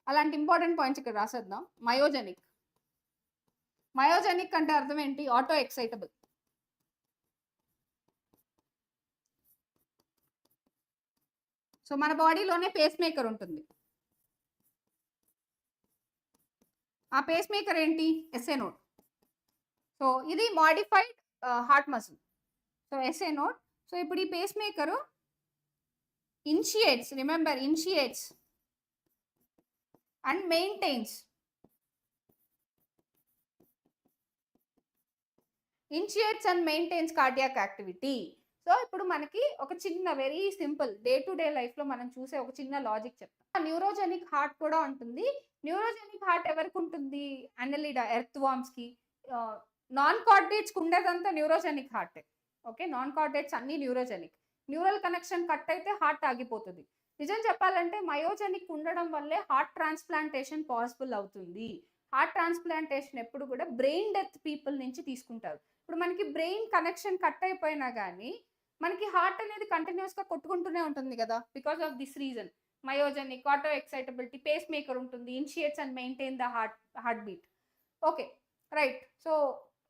S2: అలాంటి ఇంపార్టెంట్ పాయింట్స్ ఇక్కడ రాసేద్దాం. మయోజెనిక్ అంటే అర్థం ఏంటి? Auto excitable. సో మన బాడీలోనే పేస్ మేకర్ ఉంటుంది. ఆ పేస్ మేకర్ ఏంటి? SA node. సో ఇది modified heart muscle. So SA node. So ఇప్పుడు ఈ pacemaker initiates, remember, initiates and maintains initiates and maintains cardiac activity. So ఇప్పుడు మనకి ఒక చిన్న very simple day to day life లో మనం చూసే ఒక చిన్న లాజిక్ చెప్తాం. న్యూరోజెనిక్ హార్ట్ కూడా ఉంటుంది. న్యూరోజెనిక్ హార్ట్ ఎవరికి ఉంటుంది? అన్నెలిడా, ఎర్త్ వామ్స్ కి. నాన్ కార్డేట్స్ కి ఉండేదంతా neurogenic heart. Okay, non chordates అన్ని న్యూరోజెనిక్. న్యూరల్ కనెక్షన్ కట్ అయితే హార్ట్ ఆగిపోతుంది. నిజం చెప్పాలంటే మయోజెనిక్ ఉండడం వల్లే హార్ట్ ట్రాన్స్ప్లాంటేషన్ పాసిబుల్ అవుతుంది. హార్ట్ ట్రాన్స్ప్లాంటేషన్ ఎప్పుడు కూడా బ్రెయిన్ డెత్ పీపుల్ నుంచి తీసుకుంటారు. ఇప్పుడు మనకి బ్రెయిన్ కనెక్షన్ కట్ అయిపోయినా కానీ మనకి హార్ట్ అనేది కంటిన్యూస్ గా కొట్టుకుంటూనే ఉంటుంది కదా, because of this reason. Myogenic, auto excitability, pacemaker ఉంటుంది, initiates and maintain the heartbeat. Okay, right. So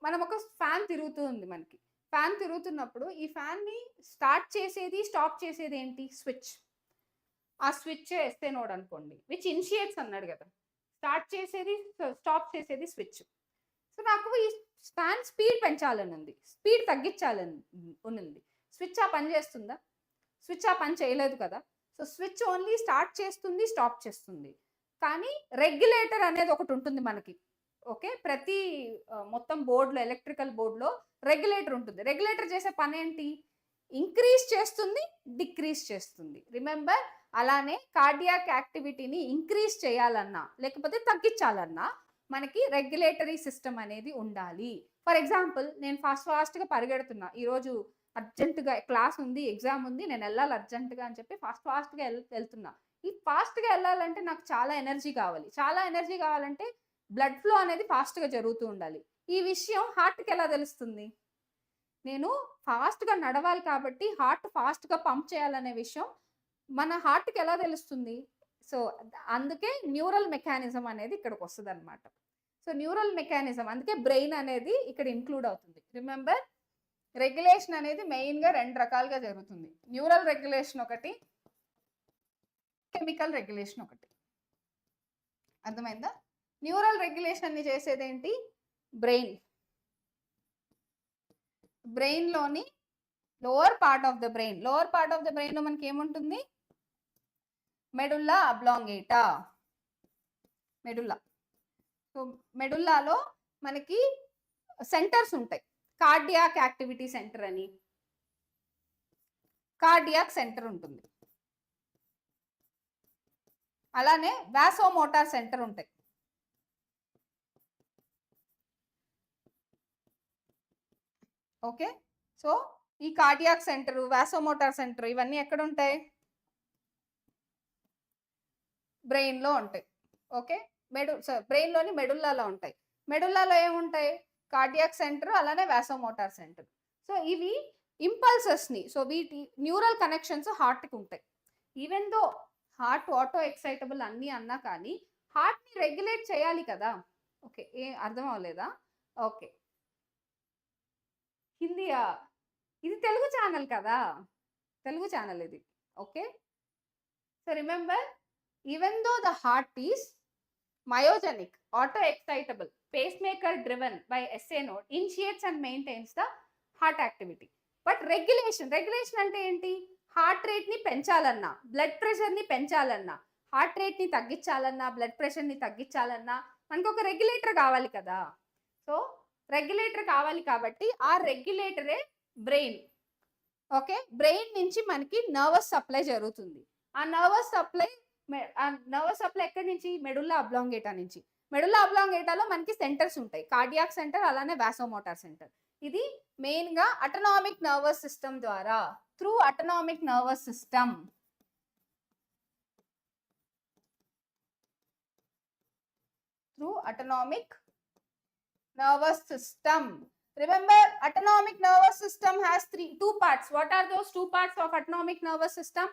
S2: మనం ఒక ఫ్యాన్ తిరుగుతూ ఉంది. మనకి ఫ్యాన్ తిరుగుతున్నప్పుడు ఈ ఫ్యాన్ ని స్టార్ట్ చేసేది స్టాప్ చేసేది ఏంటి? స్విచ్. ఆ స్విచ్ ఎస్తే నోడ్ అనుకోండి, విచ్ ఇనిషియేట్స్ అన్నాడు కదా, స్టార్ట్ చేసేది స్టాప్ చేసేది స్విచ్. సో నాకు ఈ ఫ్యాన్ స్పీడ్ పెంచాలని ఉంది, స్పీడ్ తగ్గించాలని ఉంది. స్విచ్ ఆ పని చేస్తుందా? స్విచ్ ఆ పని చేయలేదు కదా. సో స్విచ్ ఓన్లీ స్టార్ట్ చేస్తుంది, స్టాప్ చేస్తుంది. కానీ రెగ్యులేటర్ అనేది ఒకటి ఉంటుంది మనకి. ఓకే, ప్రతి మొత్తం బోర్డులో, ఎలక్ట్రికల్ బోర్డులో రెగ్యులేటర్ ఉంటుంది. రెగ్యులేటర్ చేసే పని ఏంటి? ఇంక్రీజ్ చేస్తుంది, డిక్రీజ్ చేస్తుంది. రిమెంబర్, అలానే కార్డియాక్ యాక్టివిటీని ఇంక్రీజ్ చేయాలన్నా లేకపోతే తగ్గించాలన్నా మనకి రెగ్యులేటరీ సిస్టమ్ అనేది ఉండాలి. ఫర్ ఎగ్జాంపుల్, నేను ఫాస్ట్గా పరిగెడుతున్నా, ఈరోజు అర్జెంటుగా క్లాస్ ఉంది, ఎగ్జామ్ ఉంది, నేను వెళ్ళాలి అర్జెంటుగా అని చెప్పి ఫాస్ట్గా వెళ్తున్నా. ఈ ఫాస్ట్గా వెళ్ళాలంటే నాకు చాలా ఎనర్జీ కావాలి. చాలా ఎనర్జీ కావాలంటే బ్లడ్ ఫ్లో అనేది ఫాస్ట్గా జరుగుతూ ఉండాలి. ఈ విషయం హార్ట్కి ఎలా తెలుస్తుంది? నేను ఫాస్ట్గా నడవాలి కాబట్టి హార్ట్ ఫాస్ట్గా పంప్ చేయాలనే విషయం మన హార్ట్కి ఎలా తెలుస్తుంది? సో అందుకే న్యూరల్ మెకానిజం అనేది ఇక్కడికి వస్తుంది అనమాట. సో న్యూరల్ మెకానిజం, అందుకే బ్రెయిన్ అనేది ఇక్కడ ఇంక్లూడ్ అవుతుంది. రిమెంబర్, రెగ్యులేషన్ అనేది మెయిన్గా 2 రకాలుగా జరుగుతుంది. న్యూరల్ రెగ్యులేషన్ ఒకటి, కెమికల్ రెగ్యులేషన్ ఒకటి. అర్థమైందా? న్యూరల్ రెగ్యులేషన్ ని చేసేది ఏంటి? బ్రెయిన్. బ్రెయిన్లోని lower part of the brain, lower part of the బ్రెయిన్లో మనకి ఏముంటుంది? Medulla oblongata. మెడుల్లా. సో మెడుల్లాలో మనకి సెంటర్స్ ఉంటాయి. కార్డియాక్ యాక్టివిటీ సెంటర్ అని, కార్డియాక్ సెంటర్ ఉంటుంది. అలానే వాసోమోటార్ సెంటర్ ఉంటాయి. ఓకే, సో ఈ కార్డియాక్ సెంటర్, వాసోమోటార్ సెంటర్ ఇవన్నీ ఎక్కడ ఉంటాయి? బ్రెయిన్లో ఉంటాయి. ఓకే, బ్రెయిన్లోని మెడుల్లాలో ఉంటాయి. మెడుల్లాలో ఏముంటాయి? కార్డియాక్ సెంటర్, అలానే వాసోమోటార్ సెంటర్. సో ఇవి ఇంపల్సెస్ని, సో వీటి న్యూరల్ కనెక్షన్స్ హార్ట్కి ఉంటాయి. Even though heart auto excitable అన్నీ అన్నా కానీ హార్ట్ని రెగ్యులేట్ చేయాలి కదా. ఓకే, అర్థం అవ్వలేదా? ఓకే, హిందీయా? ఇది తెలుగు ఛానల్ కదా, తెలుగు ఛానల్ ఇది. Okay, so remember, even though the heart is myogenic, auto excitable, pacemaker driven by SA node, initiates and maintains the heart activity. But regulation అంటే ఏంటి? హార్ట్ రేట్ ని పెంచాలన్నా, బ్లడ్ ప్రెషర్ ని పెంచాలన్నా, heart rate ని తగ్గించాలన్నా, blood pressure ని తగ్గించాలన్నా మనకు ఒక regulator కావాలి కదా. సో రెగ్యులేటర్ కావాలి కాబట్టి ఆ రెగ్యులేటరే బ్రెయిన్. ఓకే, బ్రెయిన్ నుంచి మనకి నర్వస్ సప్లై జరుగుతుంది. ఆ నర్వస్ సప్లై ఎక్కడి నుంచి? మెడుల్లా అబ్లాంగేటా నుంచి. మెడుల్లా అబ్లాంగేటాలో మనకి సెంటర్స్ ఉంటాయి, కార్డియాక్ సెంటర్, అలానే వాసోమోటార్ సెంటర్. ఇది మెయిన్ గా అటోనామిక్ నర్వస్ సిస్టమ్ ద్వారా, through autonomic nervous system, through autonomic nervous system. Remember, autonomic nervous system has two parts. What are those 2 parts of autonomic nervous system?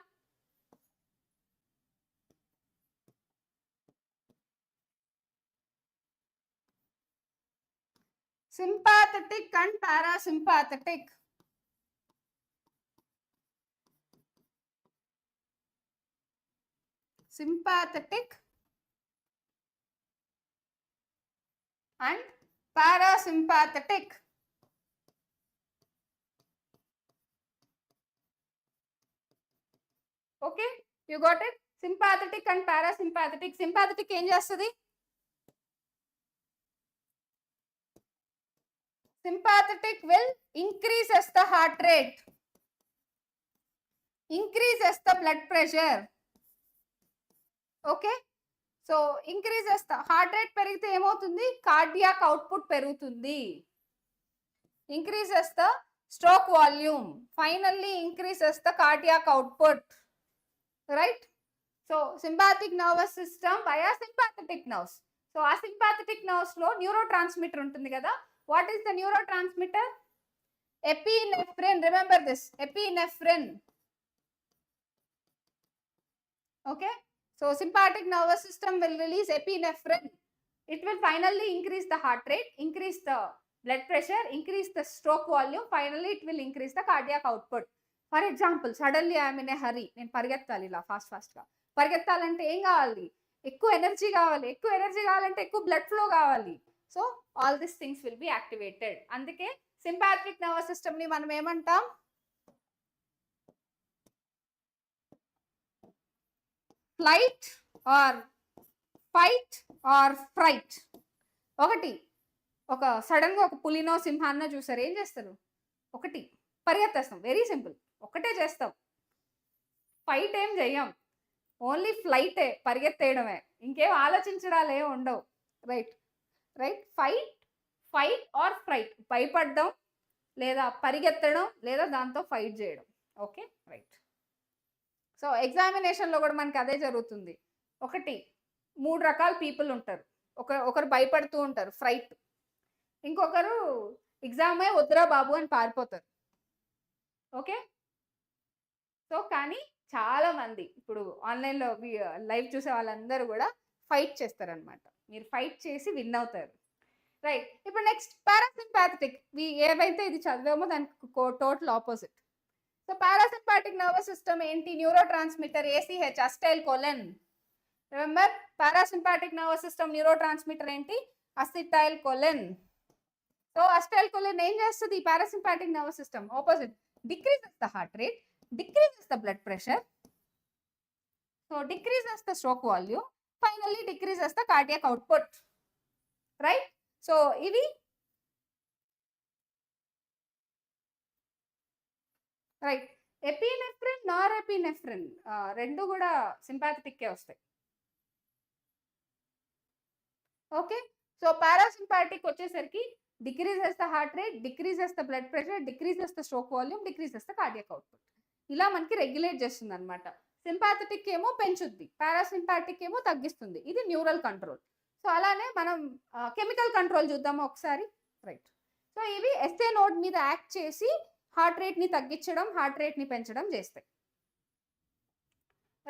S2: Sympathetic and parasympathetic. Sympathetic and parasympathetic. Okay, you got it? Sympathetic and parasympathetic. Sympathetic ఏం చేస్తుంది? sympathetic will increases the heart rate, increases the blood pressure. Okay, so increases the heart rate పెరిగితే ఏమవుతుంది, cardiac output పెరుగుతుంది, increases the stroke volume, finally increases the cardiac output, right? So sympathetic nervous system via sympathetic nerves. So ఆ sympathetic nerves లో neurotransmitter ఉంటుంది కదా, what is the neurotransmitter? Epinephrine, remember this, epinephrine. Okay, so sympathetic nervous system will release epinephrine. It will finally increase the heart rate, increase the blood pressure, increase the stroke volume, finally it will increase the cardiac output. For example, suddenly I am in a hurry, నేను పరిగెత్తాలి ఇలా fast గా, పరిగెత్తాలంటే ఏం కావాలి, ఎక్కువ energy కావాలి, ఎక్కువ energy కావాలంటే ఎక్కువ బ్లడ్ ఫ్లో కావాలి. So all this things will be activated. అందుకే సింపాథిక్ నర్వస్ సిస్టమ్ ని మనం ఏమంటాం, flight or fight or fright. ఒకటి, ఒక సడన్ గా ఒక పులినో సింహాన్నో చూసారు, ఏం చేస్తారు, ఒకటి పరిగెత్తేస్తాం, వెరీ సింపుల్, ఒకటే చేస్తాం, ఫైట్ ఏం చెయ్యం, ఓన్లీ ఫ్లైటే, పరిగెత్తేయడమే, ఇంకేం ఆలోచించడాలు ఏం ఉండవు. Right right, fight or fright, భయపడడం లేదా పరిగెత్తడం లేదా దాంతో ఫైట్ చేయడం. Okay right. సో ఎగ్జామినేషన్లో కూడా మనకి అదే జరుగుతుంది. ఒకటి, 3 రకాల పీపుల్ ఉంటారు, ఒకరు భయపడుతూ ఉంటారు ఫ్రైట్, ఇంకొకరు ఎగ్జామే వద్దురా బాబు అని పారిపోతారు. ఓకే, సో కానీ చాలా మంది ఇప్పుడు ఆన్లైన్లో లైవ్ చూసే వాళ్ళందరూ కూడా ఫైట్ చేస్తారనమాట, మీరు ఫైట్ చేసి విన్ అవుతారు. రైట్, ఇప్పుడు నెక్స్ట్ పారాసింపాథటిక్, ఏవైతే ఇది చదివామో దానికి total opposite. So parasympathetic nervous system ఏంటి, neurotransmitter ACH, acetylcholine. Remember, parasympathetic nervous system neurotransmitter ఏంటి, acetylcholine. So acetylcholine ఏం చేస్తుంది, parasympathetic nervous system opposite, decreases the heart rate, decreases the blood pressure, so decreases the stroke volume, finally decreases the cardiac output, right? So ivi right, epinephrine norepinephrine rendu kuda sympathetic ke vastayi. Okay, so parasympathetic vachesariki decreases the heart rate, decreases the blood pressure, decreases the stroke volume, decreases the cardiac output. ఇలా మనకి regulate చేస్తుంది అనమాట. Sympathetic ఏమో పెంచుద్ది, parasympathetic ఏమో తగ్గిస్తుంది. ఇది neural control. So అలానే మనం కెమికల్ కంట్రోల్ చూద్దాము ఒకసారి. రైట్, సో ఇవి ఎస్ఏ నోడ్ మీద యాక్ట్ చేసి హార్ట్ రేట్ని తగ్గించడం, హార్ట్ రేట్ని పెంచడం చేస్తాయి.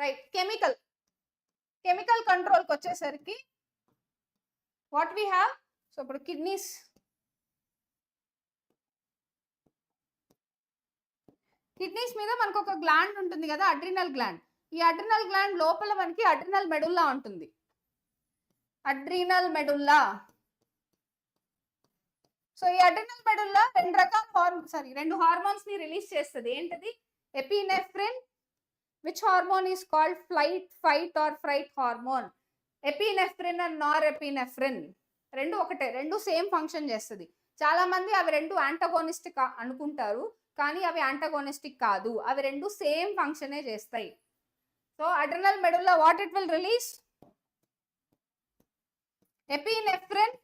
S2: రైట్, కెమికల్ కంట్రోల్కి వచ్చేసరికి వాట్ వీ హ్యావ్, సో ఇప్పుడు కిడ్నీస్ మీద మనకు ఒక గ్లాండ్ ఉంటుంది కదా, అడ్రినల్ గ్లాండ్. ఈ అడ్రినల్ గ్లాండ్ లోపల మనకి అడ్రినల్ మెడుల్లా ఉంటుంది, అడ్రినల్ మెడుల్లా. సో ఈ అడ్రినల్ మెడుల్లా రెండు హార్మోన్స్ ని రిలీజ్ చేస్తుంది. ఏంటది, epinephrine, which hormone is called fight or fright hormone. Epinephrine and Nar epinephrine రెండు ఒకటే, రెండు సేమ్ ఫంక్షన్ చేస్తుంది. చాలా మంది అవి రెండు యాంటగోనిస్టిక్ అనుకుంటారు, కానీ అవి యాంటగోనిస్టిక్ కాదు, అవి రెండు సేమ్ ఫంక్షనే చేస్తాయి. So adrenal medulla what it will release, epinephrine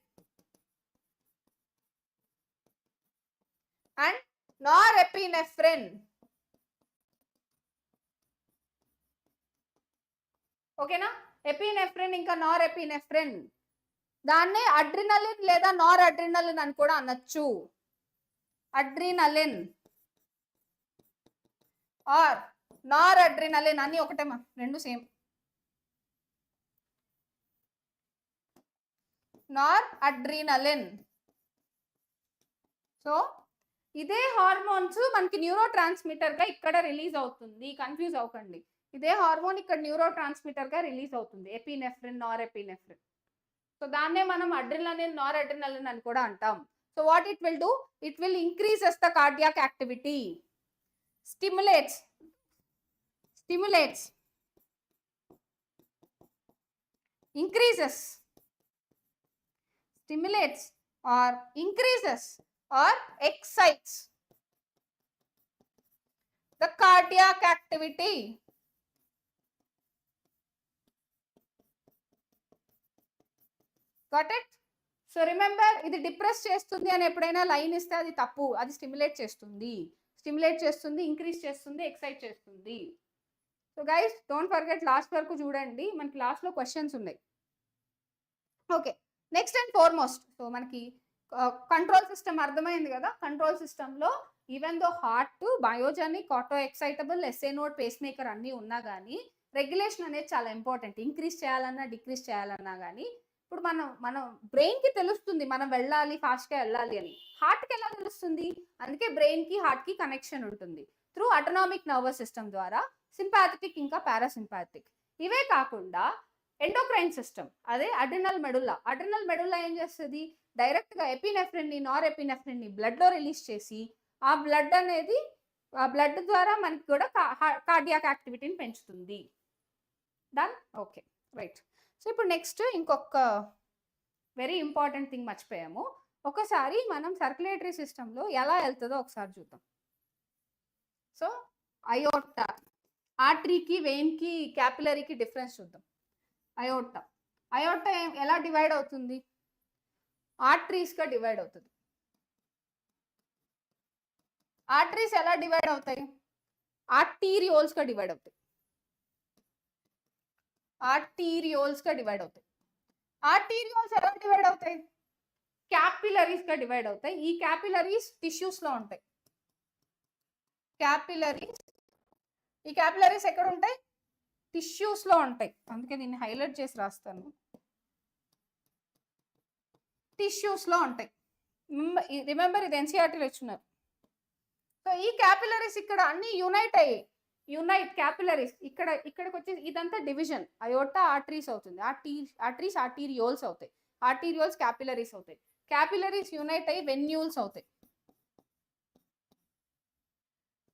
S2: and norepinephrine. ఓకేనా, ఎపినెఫ్రిన్ ఇంకా నారెపినెఫ్రిన్, దాన్నే అడ్రినలిన్ లేదా నార్ అడ్రినలిన్ అని కూడా అనొచ్చు. అడ్రినలిన్ ఆర్ నార్ అడ్రినలిన్ అని ఒకటే, రెండు సేమ్. నార్ అడ్రినలిన్. సో ఇదే హార్మోన్స్ మనకి న్యూరో ట్రాన్స్మిటర్ గా ఇక్కడ రిలీజ్ అవుతుంది, కన్ఫ్యూజ్ అవ్వకండి. ఇదే హార్మోన్ ఇక్కడ న్యూరో ట్రాన్స్మిటర్ గా రిలీజ్ అవుతుంది, ఎపినెఫ్రిన్, నార్ ఎపినెఫ్రిన్. సో దాన్నే మనం అడ్రినలిన్, నార్ అడ్రినలిన్ అని కూడా అంటాం. So what it will do? It will increases the cardiac activity, stimulates, increases, stimulates or increases or excites the cardiac activity. Got it? So remember, ఇది depress చేస్తుంది అని ఎప్పుడైనా line ఇస్తే అది తప్పు. అది స్టిమ్యులేట్ చేస్తుంది, ఇంక్రీజ్ చేస్తుంది, ఎక్సైట్ చేస్తుంది. So guys don't forget last వరకు చూడండి, మనకి లాస్ట్లో క్వశ్చన్స్ ఉన్నాయి. Okay, next and foremost, so మనకి కంట్రోల్ సిస్టమ్ అర్థమైంది కదా. కంట్రోల్ సిస్టంలో even though heart, biogenic, auto excitable, SA node, pacemaker అన్నీ ఉన్నా కానీ రెగ్యులేషన్ అనేది చాలా ఇంపార్టెంట్. ఇంక్రీజ్ చేయాలన్నా డిక్రీజ్ చేయాలన్నా కానీ ఇప్పుడు మనం బ్రెయిన్కి తెలుస్తుంది మనం వెళ్ళాలి, ఫాస్ట్గా వెళ్ళాలి అని. హార్ట్కి ఎలా తెలుస్తుంది? అందుకే బ్రెయిన్కి హార్ట్కి కనెక్షన్ ఉంటుంది త్రూ అటోనామిక్ నర్వస్ సిస్టమ్ ద్వారా, సింపాథెటిక్ ఇంకా పారాసింపాథెటిక్. ఇవే కాకుండా ఎండోక్రైన్ సిస్టమ్, అదే అడ్రినల్ మెడుల్లా ఏం చేస్తుంది? డైరెక్ట్గా ఎపినెఫ్రిన్ని, నార్ ఎపినెఫ్రిన్ని బ్లడ్లో రిలీజ్ చేసి ఆ బ్లడ్ ద్వారా మనకి కూడా కార్డియాక్ యాక్టివిటీని పెంచుతుంది. డన్? Okay, right. సో ఇప్పుడు నెక్స్ట్ ఇంకొక వెరీ ఇంపార్టెంట్ థింగ్ మర్చిపోయాము. ఒకసారి మనం సర్క్యులేటరీ సిస్టంలో ఎలా వెళ్తుందో ఒకసారి చూద్దాం. సో అయోర్టా, ఆర్టరీకి, వెయిన్కి, క్యాపిలరీకి డిఫరెన్స్ చూద్దాం. అయోర్టా ఎలా డివైడ్ అవుతుంది? ఆర్టరీస్గా డివైడ్ అవుతుంది. ఆర్టరీస్ ఎలా డివైడ్ అవుతాయి? ఆర్టీరియోల్స్గా డివైడ్ అవుతాయి. ఆర్టీరియోల్స్గా డివైడ్ అవుతాయి. ఆర్టీరియోల్స్ ఎలా డివైడ్ అవుతాయి? క్యాపిలరీస్గా డివైడ్ అవుతాయి. ఈ క్యాపిలరీస్ టిష్యూస్లో ఉంటాయి. ఈ క్యాపిలరీస్ ఎక్కడ ఉంటాయి? టిష్యూస్లో ఉంటాయి. అందుకే దీన్ని హైలైట్ చేసి రాస్తాను. టిష్యూస్లో ఉంటాయి. రిమెంబర్, ఇది ఎన్సీఆర్టీలో ఇచ్చున్నారు. సో ఈ క్యాపిలరీస్ ఇక్కడ అన్ని యునైట్ క్యాపిలరీస్ ఇక్కడికి వచ్చి ఇదంతా డివిజన్. అయోర్టా ఆర్టరీస్ అవుతుంది, ఆర్టరీస్ ఆర్టీరియోల్స్ అవుతాయి, ఆర్టీరియోల్స్ క్యాపిలరీస్ అవుతాయి, క్యాపిలరీస్ యునైట్ అయ్యి వెన్యూల్స్ అవుతాయి,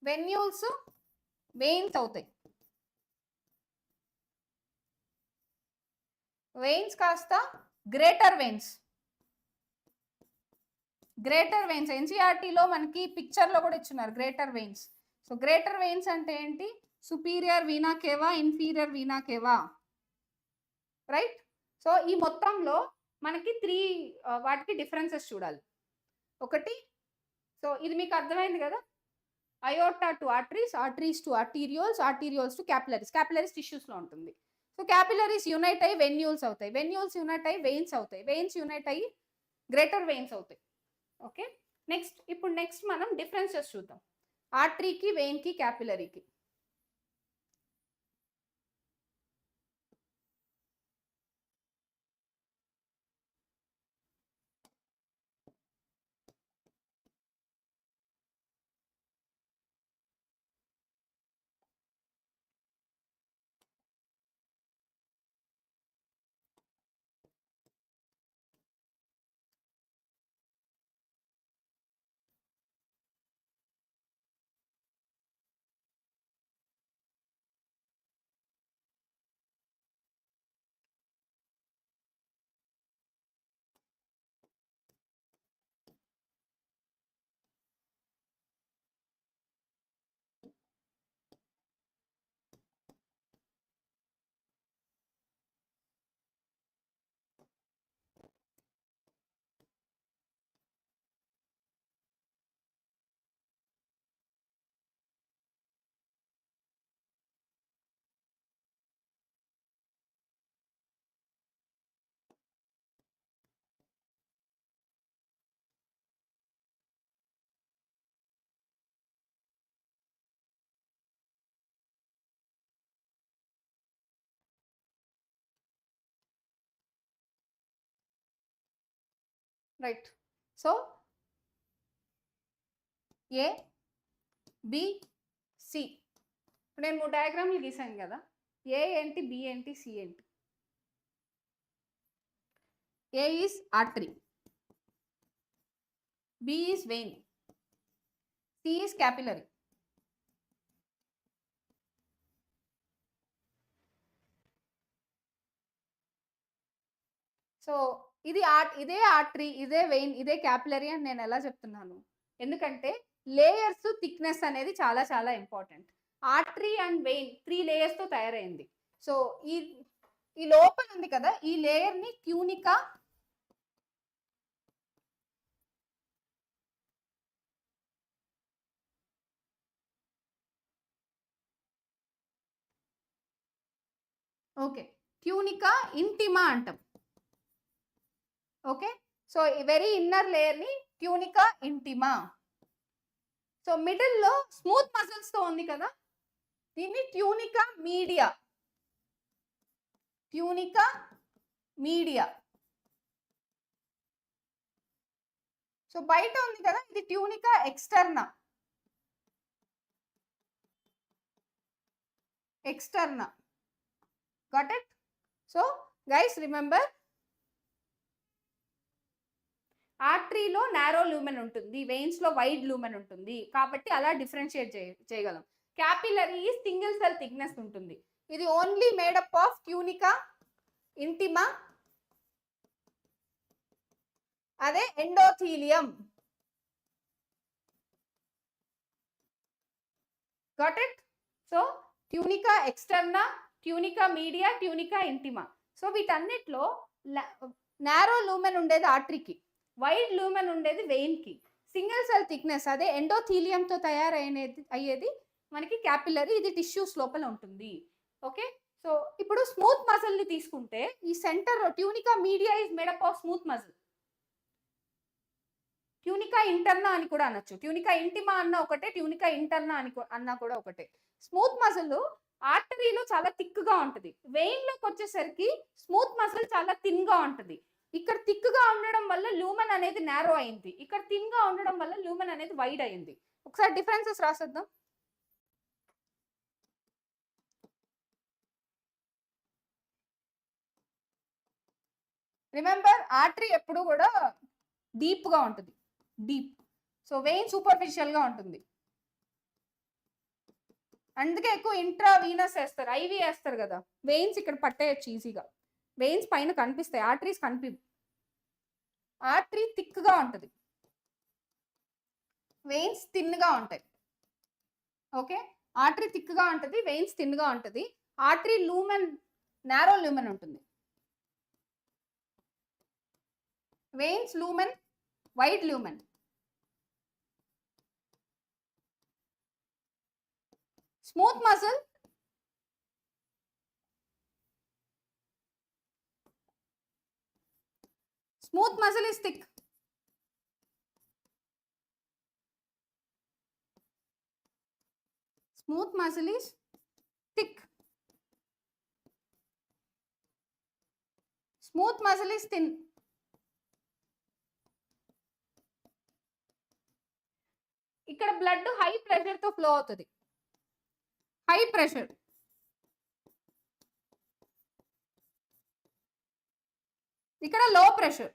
S2: వెన్యూల్స్ వెయిన్స్ అవుతాయి, వెయిన్స్ కాస్త గ్రేటర్ వెయిన్స్. ఎన్సీఆర్టీలో మనకి పిక్చర్లో కూడా ఇచ్చున్నారు greater veins. So greater veins అంటే ఏంటి? Superior vena cava, inferior vena cava, right? So ఈ మొత్తంలో మనకి వాటికి డిఫరెన్సెస్ చూడాలి. ఒకటి, సో ఇది మీకు అర్థమైంది కదా, aorta to arteries, arteries to arterioles, arterioles to capillaries టిష్యూస్లో ఉంటుంది. సో క్యాపిలరీస్ యునైట్ అయ్యి వెన్యూల్స్ అవుతాయి, వెన్యూల్స్ యునైట్ అయ్యి వెయిన్స్ అవుతాయి, వెయిన్స్ యునైట్ అయ్యి గ్రేటర్ వెయిన్స్ అవుతాయి. ఓకే, ఇప్పుడు నెక్స్ట్ మనం డిఫరెన్సెస్ చూద్దాం ఆర్టరీకి, వెయిన్కి, క్యాపిలరీకి. Right, so A, B, C. ఇప్పుడు నేను 3 డయాగ్రామ్లు గీసాను కదా, ఏ ఏంటి, బి ఏంటి, సి ఏంటి? A is artery, B is vein, C is capillary. So ఇదే ఆర్టరీ, ఇదే వెయిన్, ఇదే క్యాపిలరీ అని నేను ఎలా చెప్తున్నాను? ఎందుకంటే లేయర్స్ థిక్నెస్ అనేది చాలా చాలా important. Artery and vein 3 layers తో తయారైంది. సో ఈ లోపల ఉంది కదా, ఈ లేయర్ ని ట్యూనికా, ఓకే, ట్యూనికా ఇంటిమా అంటాం. ఓకే, సో ఈ వెరీ ఇన్నర్ లేయర్ ని ట్యూనికా ఇంటిమా. సో మిడిల్ లో స్మూత్ మజిల్స్ తో ఉంది కదా, దీన్ని tunica media. Tunica media. So బయట ఉంది కదా, ఇది tunica externa. Externa. Got it? So guys remember, ఆర్టరీలో నారో లూమెన్ ఉంటుంది, వెయిన్స్ లో వైడ్ లూమెన్ ఉంటుంది, కాబట్టి అలా డిఫరెన్షియేట్ చేయగలం. క్యాపిలరీ సింగిల్ సెల్ థిక్నెస్ ఉంటుంది. ఇది only made up of tunica intima, అదే endothelium. Got it? So tunica externa, tunica media, tunica intima. So వీటన్నిటిలో నారో లూమెన్ ఉండేది ఆర్టరీకి, వైడ్ లూమెన్ ఉండేది వెయిన్ కి, సింగిల్ సెల్ థిక్నెస్ అదే ఎండోథీలియంతో అయ్యేది మనకి క్యాపిలరీ, ఇది టిష్యూస్ లోపల ఉంటుంది. ఓకే, సో ఇప్పుడు స్మూత్ మజిల్ ని తీసుకుంటే ఈ centre tunica media is made up of smooth muscle. Tunica interna అని కూడా అనొచ్చు, ట్యూనికా ఇంటిమా అన్న ఒకటే, ట్యూనికా ఇంటర్నా అన్నా కూడా ఒకటే. స్మూత్ మజిల్ ఆర్టరీలో చాలా థిక్ గా ఉంటుంది, వెయిన్ లోకి వచ్చేసరికి స్మూత్ మజిల్ చాలా థిన్ గా ఉంటుంది. ఇక్కడ థిక్ గా ఉండడం వల్ల లూమెన్ అనేది నారో అయింది, ఇక్కడ థిన్ గా ఉండడం వల్ల లూమెన్ అనేది వైడ్ అయింది. ఒకసారి డిఫరెన్సెస్ రాసేద్దాం. రిమెంబర్, ఆర్టరీ ఎప్పుడు కూడా డీప్ గా ఉంటుంది, డీప్. సో వెయిన్ సూపర్ఫిషియల్ గా ఉంటుంది, అందుకే ఎక్కువ ఇంట్రావీనస్ వేస్తారు, ఐవి వేస్తారు కదా. వెయిన్స్ ఇక్కడ పట్టేయచ్చు ఈజీగా, వెయిన్స్ పైన కనిపిస్తాయి, ఆర్టరీస్ కనిపివు. ఆర్టరీ థిక్ గా ఉంటుంది, వెయిన్స్ థిన్ గా ఉంటాయి. ఓకే, ఆర్టరీ థిక్ గా ఉంటుంది, వెయిన్స్ థిన్ గా ఉంటుంది. ఆర్టరీ లూమెన్ నారో లూమెన్ ఉంటుంది, veins lumen wide lumen. Smooth muscle is thick. Smooth muscle is thick. Smooth muscle is thin. ఇక్కడ బ్లడ్ హై ప్రెషర్ తో ఫ్లో అవుతుంది, హై ప్రెషర్. ఇక్కడ లో ప్రెషర్.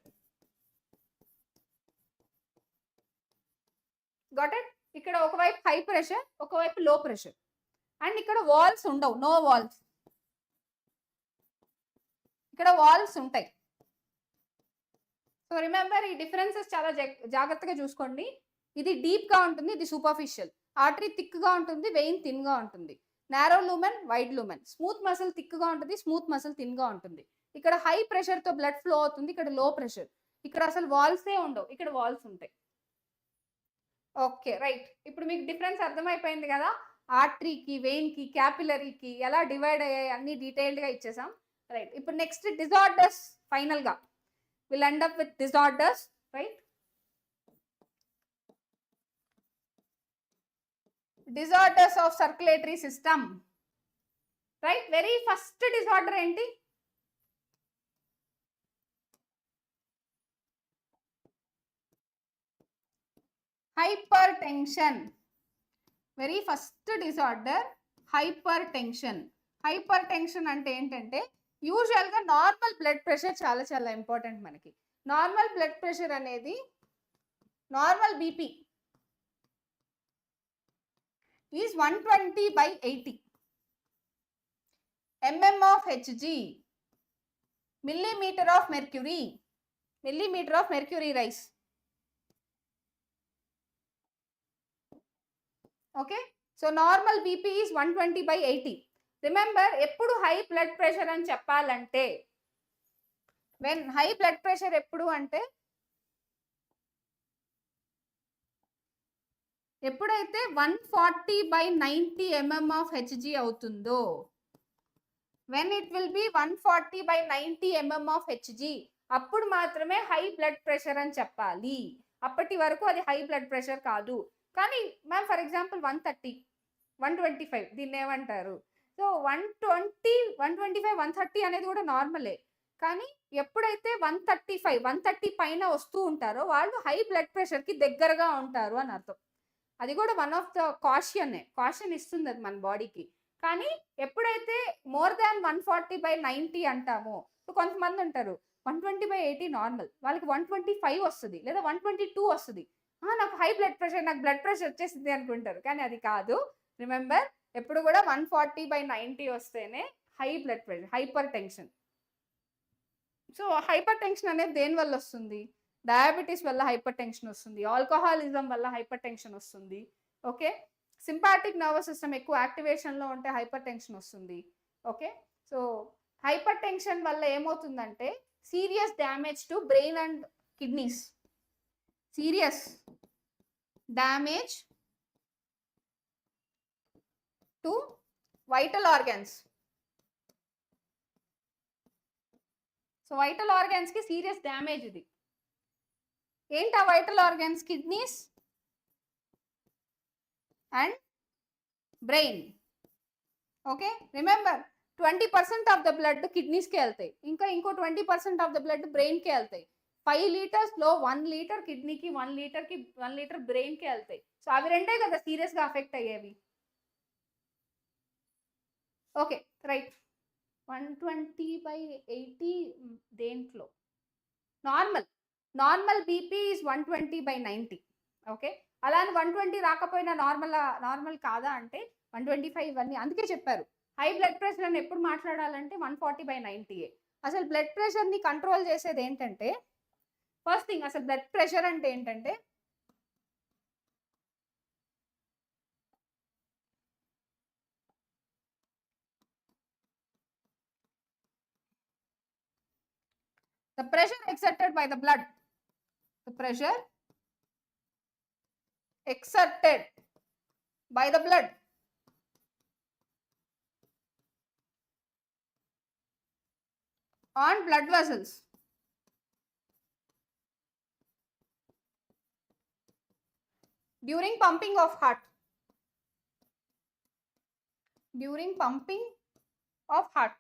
S2: Got it? ఇక్కడ ఒకవైపు హై ప్రెషర్, ఒకవైపు లో ప్రెషర్. అండ్ ఇక్కడ వాల్స్ ఉండవు, నో వాల్స్. ఇక్కడ వాల్స్ ఉంటాయి. సో రిమెంబర్, ఈ డిఫరెన్సెస్ చాలా జాగ్రత్తగా చూసుకోండి. ఇది డీప్ గా ఉంటుంది, ఇది సూపర్ఫిషియల్. ఆర్టరీ థిక్ గా ఉంటుంది, వెయిన్ థిన్ గా ఉంటుంది. Narrow lumen, wide lumen. Smooth muscle thick గా ఉంటుంది, స్మూత్ మసిల్ థిన్ గా ఉంటుంది. ఇక్కడ హై ప్రెషర్ తో బ్లడ్ ఫ్లో అవుతుంది, ఇక్కడ లో ప్రెషర్. ఇక్కడ అసలు వాల్సే ఉండవు, ఇక్కడ వాల్స్ ఉంటాయి. ఓకే రైట్, ఇప్పుడు మీకు డిఫరెన్స్ అర్థమైపోయింది కదా. ఆర్టరీకి, వెయిన్ కి, క్యాపిలరీకి ఎలా డివైడ్ అయ్యాయి అన్ని డీటెయిల్డ్ గా ఇచ్చేసాం. రైట్, ఇప్పుడు నెక్స్ట్ డిజార్డర్స్. ఫైనల్ గా will end up with disorders. Right, disorders of circulatory system. Right, very first disorder ఏంటి? Hypertension. Very first disorder hypertension. Hypertension అంటే ఏంటంటే, యూజువల్ గా నార్మల్ బ్లడ్ ప్రెషర్ చాలా చాలా important మనకి. Normal blood pressure అనేది, normal BP is 120/80 mm of Hg, millimeter of mercury, millimeter of mercury rise. Okay, so normal BP is 120/80. Remember, ఎప్పుడు high blood pressure అని చెప్పాలంటే, వెన్ హై బ్లడ్ ప్రెషర్ ఎప్పుడు అంటే ఎప్పుడైతే 140/90 mm of Hg అవుతుందో, when it will be 140/90 mm of Hg, అప్పుడు మాత్రమే high blood pressure అని చెప్పాలి. అప్పటి వరకు అది హై బ్లడ్ ప్రెషర్ కాదు. కానీ మ్యామ్ ఫర్ ఎగ్జాంపుల్ 130, 125 దీన్ని ఏమంటారు? సో 120, 125, 130 అనేది కూడా నార్మలే. కానీ ఎప్పుడైతే 130 పైన వస్తూ ఉంటారో వాళ్ళు హై బ్లడ్ ప్రెషర్కి దగ్గరగా ఉంటారు అని అర్థం. అది కూడా వన్ ఆఫ్ ద కాషన్ ఇస్తుంది అది మన బాడీకి. కానీ ఎప్పుడైతే మోర్ దాన్ 140/90 అంటామో, సో కొంతమంది ఉంటారు 120/80 నార్మల్, వాళ్ళకి 125 వస్తుంది లేదా 122 వస్తుంది. నాకు హై బ్లడ్ ప్రెషర్, నాకు బ్లడ్ ప్రెషర్ వచ్చేసింది అనుకుంటారు. కానీ అది కాదు. రిమెంబర్, ఎప్పుడు కూడా 140/90 వస్తేనే high blood pressure, hyper tension. So hyper tension అనేది దేని వల్ల వస్తుంది? డయాబెటీస్ వల్ల హైపర్ టెన్షన్ వస్తుంది, ఆల్కహాలిజం వల్ల హైపర్ టెన్షన్ వస్తుంది. ఓకే, సింపాథిక్ నర్వస్ సిస్టమ్ ఎక్కువ యాక్టివేషన్లో ఉంటే హైపర్ టెన్షన్ వస్తుంది. ఓకే, సో హైపర్ టెన్షన్ వల్ల ఏమవుతుందంటే serious damage to brain and kidneys, serious damage to vital organs. So vital organs కి సీరియస్ డ్యామేజ్ ఇది. ఏంటి ఆ vital organs? Kidneys and brain. Okay, remember 20% of the blood కిడ్నీస్కి వెళ్తాయి, ఇంకో 20% of the blood బ్రెయిన్కి వెళ్తాయి. 5 లీటర్స్లో 1 లీటర్ కిడ్నీకి, 1 లీటర్ బ్రెయిన్కి వెళ్తాయి. సో అవి రెండే కదా సీరియస్గా అఫెక్ట్ అయ్యేవి. ఓకే రైట్, 120/80 దేంట్లో? Normal BP is 120/90. ఓకే, అలా 120 రాకపోయినా నార్మల్ కాదా అంటే 125 ఇవన్నీ. అందుకే చెప్పారు హై బ్లడ్ ప్రెషర్ అని ఎప్పుడు మాట్లాడాలంటే 140/90. అసలు బ్లడ్ ప్రెషర్ని కంట్రోల్ చేసేది ఏంటంటే, ఫస్ట్ థింగ్ అసలు బ్లడ్ ప్రెషర్ అంటే ఏంటంటే the pressure exerted by the blood, the pressure exerted by the blood on blood vessels during pumping of heart, during pumping of heart.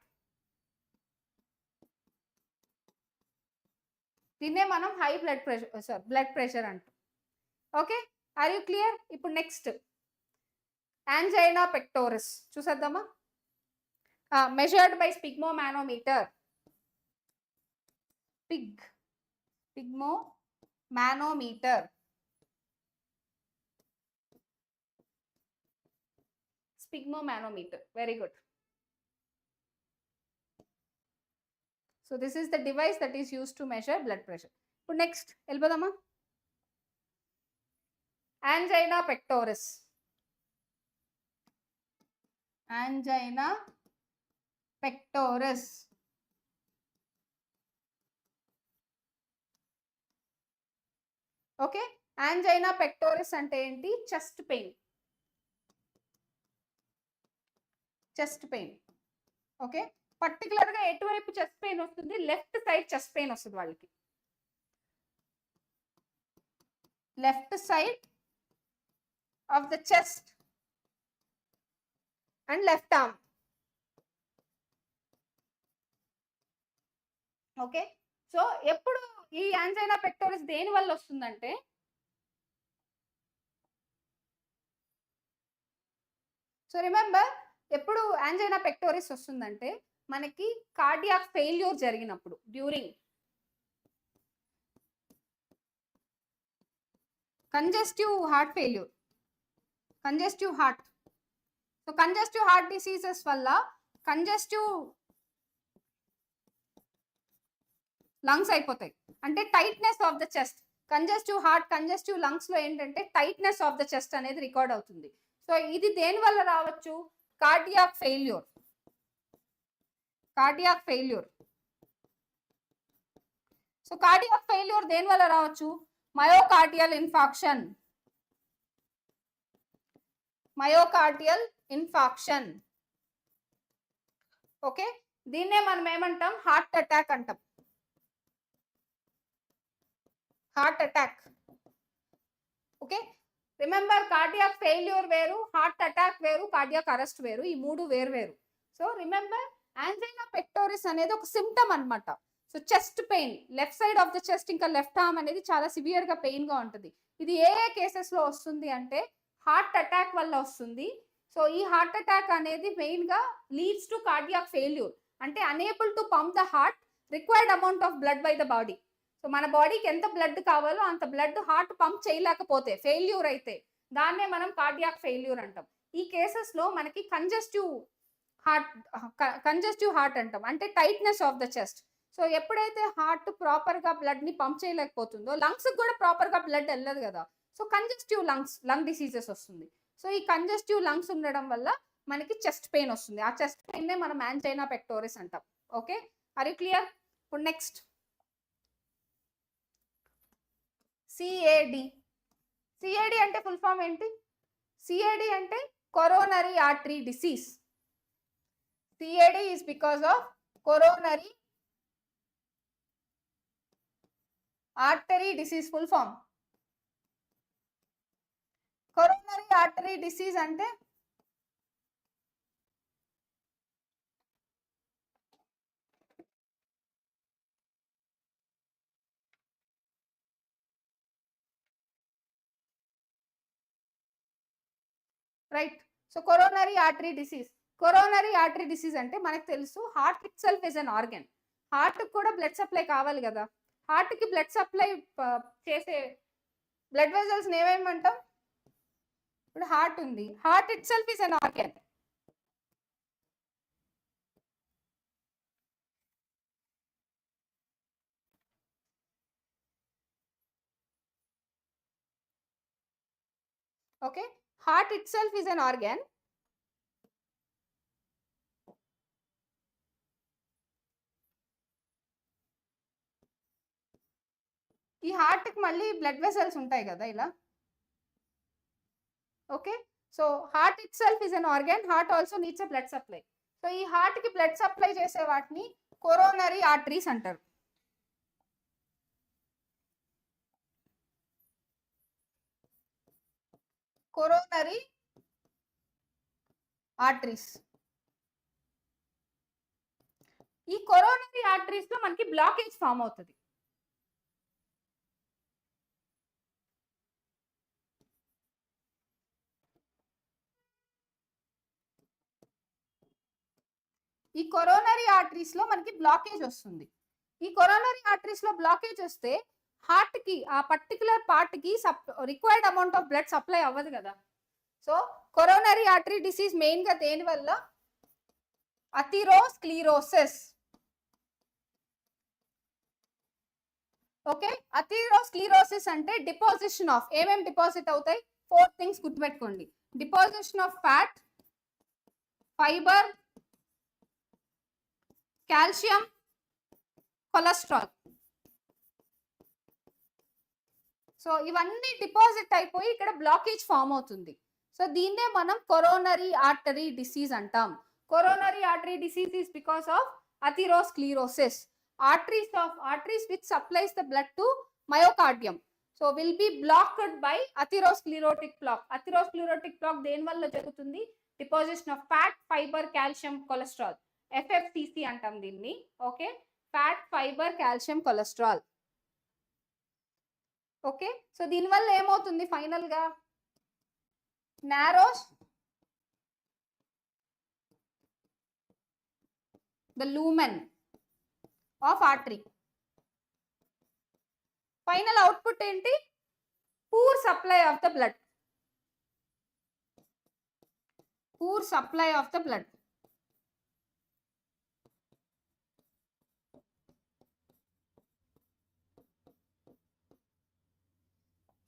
S2: దీన్నే మనం హై బ్లడ్ ప్రెషర్ అంటాం. Okay, are you clear? ఇప్పుడు next angina pectoris చూసేద్దామా? Measured by sphygmomanometer. Sphygmomanometer, very good. So this is the device that is used to measure blood pressure. So next, వెళ్ళిపోదామా? Angina pectoris. Angina pectoris. Okay, angina pectoris అంటే ఏంటి? Chest pain. Okay, పర్టికులర్గా ఎటువైపు chest pain వస్తుంది? Left side chest pain వస్తుంది వాళ్ళకి. Left side of the chest and left arm. Okay, so ఎప్పుడు ఈ యాంజైనా పెక్టోరిస్ దేని వల్ల వస్తుందంటే, సో రిమెంబర్ ఎప్పుడు యాంజైనా పెక్టోరిస్ వస్తుందంటే మనకి కార్డియాక్ ఫెయిల్యూర్ జరిగినప్పుడు, during congestive heart failure, congestive heart. So congestive heart diseases వల్ల కంజెస్టివ్ లంగ్స్ అయిపోతాయి. అంటే tightness of the chest, congestive heart, congestive lungs లో ఏంటంటే టైట్నెస్ ఆఫ్ ద చెస్ట్ అనేది రికార్డ్ అవుతుంది. సో ఇది దేని వల్ల రావచ్చు? Cardiac failure. Cardiac failure. So cardiac failure దేని వల్ల రావచ్చు? Myocardial infarction. Myocardial infarction. Okay, దీన్నే మనం ఏమంటాం? హార్ట్ అటాక్ అంటాం. Heart attack. Okay, remember cardiac failure వేరు, హార్ట్ అటాక్ వేరు, కార్డియాక్ అరెస్ట్ వేరు, ఈ మూడు వేరు వేరు. సో రిమెంబర్ యాంజైనా పెక్టోరిస్ అనేది ఒక సిమ్టమ్ అన్నమాట. So chest pain, left side of the chest, ఇంకా లెఫ్ట్ ఆర్మ్ అనేది చాలా సివియర్ గా పెయిన్ గా ఉంటుంది. ఇది ఏ ఏ కేసెస్ లో వస్తుంది అంటే హార్ట్ అటాక్ వల్ల వస్తుంది. సో ఈ హార్ట్ అటాక్ అనేది మెయిన్ గా లీడ్స్ టు కార్డియాక్ ఫెయిల్యూర్, అంటే unable to pump the heart required amount of blood by the body. So మన బాడీకి ఎంత బ్లడ్ కావాలో అంత బ్లడ్ హార్ట్ పంప్ చేయలేకపోతే, ఫెయిల్యూర్ అయితే, దాన్నే మనం కార్డియాక్ ఫెయిల్యూర్ అంటాం. ఈ కేసెస్ లో మనకి కంజెస్టివ్ హార్ట్ అంటాం, అంటే tightness of the chest. So ఎప్పుడైతే హార్ట్ ప్రాపర్ గా బ్లడ్ ని పంప్ చేయలేకపోతుందో, లంగ్స్ కూడా ప్రాపర్ గా బ్లడ్ వెళ్ళదు కదా, సో కంజెస్టివ్ లంగ్ డిసీజెస్ వస్తుంది. సో ఈ కంజెస్టివ్ లంగ్స్ ఉండడం వల్ల మనకి చెస్ట్ పెయిన్ వస్తుంది. ఆ చెస్ట్ పెయిన్ నే మనం యాంజైనా పెక్టోరిస్ అంటాం. Okay, are you clear? ఇప్పుడు నెక్స్ట్ సిఏడి. సిఏడి అంటే ఫుల్ ఫామ్ ఏంటి? సిఏడి అంటే coronary artery disease. CAD is because of coronary artery disease. Full form coronary artery disease అంటే right. So coronary artery disease. Coronary artery disease అంటే మనకు తెలుసు heart itself is an organ. Heart కూడా blood supply కావాలి కదా, heart కి blood supply చేసే blood vessels ఏమేమంటాం? ఇప్పుడు హార్ట్ ఉంది, heart itself is an organ. Okay, heart itself is an organ. ఈ హార్ట్ కి మళ్ళీ బ్లడ్ వెసల్స్ ఉంటాయి కదా ఇలా. Okay, so heart itself is an organ, heart also needs a blood supply. So ఈ heart కి blood supply చేసే వాటిని కొరోనరీ ఆర్టరీస్ అంటారు. Coronary arteries. ఈ కొరోనరీ ఆర్టరీస్ లో మనకి బ్లాకేజ్ ఫామ్ అవుతుంది. ఈ కొరోనరీ ఆర్టరీస్ లో మనకి బ్లాకేజ్ వస్తుంది. ఈ కొరోనరీ ఆర్టరీస్ లో బ్లాకేజ్ వస్తే హార్ట్ కి ఆ పర్టికులర్ పార్ట్ కి required amount of blood supply అవ్వదు కదా. So coronary artery disease main గా దేని వల్ల? అథెరోస్క్లెరోసిస్. ఓకే, అథెరోస్క్లెరోసిస్ అంటే డిపాజిషన్ ఆఫ్, ఏమేమి డిపాజిట్ అవుతాయి? 4 థింగ్స్ గుర్తుపెట్టుకోండి. Deposition of fat, fibre, calcium, cholesterol. So ఇవన్నీ డిపాజిట్ అయిపోయి ఇక్కడ బ్లాకేజ్ ఫామ్ అవుతుంది. సో దీన్నే మనం కొరోనరీ ఆర్టరీ డిసీజ్ అంటాం. Coronary artery disease is because of atherosclerosis. arteries which supplies the blood to myocardium so will be blocked by atherosclerotic plaque. Atherosclerotic plaque దేని వల్ల జరుగుతుంది? Deposition of fat, fibre, calcium, cholesterol, FFCC అంటాం దీన్ని. Okay, fat, fibre, calcium, cholesterol. Okay, so దీనివల్ల ఏమవుతుంది final గా? narrows the lumen of artery. Final output ఏంటి? poor supply of the blood. Poor supply of the blood.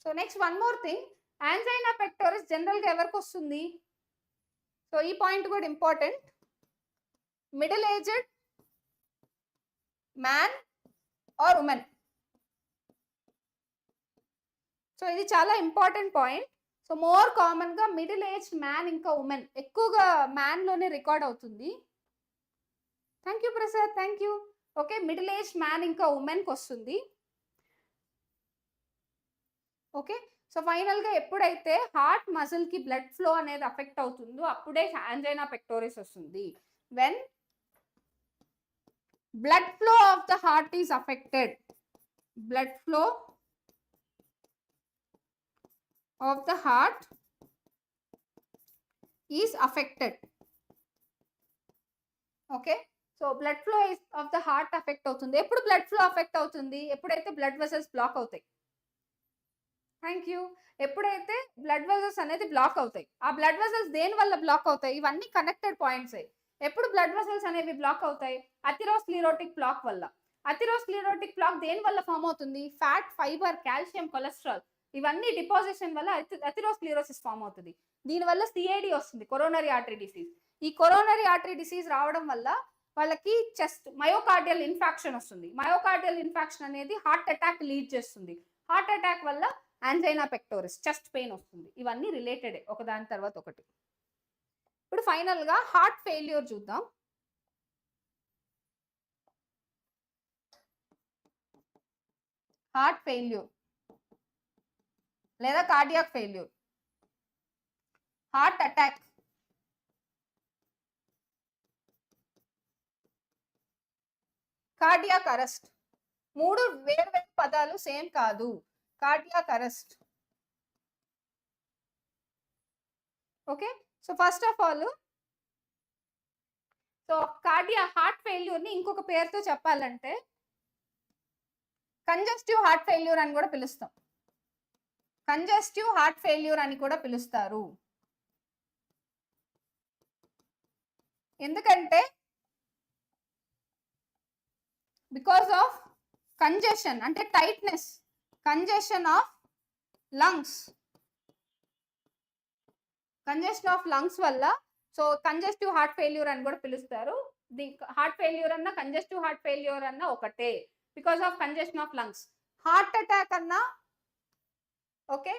S2: So next one more thing, angina pectoris జనరల్గా ఎవరికి వస్తుంది? So ఈ point కూడా important. Middle aged man or women. So ఇది చాలా important point. So more common గా middle aged man ఇంకా women, ఎక్కువగా మ్యాన్ లోనే రికార్డ్ అవుతుంది. Thank you Prasad, thank you. Okay, middle aged man ఇంకా ఉమెన్కి వస్తుంది. ఓకే, సో ఫైనల్ గా ఎప్పుడైతే హార్ట్ మజిల్ కి బ్లడ్ ఫ్లో అనేది అఫెక్ట్ అవుతుందో అప్పుడే యాంజైనా పెక్టోరిస్ వస్తుంది. When blood flow of the heart is affected, blood flow of the heart is affected. Okay, so blood flow is of the heart affect అవుతుంది. ఎప్పుడు blood flow affect అవుతుంది? ఎప్పుడైతే blood vessels black అవుతాయి. Thank you. ఎప్పుడైతే blood vessels అనేది black అవుతాయి, ఆ blood vessels దేని వల్ల బ్లాక్ అవుతాయి? ఇవన్నీ కనెక్టెడ్ పాయింట్స్. ఎప్పుడు బ్లడ్ వెసల్స్ అనేవి బ్లాక్ అవుతాయి? అథెరోస్క్లెరోటిక్ ప్లాక్ వల్ల. అథెరోస్క్లెరోటిక్ ప్లాక్ దేని వల్ల ఫామ్ అవుతుంది? ఫ్యాట్, ఫైబర్, కాల్షియం, కొలెస్ట్రాల్ ఇవన్నీ డిపాజిషన్ వల్ల అథెరోస్క్లెరోసిస్ ఫామ్ అవుతుంది. దీనివల్ల సిఐడి వస్తుంది, కొరోనరీ ఆర్టరీ డిసీజ్. ఈ కొరోనరీ ఆర్టరీ డిసీజ్ రావడం వల్ల వాళ్ళకి చెస్ట్ మయోకార్డియల్ ఇన్ఫాక్షన్ వస్తుంది. మయోకార్డియల్ ఇన్ఫాక్షన్ అనేది హార్ట్ అటాక్ లీడ్ చేస్తుంది. హార్ట్ అటాక్ వల్ల యాంజైనా పెక్టోరిస్, చెస్ట్ పెయిన్ వస్తుంది. ఇవన్నీ రిలేటెడ్, ఒకదాని తర్వాత ఒకటి. ఇప్పుడు ఫైనల్ గా హార్ట్ ఫెయిల్యూర్ చూద్దాం. హార్ట్ ఫెయిల్యూర్ లేదా cardiac failure, heart attack, cardiac arrest. మూడు వేరు వేరు పదాలు, సేమ్ కాదు. Cardiac arrest. Okay, so first of all, so heart failure ని ఇంకొక పేరుతో చెప్పాలంటే కంజెస్టివ్ హార్ట్ ఫెయిల్యూర్ అని కూడా పిలుస్తాం. కంజెస్టివ్ హార్ట్ ఫెయిల్యూర్ అని కూడా పిలుస్తారు. ఎందుకంటే బికాస్ ఆఫ్ కంజెషన్ అంటే tightness, congestion of lungs, congestion of lungs వల్ల సో కంజెస్టివ్ హార్ట్ ఫెయిల్యూర్ అని కూడా పిలుస్తారు. హార్ట్ ఫెయిల్యూర్ అన్న కంజెస్టివ్ హార్ట్ ఫెయిల్యూర్ అన్న ఒకటే, because of congestion of lungs. Heart attack అన్నా ఓకే,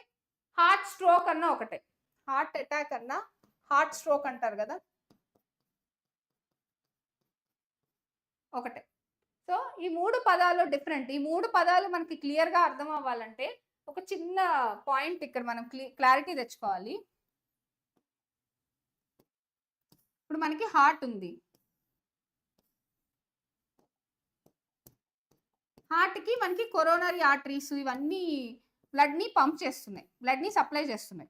S2: హార్ట్ స్ట్రోక్ అన్నా ఒకటే. హార్ట్ అటాక్ అన్నా హార్ట్ స్ట్రోక్ అంటారు కదా, ఒకటే. సో ఈ మూడు పదాలు డిఫరెంట్. ఈ మూడు పదాలు మనకి క్లియర్ గా అర్థం అవ్వాలంటే ఒక చిన్న పాయింట్ ఇక్కడ మనం క్లారిటీ తెచ్చుకోవాలి. ఇప్పుడు మనకి హార్ట్ ఉంది, హార్ట్ కి మనకి కొరోనరీ ఆర్టరీస్ ఇవన్నీ బ్లడ్ ని పంప్ చేస్తున్నాయి, బ్లడ్ ని సప్లై చేస్తున్నాయి.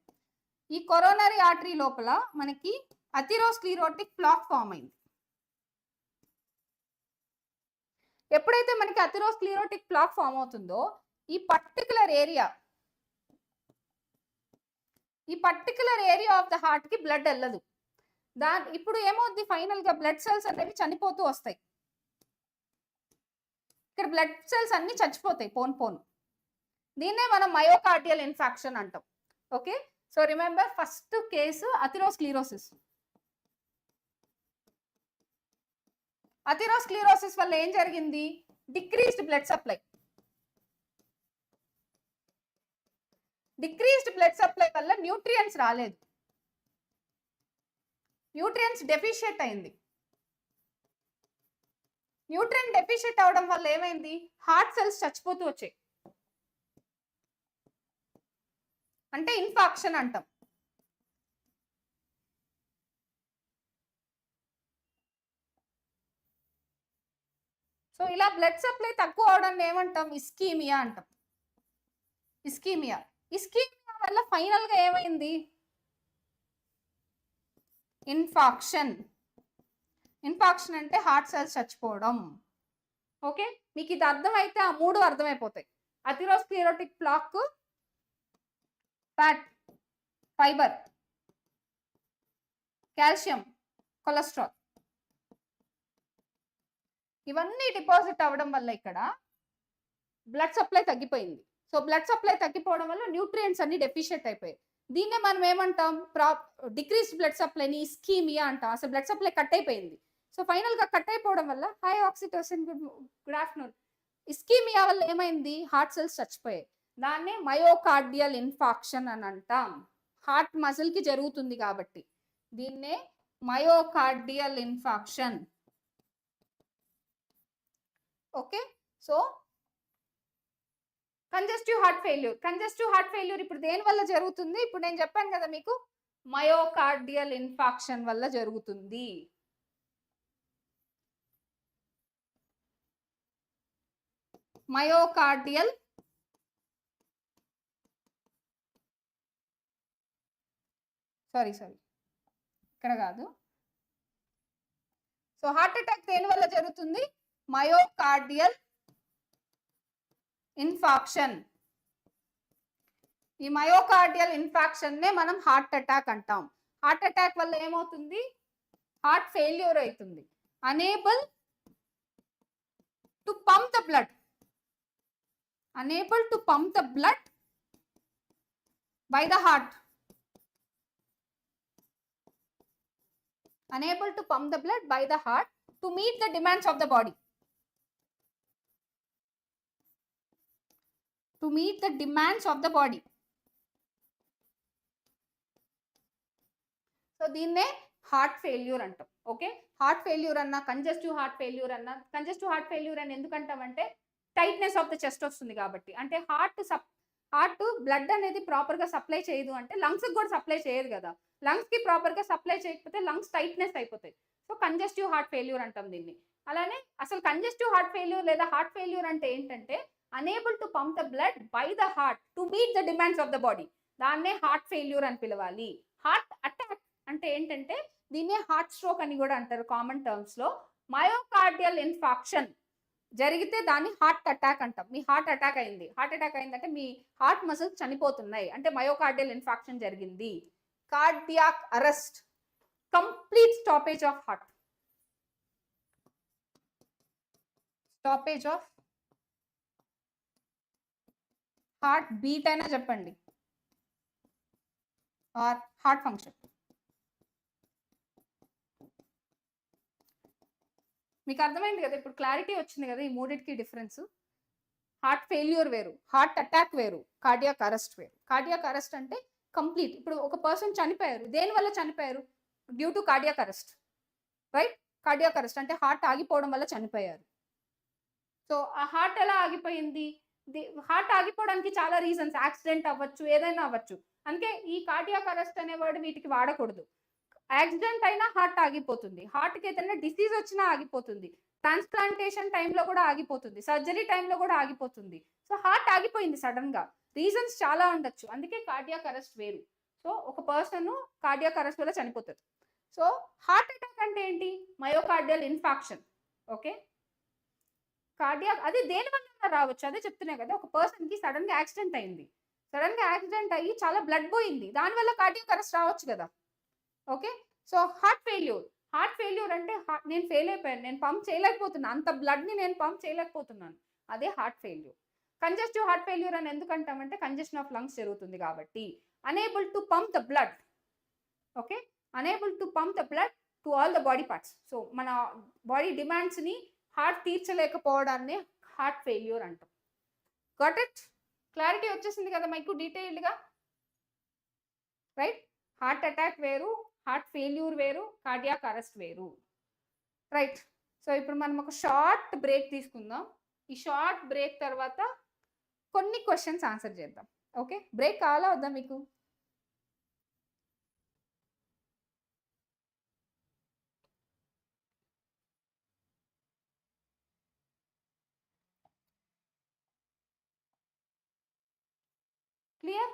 S2: ఈ కొరోనరీ ఆర్టరీ లోపల మనకి అథెరోస్క్లెరోటిక్ ప్లాక్ ఫామ్ అయింది. ఎప్పుడైతే మనకి అథెరోస్క్లెరోటిక్ ప్లాక్ ఫామ్ అవుతుందో ఈ particular area of the heart కి బ్లడ్ వెళ్ళదు. ఇప్పుడు ఏమవుద్ది, ఫైనల్ గా బ్లడ్ సెల్స్ అనేవి చనిపోతూ వస్తాయి. ఇక్కడ బ్లడ్ సెల్స్ అన్ని చచ్చిపోతాయి పోను. దీన్నే మనం మయోకార్డియల్ ఇన్ఫాక్షన్ అంటాం. Okay, so remember first case atherosclerosis. Atherosclerosis వల్ల ఏం జరిగింది? Decreased blood supply. Decreased blood supply వల్ల న్యూట్రియంట్స్ రాలేదు, న్యూట్రియంట్స్ డెఫిషియట్ అయింది. న్యూట్రియంట్ డెఫిషియట్ అవడం వల్ల ఏమైంది? హార్ట్ సెల్స్ చచ్చిపోతూ వచ్చాయి, అంటే ఇన్ఫాక్షన్ అంటాం. సో ఇలా బ్లడ్ సప్లై తక్కువ అవడం ఏమంటాం? ఇస్కీమియా అంటాం. ఇస్కీమియా వల్ల ఫైనల్ గా ఏమైంది? ఇన్ఫాక్షన్ అంటే హార్ట్ సెల్స్ చచ్చిపోవడం. ఓకే, మీకు ఇది అర్థమైతే ఆ మూడు అర్థమైపోతాయి. Atherosclerotic plaque, fat, fibre, calcium, cholesterol ఇవన్నీ డిపాజిట్ అవ్వడం వల్ల ఇక్కడ బ్లడ్ సప్లై తగ్గిపోయింది. సో బ్లడ్ సప్లై తగ్గిపోవడం వల్ల న్యూట్రియంట్స్ అన్ని డెఫిషియెంట్ అయిపోయాయి. దీన్నే మనం ఏమంటాం, డిక్రీస్ బ్లడ్ సప్లైని ఇస్కీమియా అంటాం. అసలు బ్లడ్ సప్లై కట్ అయిపోయింది. సో ఫైనల్ గా కట్ అయిపోవడం వల్ల high oxytocin, good afternoon, ischemia వల్ల ఏమైంది, హార్ట్ సెల్స్ చచ్చిపోయాయి. దాన్నే మయోకార్డియల్ ఇన్ఫాక్షన్ అని అంటాం. హార్ట్ మజిల్ కి జరుగుతుంది కాబట్టి దీన్నే myocardial infarction. Okay, so congestive heart failure ఇప్పుడు దేని వల్ల జరుగుతుంది? ఇప్పుడు నేను చెప్పాను కదా మీకు, మయోకార్డియల్ ఇన్ఫాక్షన్ వల్ల జరుగుతుంది. మయోకార్డియల్ సారీ ఇక్కడ కాదు. సో హార్ట్ అటాక్ దేని వల్ల జరుగుతుంది? Myocardial infarction. ఈ మయోకార్డియల్ ఇన్ఫాక్షన్ నే మనం హార్ట్ అటాక్ అంటాం. హార్ట్ అటాక్ వల్ల ఏమవుతుంది? హార్ట్ ఫెయిల్యూర్ అవుతుంది. Unable to pump the blood, unable to pump the blood by the heart, unable to pump the blood by the heart to meet the demands of the body, to meet the demands of the body. So దీన్నే heart failure అంటాం. Okay, heart failure అన్న, congestive heart failure అన్న. Congestive heart failure అని ఎందుకంటామంటే tightness of the chest వస్తుంది కాబట్టి. అంటే heart blood అనేది proper గా సప్లై చేయదు అంటే లంగ్స్ కూడా సప్లై చేయదు కదా. లంగ్స్ కి ప్రాపర్ గా సప్లై చేయకపోతే లంగ్స్ టైట్నెస్ అయిపోతాయి. సో కంజెస్టివ్ హార్ట్ ఫెయిల్యూర్ అంటాం దీన్ని. అలానే అసలు కంజెస్టివ్ హార్ట్ ఫెయిల్యూర్ లేదా హార్ట్ ఫెయిల్యూర్ అంటే ఏంటంటే unable to pump the blood by the heart to meet the demands of the body. దాన్నే హార్ట్ ఫెయిల్యూర్ అని పిలవాలి. హార్ట్ అటాక్ అంటే ఏంటంటే దీన్నే హార్ట్ స్ట్రోక్ అని కూడా అంటారు కామన్ టర్మ్స్ లో. మయోకార్డియల్ ఇన్ఫాక్షన్ జరిగితే దాన్ని హార్ట్ అటాక్ అంటాం. మీ హార్ట్ అటాక్ అయింది, అయిందంటే మీ హార్ట్ మసిల్స్ చనిపోతున్నాయి అంటే మయోకార్డియల్ ఇన్ఫాక్షన్ జరిగింది. Cardiac arrest, complete stoppage of heart, stoppage of heart beat అయినా చెప్పండి, ఆర్ హార్ట్ ఫంక్షన్. మీకు అర్థమైంది కదా, ఇప్పుడు క్లారిటీ వచ్చింది కదా ఈ మూడింటికి డిఫరెన్స్. హార్ట్ ఫెయిల్యూర్ వేరు, హార్ట్ అటాక్ వేరు, కార్డియాక్ అరెస్ట్ వేరు. కార్డియాక్ అరెస్ట్ అంటే కంప్లీట్. ఇప్పుడు ఒక పర్సన్ చనిపోయారు, దేని వల్ల చనిపోయారు? Due to cardiac arrest, right? Cardiac arrest అంటే హార్ట్ ఆగిపోవడం వల్ల చనిపోయారు. సో ఆ హార్ట్ ఎలా ఆగిపోయింది? హార్ట్ ఆగిపోవడానికి చాలా రీజన్స్, యాక్సిడెంట్ అవ్వచ్చు, ఏదైనా అవ్వచ్చు. అందుకే ఈ కార్డియాక్ అరెస్ట్ అనే వర్డ్ వీటికి వాడకూడదు. యాక్సిడెంట్ అయినా హార్ట్ ఆగిపోతుంది, హార్ట్కి ఏదైనా డిసీజ్ వచ్చినా ఆగిపోతుంది, ట్రాన్స్ప్లాంటేషన్ టైంలో కూడా ఆగిపోతుంది, సర్జరీ టైంలో కూడా ఆగిపోతుంది. సో హార్ట్ ఆగిపోయింది సడన్ గా, రీజన్స్ చాలా ఉండొచ్చు. అందుకే కార్డియాక్ అరెస్ట్ వేరు. సో ఒక పర్సన్ కార్డియాక్ అరెస్ట్ వల్ల చనిపోతారు. సో హార్ట్ అటాక్ అంటే ఏంటి? Myocardial infarction. ఓకే, కార్డియాక్ అది దేని వల్ల రావచ్చు అదే చెప్తున్నాయి కదా. ఒక పర్సన్ కి సడన్ గా యాక్సిడెంట్ అయింది, సడన్ గా యాక్సిడెంట్ అయ్యి చాలా బ్లడ్ పోయింది, దానివల్ల కార్డియాక్ అరెస్ట్ రావచ్చు కదా. ఓకే, సో హార్ట్ ఫెయిల్యూర్ అంటే నేను ఫెయిల్ అయిపోయాను, నేను పంప్ చేయలేకపోతున్నాను, అంత బ్లడ్ ని నేను పంప్ చేయలేకపోతున్నాను, అదే heart failure. Congestive heart failure అని ఎందుకు అంటామంటే కంజెషన్ ఆఫ్ లంగ్స్ జరుగుతుంది కాబట్టి. Unable to pump the blood, okay, unable to pump the blood to all the body parts. So మన బాడీ డిమాండ్స్ ని హార్ట్ తీర్చలేకపోవడాన్ని హార్ట్ ఫెయిల్యూర్ అంటాం. Got it? Clarity వచ్చేసింది కదా మీకు డీటెయిల్డ్ గా, రైట్? హార్ట్ అటాక్ వేరు, హార్ట్ ఫెయిల్యూర్ వేరు, cardiac arrest వేరు, రైట్? సో ఇప్పుడు మనం ఒక షార్ట్ బ్రేక్ తీసుకుందాం. ఈ షార్ట్ బ్రేక్ తర్వాత కొన్ని క్వశ్చన్స్ ఆన్సర్ చేద్దాం. ఓకే, బ్రేక్ కావాలా వద్దా మీకు? క్లియర్?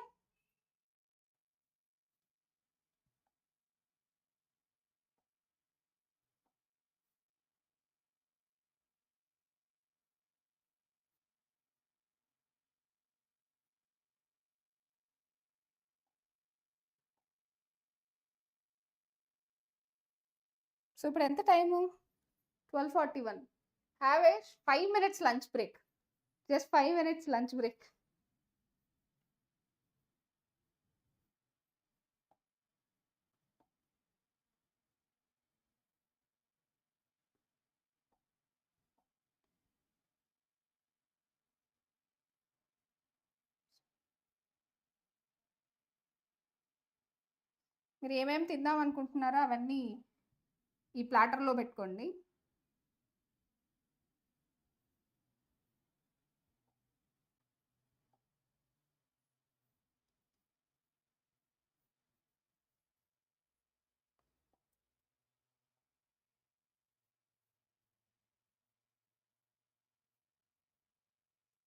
S2: సో ఇప్పుడు ఎంత time? 12:41. Have a 5 minutes lunch break, just 5 minutes lunch break. మీరు ఏమేమి తిందాం అనుకుంటున్నారో అవన్నీ ఈ ప్లాటర్లో పెట్టుకోండి.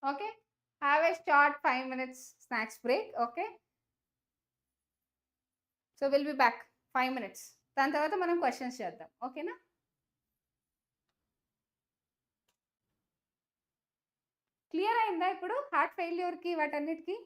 S2: Okay, have a short 5 minutes snacks break. Okay, so will be back 5 minutes. దాని తర్వాత మనం క్వశ్చన్స్ చేద్దాం. ఓకేనా? క్లియర్ అయిందా ఇప్పుడు హార్ట్ ఫెయిల్యూర్కి వాటన్నిటికీ?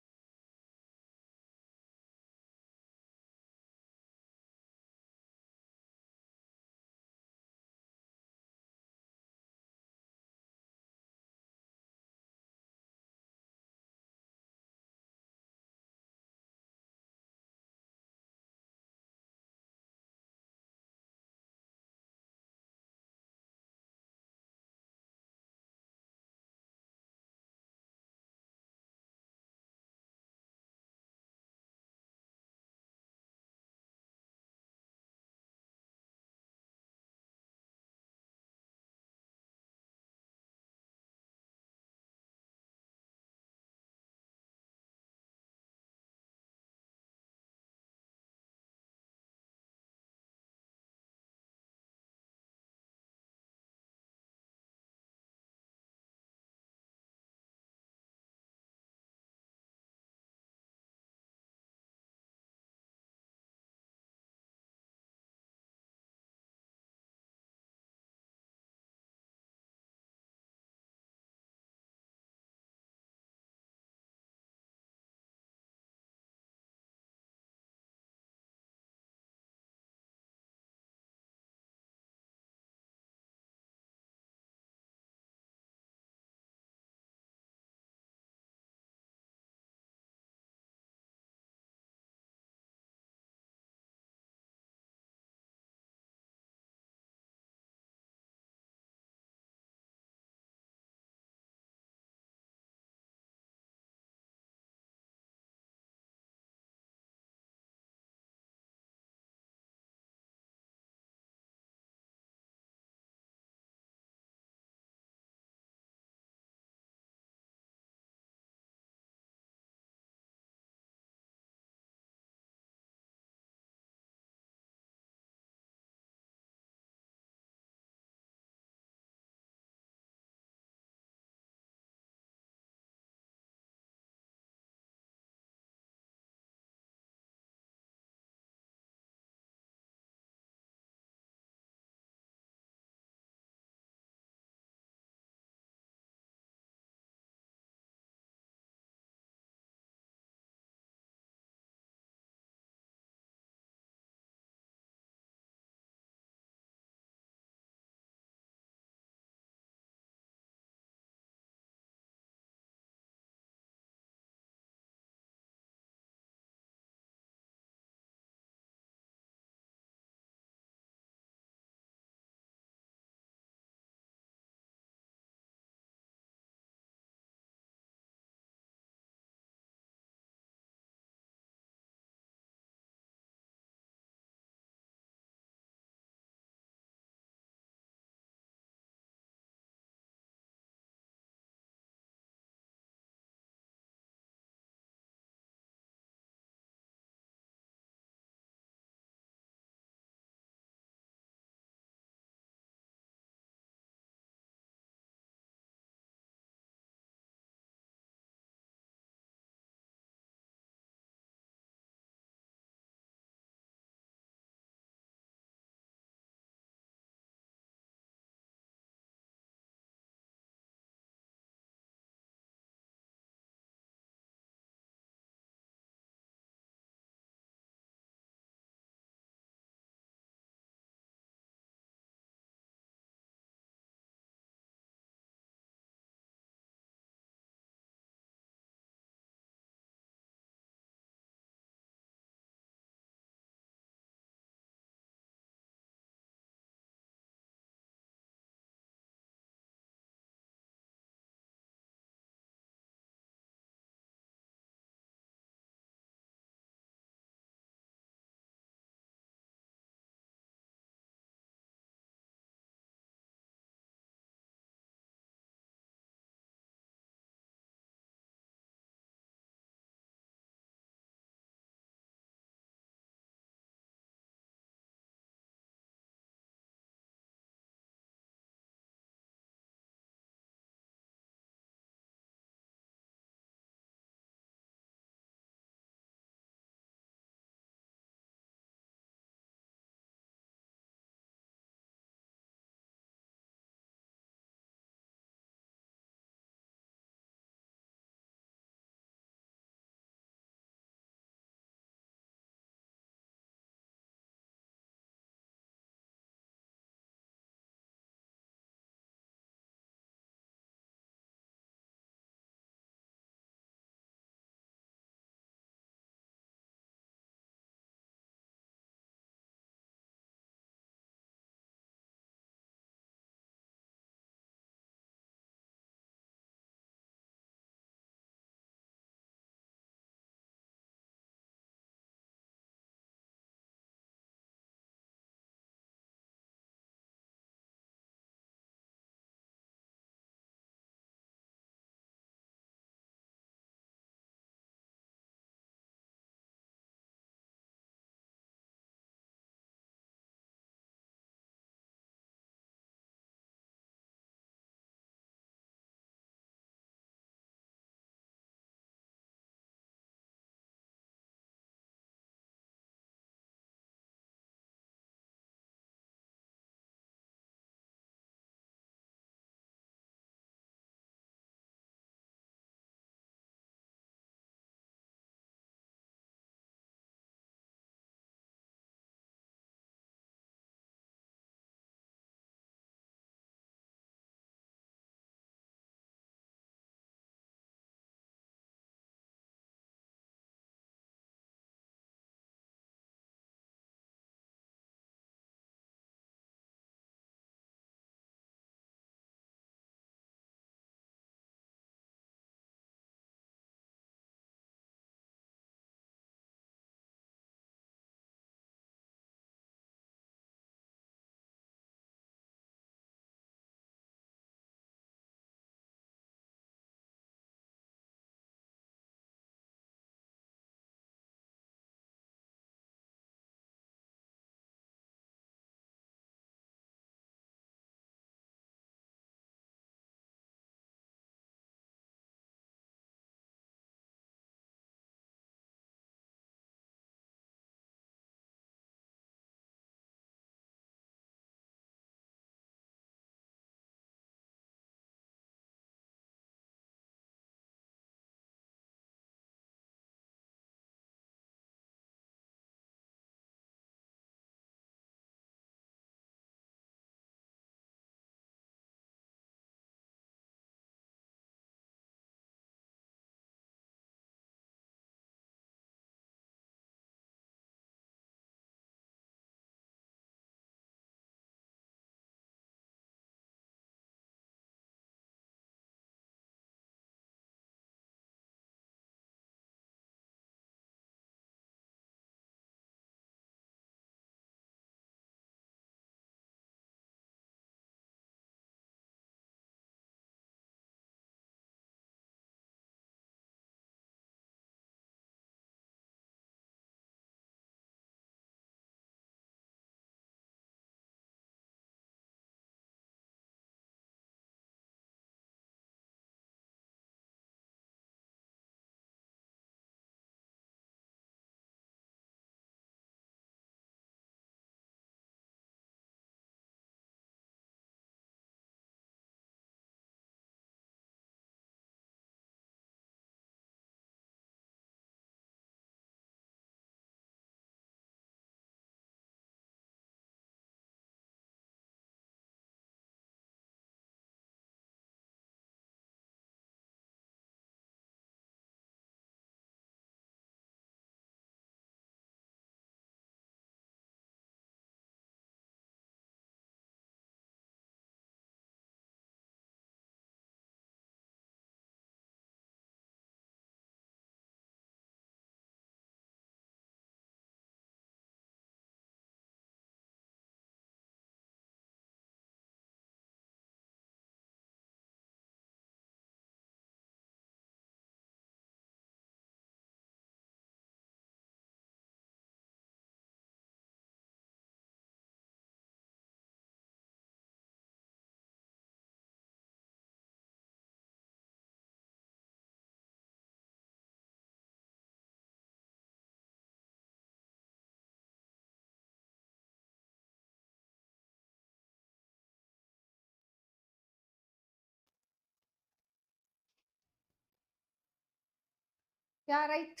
S2: Yeah right.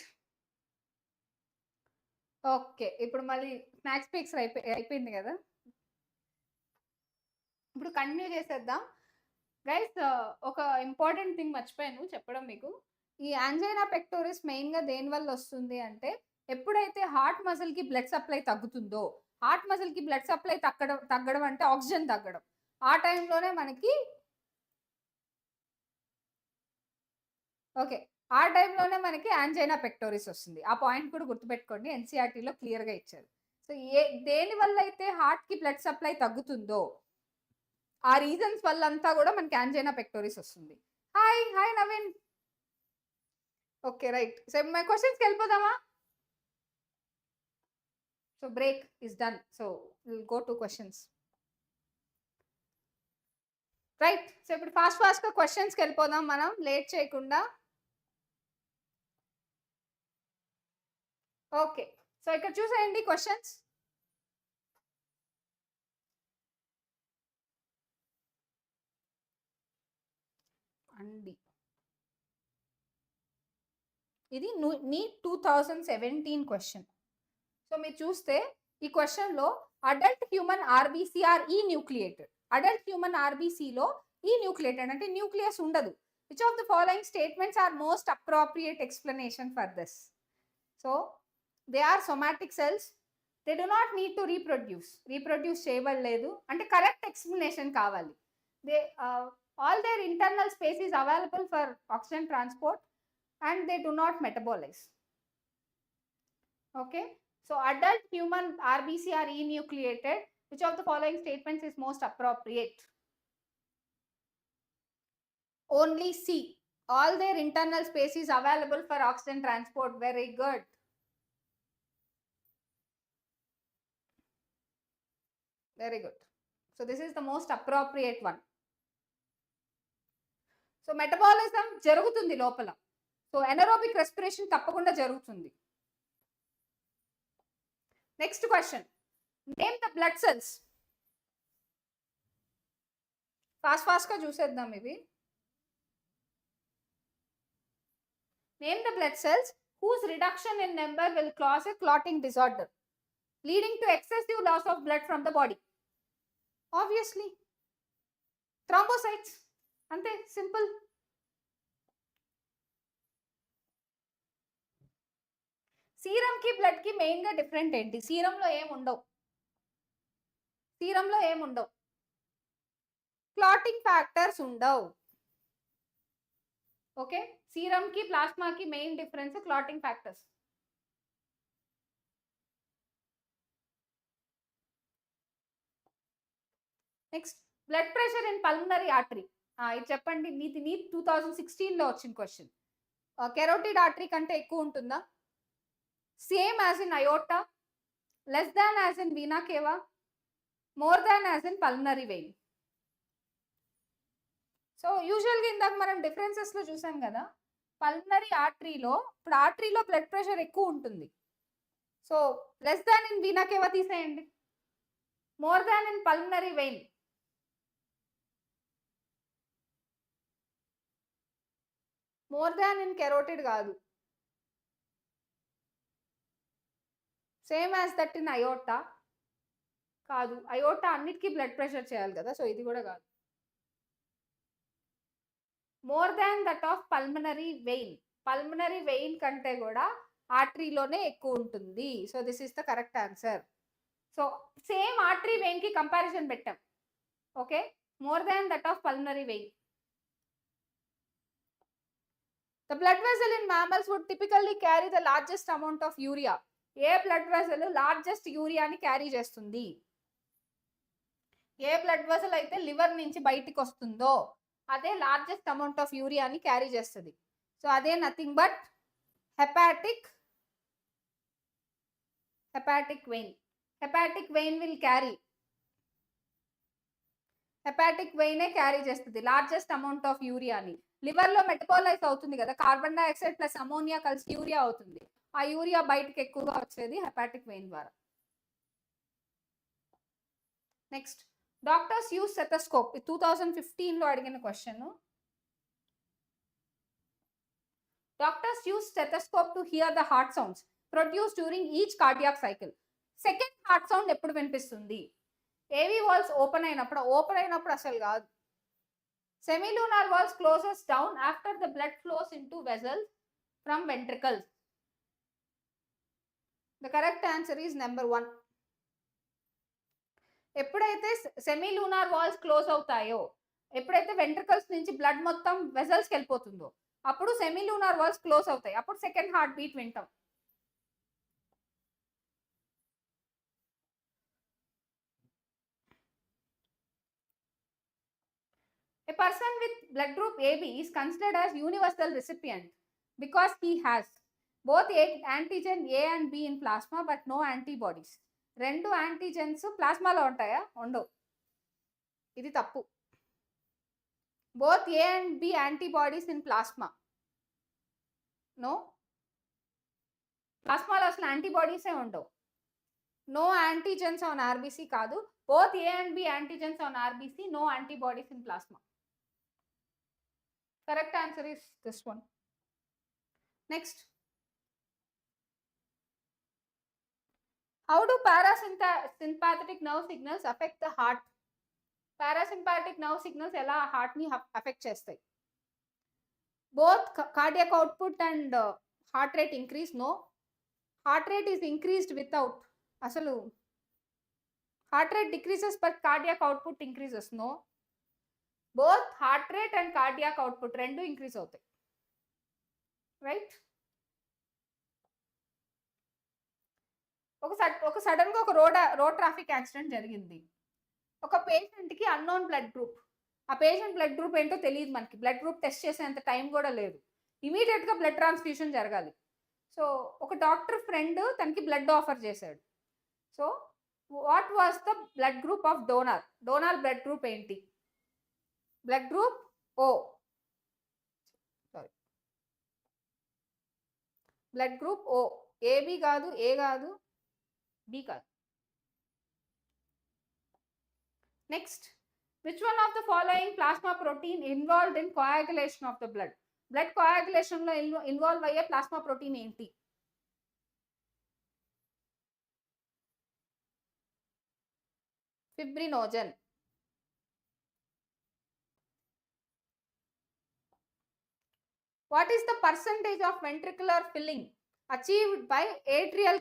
S2: ఓకే. ఇప్పుడు మళ్ళీ స్నాక్స్ పిక్స్ అయిపోయింది కదా! ఇప్పుడు కంటిన్యూ చేసేద్దాం. గైస్ ఒక ఇంపార్టెంట్ థింగ్ మర్చిపోయాను చెప్పడం మీకు. ఈ యాంజైనా పెక్టోరిస్ మెయిన్‌గా దేనివల్ల వస్తుంది అంటే, ఎప్పుడైతే హార్ట్ మజిల్‌కి బ్లడ్ సప్లై తగ్గుతుందో, హార్ట్ మజిల్‌కి బ్లడ్ సప్లై తగ్గడం అంటే ఆక్సిజన్ తగ్గడం. ఆ టైంలోనే మనకి ఓకే. ఆ టైంలోనే మనకి యాంజైనా పెక్టోరిస్ వస్తుంది. ఆ పాయింట్ కూడా గుర్తుపెట్టుకోండి. ఎన్‌సీఈఆర్‌టీలో క్లియర్‌గా ఇచ్చారు. సో, దేనివల్ల అయితే హార్ట్‌కి బ్లడ్ సప్లై తగ్గుతుందో, ఆ రీజన్స్ వల్లంతా కూడా మనకి యాంజైనా పెక్టోరిస్ వస్తుంది. Hi! Hi Navin. Okay. Right. So, మన క్వెషన్స్‌కెళ్ళిపోదామా? So, break is done. So, will go to questions. Right. So, ఇప్పుడు ఫాస్ట్‌గా క్వెషన్స్‌కెళ్ళిపోదాం మనం లేట్ చేయకుండా. ఓకే. సో, ఇక్కడ చూసేయండి క్వెషన్స్. అండి. ఇది నీట్ 2017 క్వెషన్. సో, మీరు చూస్తే ఈ క్వెషన్‌లో adult human RBC are enucleated. Adult human ఆర్‌బీసీలో ఈ న్యూక్లియేటెడ్ అంటే న్యూక్లియస్ ఉండదు. Which of the following statements are most appropriate explanation for this? So, they are somatic cells. They do not need to reproduce చేయబడలేదు అంటే correct explanation కావాలి. They all their internal space is available for oxygen transport and they do not metabolize. Okay. So, adult human RBC are enucleated. Which of the following statements is most appropriate? Only C. All their internal space is available for oxygen transport. Very good. Very good. So, this is the most appropriate one. So, metabolism జరుగుతుంది లోపల. So, anaerobic respiration తప్పకుండా జరుగుతుంది. Next question. Name the blood cells. ఫాస్ట్‌గా చూసేద్దాం ఇవి. Name the blood cells whose reduction in number will cause a clotting disorder, leading to excessive loss of blood from the body. Obviously, thrombocytes. Ante simple. Serum ki blood ki main ga different enti. Serum lo em undav. Clotting factors undav. Okay. Serum ki plasma ki main difference clotting factors. Next, blood pressure in pulmonary artery. ఇది చెప్పండి. Neat 2016 లో వచ్చిన question. Carotid artery కంటే ఎక్కువ ఉంటుందా? Same as in aorta, less than as in vena cava, more than as in pulmonary vein. So యూజువల్గా ఇందాక మనం డిఫరెన్సెస్ లో చూసాం కదా, పల్మనరీ ఆర్టరీలో ఇప్పుడు ఆర్టరీలో బ్లడ్ ప్రెషర్ ఎక్కువ ఉంటుంది. So less than in vena cava తీసేయండి, more than in pulmonary vein. More than in carotid కాదు, same as that in aorta కాదు. అయోర్టా అన్నిటికీ బ్లడ్ ప్రెషర్ చేయాలి కదా, సో ఇది కూడా కాదు. More than that of pulmonary vein. Pulmonary vein కంటే కూడా ఆర్టరీలోనే ఎక్కువ ఉంటుంది. So this is the correct answer. So same artery vein కి కంపారిజన్ పెట్టాం. Okay, more than that of pulmonary vein. The blood vessel in mammals would typically carry the largest amount of urea. ఏ blood vessel largest యూరియాని carry చేస్తుంది? ఏ blood vessel అయితే liver నుంచి బయటికి వస్తుందో అదే లార్జెస్ట్ అమౌంట్ ఆఫ్ యూరియాని క్యారీ చేస్తుంది. సో అదే nothing but hepatic vein. Hepatic vein will carry, hepatic వెయినే క్యారీ చేస్తుంది లార్జెస్ట్ అమౌంట్ ఆఫ్ యూరియాని. లివర్ లో మెటబాలైజ్ అవుతుంది కదా, కార్బన్ డైఆక్సైడ్ ప్లస్ అమోనియా కలిసి యూరియా అవుతుంది. ఆ యూరియా బయటకు ఎక్కువగా వచ్చేది హెపాటిక్ వెయిన్ ద్వారా. Next, doctors use stethoscope. 2015 లో అడిగిన question. Doctors use stethoscope to hear the heart sounds produced during each cardiac cycle. Second heart sound ఎప్పుడు వినిపిస్తుంది? ఏవి వాల్స్ ఓపెన్ అయినప్పుడు అసలు కాదు. Semilunar valves closes down after the blood flows into vessels from ventricles. The correct answer is number 1. ఎప్పుడైతే semilunar walls close అవుతాయో, ఎప్పుడైతే ventricles నుంచి బ్లడ్ మొత్తం వెసల్స్కి వెళ్ళిపోతుందో అప్పుడు సెమీలూనార్ వాల్స్ క్లోజ్ అవుతాయి. అప్పుడు సెకండ్ హార్ట్ బీట్ వింటాం. A person with blood group AB is considered as universal recipient because he has both antigen A and B in plasma but no antibodies. రెండు antigens ప్లాస్మాలో ఉంటాయా? ఉండవు. ఇది తప్పు. Both A and B antibodies in plasma. No, ప్లాస్మాలో అసలు యాంటీబాడీసే ఉండవు. నో యాంటీజెన్స్ ఆన్ ఆర్బీసీ కాదు. Both A and B antigens on RBC, no antibodies in plasma. Correct answer is this one. Next. How do parasympathetic nerve signals affect the heart? Parasympathetic nerve signals ఎలా heart ని affect చేస్తాయి? Both cardiac output and heart rate increase. No, heart rate is increased without. అసలు heart rate decreases but cardiac output increases. No, both heart rate and cardiac output రెండు increase అవుతాయి. Right. ఒక sudden గా ఒక road traffic accident జరిగింది. ఒక patient కి unknown blood group. ఆ పేషెంట్ బ్లడ్ గ్రూప్ ఏంటో తెలియదు మనకి. బ్లడ్ గ్రూప్ టెస్ట్ చేసేంత టైం కూడా లేదు. ఇమీడియట్ గా బ్లడ్ ట్రాన్స్ఫ్యూషన్ జరగాలి. సో ఒక డాక్టర్ ఫ్రెండ్ తనకి బ్లడ్ ఆఫర్ చేశాడు. So what was the blood group of donor? Donor blood group ఏంటి? Blood group O. Sorry, blood group O. AB కాదు, ఏ కాదు, బి కాదు. Next, which one of the following plasma protein involved in coagulation of the blood? Blood coagulation లో involve అయ్యే plasma protein ఏంటి? ఫిబ్రినోజన్. What is the percentage of ventricular filling achieved by atrial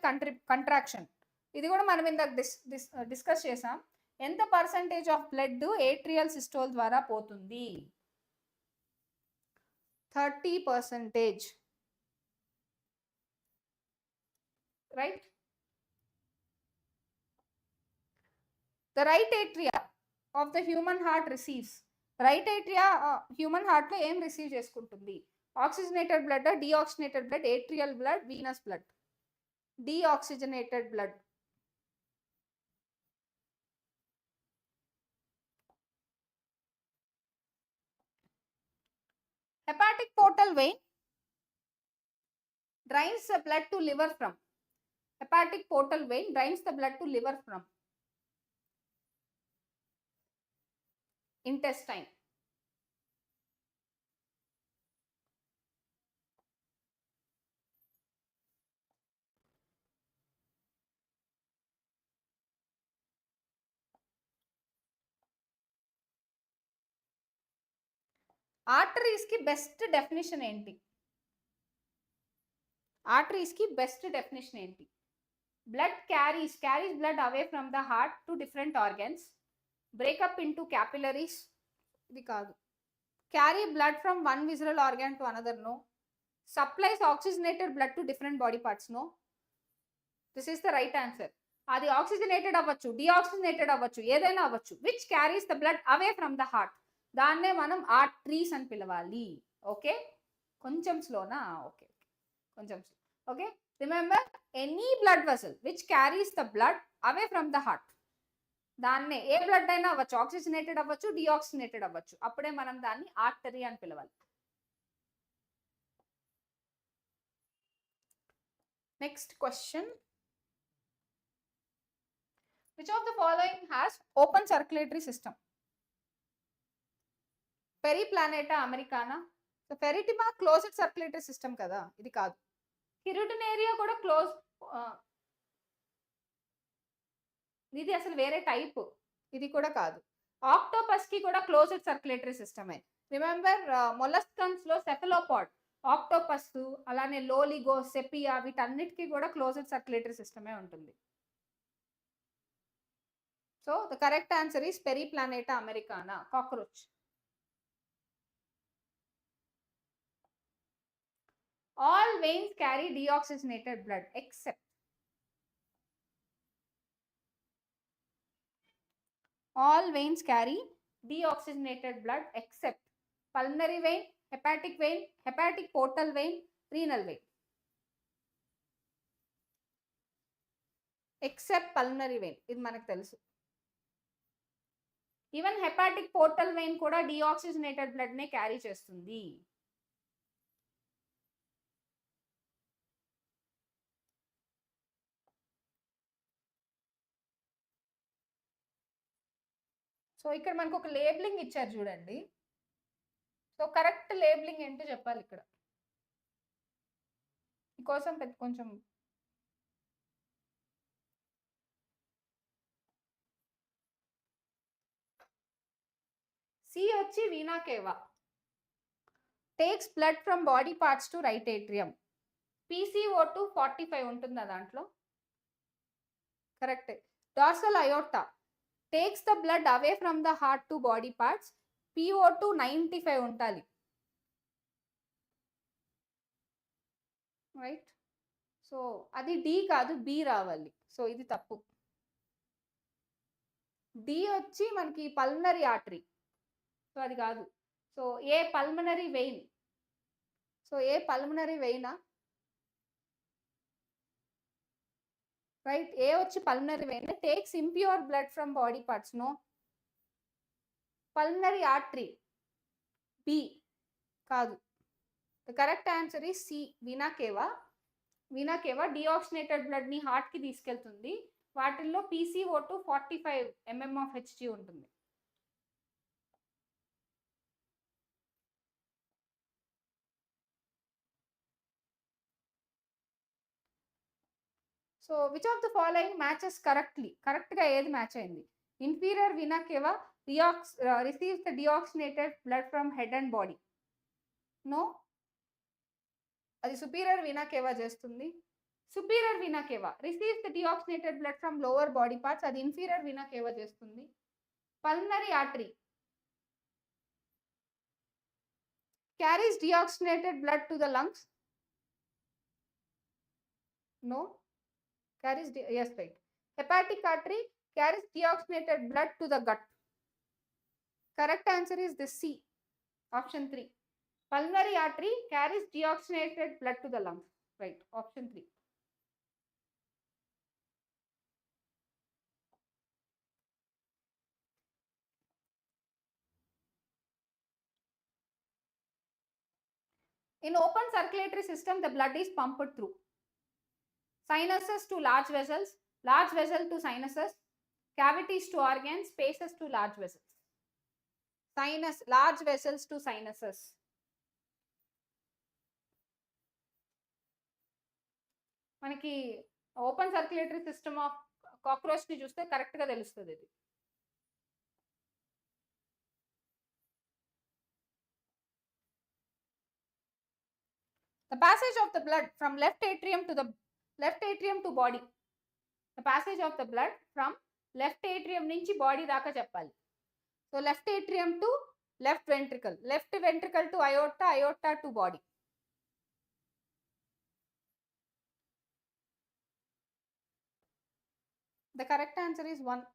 S2: contraction? ఇది కూడా మనం ఇందాక discuss చేసాం. ఎంత percentage of blood atrial systole ద్వారా పోతుంది? 30%. Right. The right atria of the human heart receives. Right atria human heart లో ఏం రిసీవ్ చేసుకుంటుంది? Oxygenated blood, deoxygenated blood, atrial blood, Venus blood? Deoxygenated blood. Hepatic portal vein drains the blood to liver from. Hepatic portal vein drains the blood to liver from intestine. Arteries కి best definition ఏంటి? Arteries కి best definition ఏంటి? Blood carries blood away from the heart to different organs, break up into capillaries. ఇది కాదు. Carry blood from one visceral organ to another. No. Supplies oxygenated blood to different body parts. No. This is the right answer. అది oxygenated అవ్వచ్చు, deoxygenated అవ్వచ్చు, ఏదైనా అవ్వచ్చు. Which carries the blood away from the heart, దాన్నే మనం arteries అని పిలవాలి. Okay, కొంచెం స్లోనా? ఓకే, కొంచెం slow. Okay, remember, any blood vessel which carries the blood away from the heart, దాన్నే ఏ బ్లడ్ అయినా అవ్వచ్చు, ఆక్సిజనేటెడ్ అవ్వచ్చు, డిఆక్సిజనేటెడ్ అవ్వచ్చు, అప్పుడే మనం దాన్ని ఆర్టరీ అని పిలవాలి. Next question, which of the following has open circulatory system? Periplaneta americana, so Pheretima closed circulatory system కదా, ఇది కాదు. కిరుటినేరియా కూడా క్లోజ్, ఇది అసలు వేరే టైప్, ఇది కూడా కాదు. ఆక్టోపస్ కి కూడా క్లోజ్డ్ సర్క్యులేటరీ సిస్టమే. రిమెంబర్ మొలస్కన్స్ లో సెఫలోపాడ్, ఆక్టోపస్, అలానే లోలిగో, సెపియా, వీటన్నిటికీ కూడా క్లోజ్డ్ సర్క్యులేటరీ సిస్టమే ఉంటుంది. So the correct answer is Periplaneta americana, cockroach. All veins carry deoxygenated blood except. All veins carry deoxygenated blood except pulmonary vein, hepatic portal vein, renal vein. Except pulmonary vein, ఇది మనకు తెలుసు. Even hepatic portal vein కూడా deoxygenated blood నే carry చేస్తుంది. So ఇక్కడ మనకు ఒక labelling ఇచ్చారు చూడండి. సో కరెక్ట్ లేబులింగ్ ఏంటో చెప్పాలి ఇక్కడ. మీకోసం కొంచెం సి వచ్చి vena కేవా, takes blood from body parts to right atrium. PCO2 45 ఉంటుందా దాంట్లో, correct. Dorsal aorta takes the blood away from the heart to body parts. PO2 95 ఉండాలి, రైట్. సో అది డి కాదు, బి రావాలి. సో ఇది తప్పు. డి వచ్చి మనకి పల్మనరీ ఆర్టరీ, సో అది కాదు. So A pulmonary vein, so A pulmonary వెయినా, రైట్. ఏ వచ్చి pulmonary vein, takes impure blood from body parts, no. Pulmonary artery, B కాదు. The correct answer is C, vena cava. Vena cava deoxygenated blood ని heart కి తీసుకెళ్తుంది. వాటిల్లో PCO2 45 mm of Hg ఉంటుంది. So which of the following matches correctly, correct గా ఏది match అయింది? Inferior vena cava receives the deoxygenated blood from head and body, no. అది superior vena cava చేస్తుంది. Superior vena cava receives the deoxygenated blood from lower body parts, అది inferior vena cava చేస్తుంది. Pulmonary artery carries deoxygenated blood to the lungs, no. Carries yes, right. Hepatic artery carries deoxygenated blood to the gut. Correct answer is this C, option 3. Pulmonary artery carries deoxygenated blood to the lungs, right, option 3. In open circulatory system, the blood is pumped through sinuses to large vessels, large vessel to sinuses, cavities to organs, spaces to large vessels. Sinus, large vessels to sinuses. మనకి open circulatory system of cockroach ని చూస్తే correct గా తెలుస్తుంది ఇది. The passage of the blood from left atrium to body. The passage of the blood from left atrium నుంచి body దాకా చెప్పాలి. So left atrium to left ventricle, left ventricle to aorta, aorta to body. The correct answer is 1.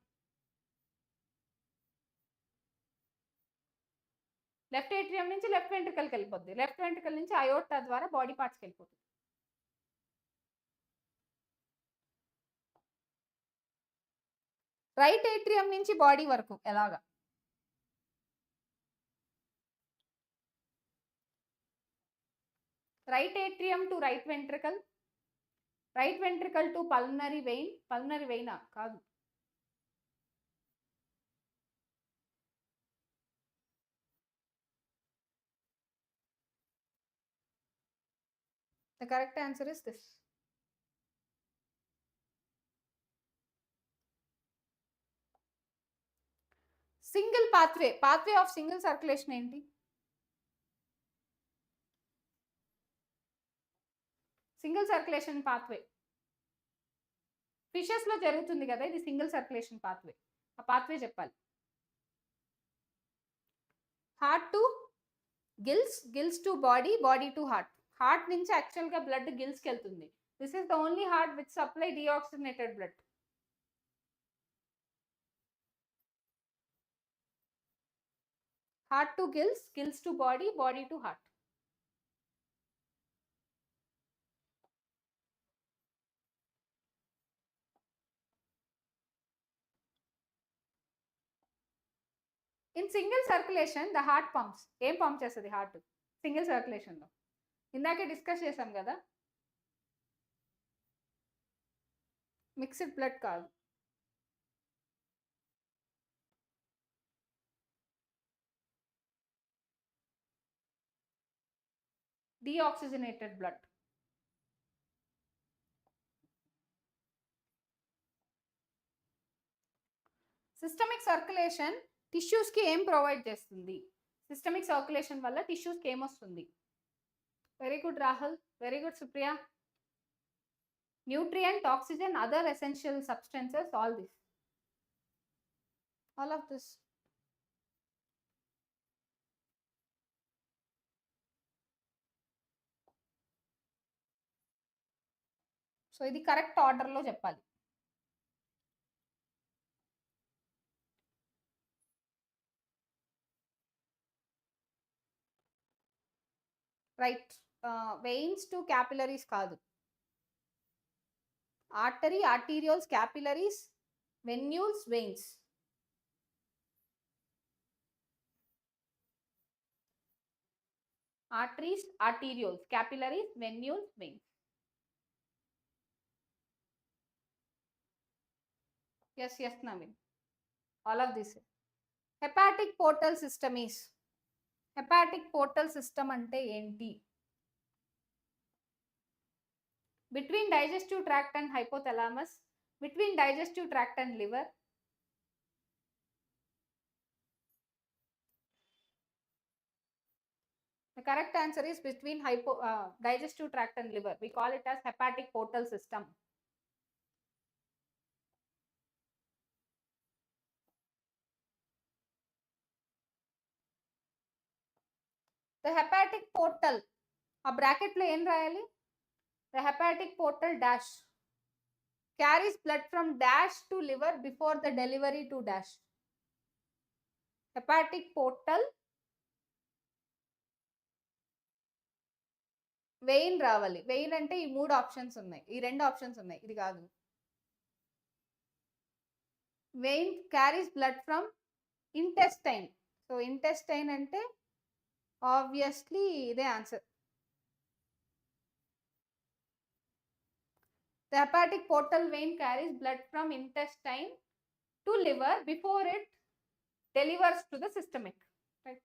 S2: Left atrium నుంచి left వెంట్రికల్కి వెళ్ళిపోద్ది, left ventricle నుంచి aorta ద్వారా body పార్ట్స్కి వెళ్ళిపోతుంది. రైట్ ఏట్రియం నుంచి బాడీ వరకు ఎలాగా? Right atrium to right ventricle, right ventricle to pulmonary vein, pulmonary వెయినా కాదు. The correct answer is this. Single pathway of single circulation ఏంటి? సింగిల్ సర్క్యులేషన్ పాత్వే ఫిషెస్ లో జరుగుతుంది కదా, ఇది సింగిల్ సర్క్యులేషన్ పాత్వే. ఆ పాత్వే చెప్పాలి. Heart to gills, gills to body, body to heart. Heart నుంచి యాక్చువల్ గా బ్లడ్ గిల్స్ కి వెళ్తుంది. This is the only heart which supply deoxygenated blood. Heart to gills, gills to body, body to heart. In single circulation the heart pumps. ఏం pump చేస్తుంది heart single సర్క్యులేషన్లో? ఇందాకే discuss చేసాం కదా, mixed blood కాదు, deoxygenated blood. Systemic circulation టిష్యూస్కి ఏం provide చేస్తుంది? Systemic circulation వల్ల టిష్యూస్కి ఏమొస్తుంది? Very good Rahul, very good Supriya. Nutrient, oxygen, other essential substances, all of this. So ఇది కరెక్ట్ ఆర్డర్లో చెప్పాలి. రైట్. వెయిన్స్ టు క్యాపిలరీస్ కాదు, artery, arterioles, capillaries, venules, veins. Arteries, arterioles, capillaries, venules, veins. Yes, yes, Navin. All of this. Hepatic portal system is. Hepatic portal system ante enti? Between digestive tract and hypothalamus, between digestive tract and liver. The correct answer is between digestive tract and liver. We call it as hepatic portal system. The hepatic portal, ఆ bracket లో ఏం రాయాలి? The hepatic portal dash carries blood from dash to liver before the delivery to dash. Hepatic portal vein రావాలి. Vein అంటే ఈ మూడు options ఉన్నాయి, ఈ రెండు ఆప్షన్స్ ఉన్నాయి, ఇది కాదు. Vein carries blood from intestine. So intestine అంటే ఆబ్వియస్లీ ఇదే answer. The hepatic portal vein carries blood from intestine to liver before it delivers to the systemic. Right.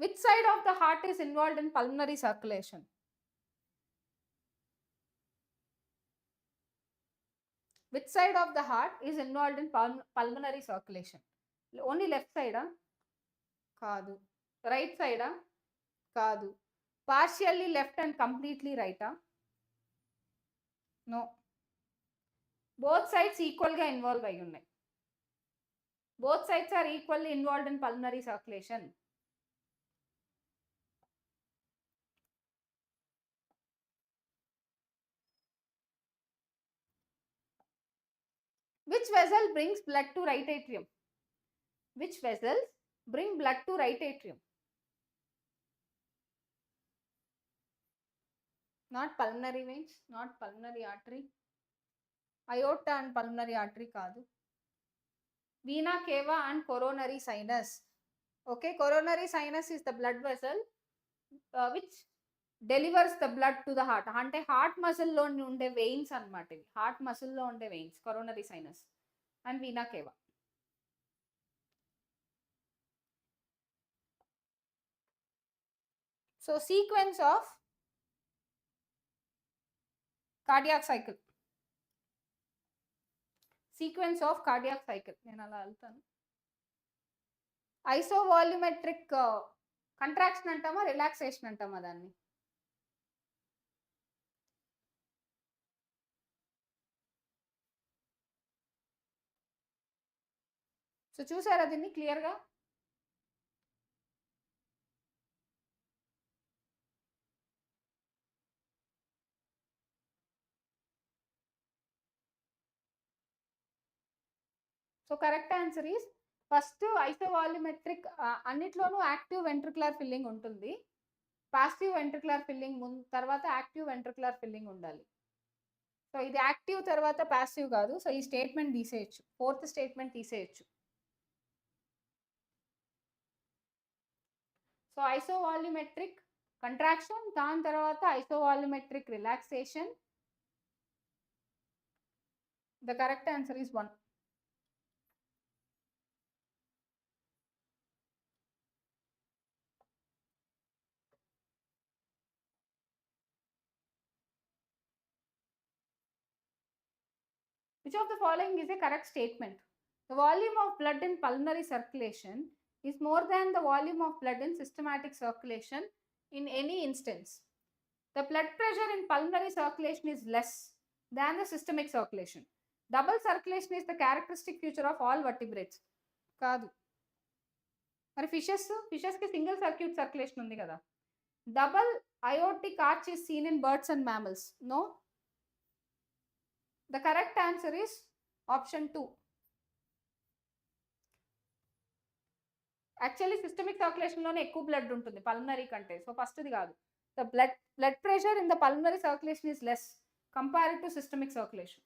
S2: Which side of the heart is involved in pulmonary circulation? Which side of the heart is involved in pulmonary circulation? Only left side? Kaadu. Right side? Kaadu. Partially left and completely right? No. Both sides equal ga involved ayi unnai. Both sides are equally involved in pulmonary circulation. Which vessel brings blood to right atrium? Which vessels bring blood to right atrium? Not pulmonary veins, not pulmonary artery. Aorta and pulmonary artery kaadu. Vena cava and coronary sinus. Okay, coronary sinus is the blood vessel which delivers the blood to the heart. అంటే heart మసిల్లో ఉండే veins అన్నమాట ఇవి. Heart మసిల్లో ఉండే veins, coronary sinus and vena cava. So sequence of cardiac cycle, sequence of cardiac cycle నేను అలా వెళ్తాను. ఐసోవాల్యూమెట్రిక్ contraction అంటామా relaxation అంటామా దాన్ని? సో చూసారా దీన్ని క్లియర్గా? So correct answer is first isovolumetric. అన్నిట్లోనూ యాక్టివ్ వెంట్రికులర్ ఫిల్లింగ్ ఉంటుంది, పాసివ్ వెంట్రికులర్ ఫిల్లింగ్ తర్వాత యాక్టివ్ వెంట్రికులర్ ఫిల్లింగ్ ఉండాలి. సో ఇది యాక్టివ్ తర్వాత పాసివ్ కాదు. సో ఈ స్టేట్మెంట్ తీసేయచ్చు, ఫోర్త్ స్టేట్మెంట్ తీసేయచ్చు. సో ఐసోవాల్యూమెట్రిక్ కంట్రాక్షన్, దాని తర్వాత isovolumetric relaxation. The correct answer is 1. Which of the following is a correct statement? The volume of blood in pulmonary circulation is more than the volume of blood in systematic circulation in any instance. The blood pressure in pulmonary circulation is less than the systemic circulation. Double circulation is the characteristic feature of all vertebrates. కాదు. మరి ఫిషెస్కి single circuit circulation ఉంది కదా. Double aortic arch is seen in birds and mammals. No. The correct answer is option 2. Actually systemic సర్క్యులేషన్లోనే ఎక్కువ blood ఉంటుంది pulmonary కంటే. So ఫస్ట్ది కాదు. The blood pressure in the pulmonary circulation is less compared to systemic circulation.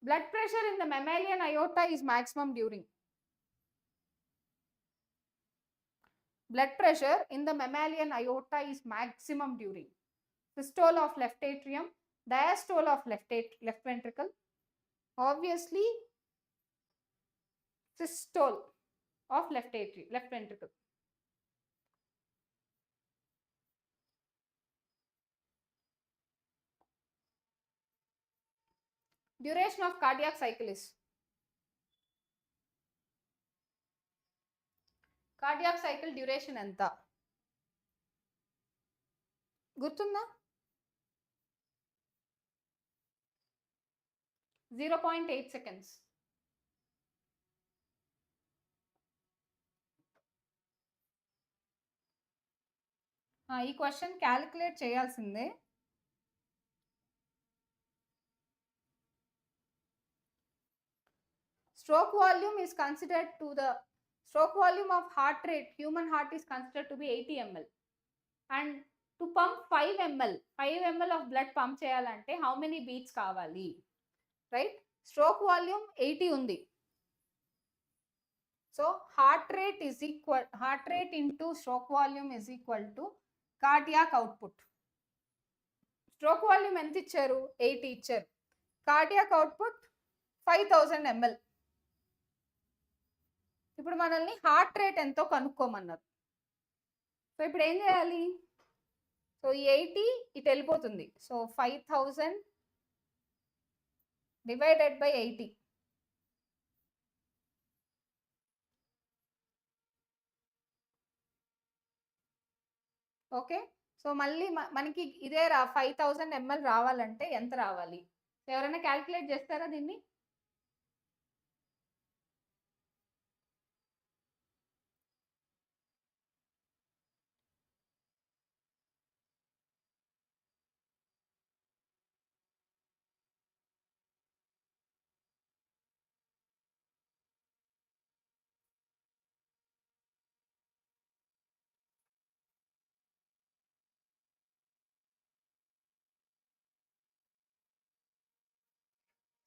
S2: Blood pressure in the mammalian aorta is maximum during. Blood pressure in the mammalian aorta is maximum during systole of left atrium, diastole of left ventricle. Obviously, systole of left ventricle. Duration of cardiac cycle is. Cardiac cycle duration ఎంత గుర్తుందా? 0.8 seconds. ఈ question calculate చేయాల్సిందే. Stroke volume is considered to the stroke volume of heart rate, human heart is considered to be 80 ml. And to pump 5 ml of blood pump cheyalante how many beats kavali? Right? Stroke volume 80 undi. So heart rate into stroke volume is equal to cardiac output. Stroke volume ఎంత ఇచ్చారు? 80 ఇచ్చారు. Cardiac output 5000 ml. ఇప్పుడు మనల్ని heart rate ఎంతో కనుక్కోమన్నారు. So ఇప్పుడు ఏం చేయాలి? So ఈ 80 ఇటు వెళ్ళిపోతుంది. So 5000 divided by 80. Okay. So మళ్ళీ మనకి ఇదే 5000 ml రావాలంటే ఎంత రావాలి? ఎవరైనా క్యాల్కులేట్ చేస్తారా దీన్ని?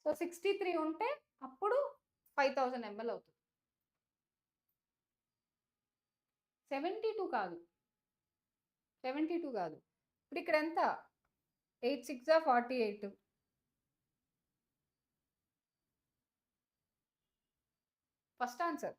S2: సో 63 ఉంటే అప్పుడు 5000 ml అవుతుంది. 72 కాదు. ఇప్పుడు ఇక్కడ ఎంత? 8 6 48. First answer.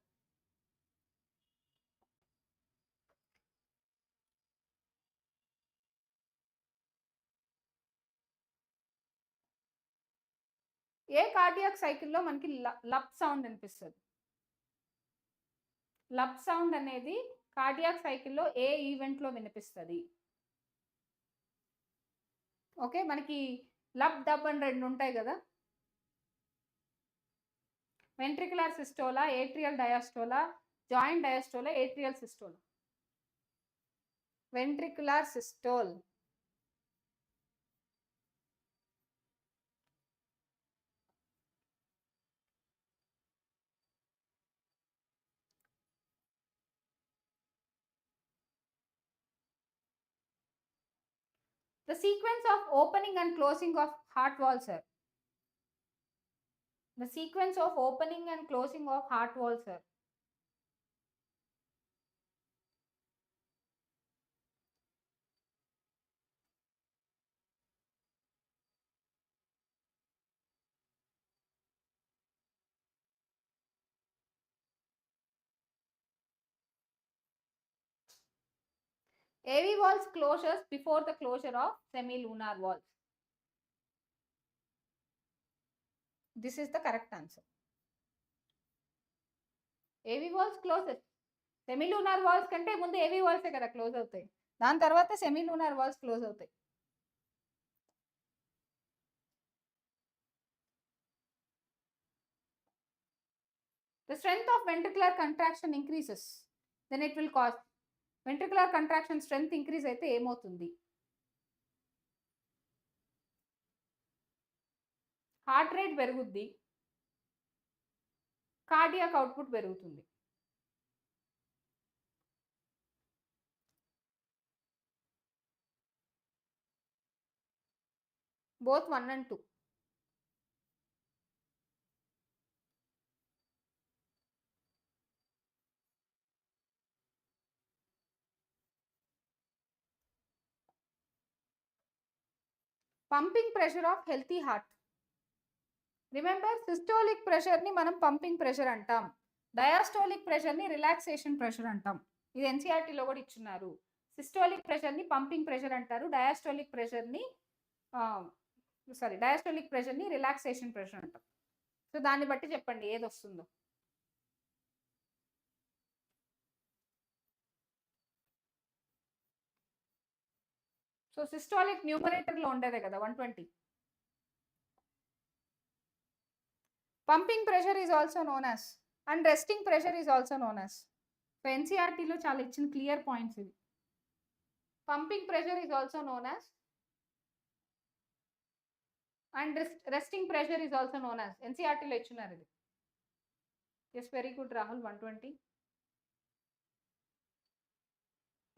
S2: ఏ కార్డియాక్ సైకిల్లో మనకి లప్ సౌండ్ అనిపిస్తుంది? లప్ సౌండ్ అనేది కార్డియాక్ సైకిల్లో ఏ ఈవెంట్లో వినిపిస్తుంది? ఓకే, మనకి లప్ డబ్ అని రెండు ఉంటాయి కదా, వెంట్రికులర్ సిస్టోలా, ఏట్రియల్ డయాస్టోలా, జాయింట్ డయాస్టోలా, ఏట్రియల్ సిస్టోలా. Ventricular systole. The sequence of opening and closing of heart wall, sir. The sequence of opening and closing of heart wall, sir. AV valves closures before the closure of semilunar valves. This is the correct answer. AV valves closes. Semilunar valves కంటే ముందు AV valves కదా close అవుతాయి, దాని తర్వాత semilunar valves close అవుతాయి. The strength of ventricular contraction increases, then it will cause. Ventricular contraction strength increase అయితే ఏమవుతుంది? Heart rate పెరుగుద్ది, కార్డియాక్ అవుట్పుట్ పెరుగుతుంది. Both 1 and 2. Pumping pressure of healthy heart. Remember, systolic ప్రెషర్ని మనం పంపింగ్ ప్రెషర్ అంటాం, diastolic ప్రెషర్ని relaxation pressure అంటాం. ఇది ఎన్సీఆర్టీలో కూడా ఇచ్చున్నారు. సిస్టోలిక్ ప్రెషర్ని పంపింగ్ ప్రెషర్ అంటారు, డయాస్టోలిక్ ప్రెషర్ని రిలాక్సేషన్ ప్రెషర్ అంటాం. సో దాన్ని బట్టి చెప్పండి ఏది వస్తుందో. సో సిస్టోలిక్ న్యూమరేటర్లో ఉండేదే కదా 120. Pumping pressure is also known as and resting pressure is also known as. So ఎన్సీఆర్టీలో చాలా ఇచ్చిన క్లియర్ పాయింట్స్ ఇవి. Pumping pressure is also known as and resting pressure is also known as. ఎన్సీఆర్టీలో ఇచ్చినారు ఇది. Yes, very good Rahul, 120.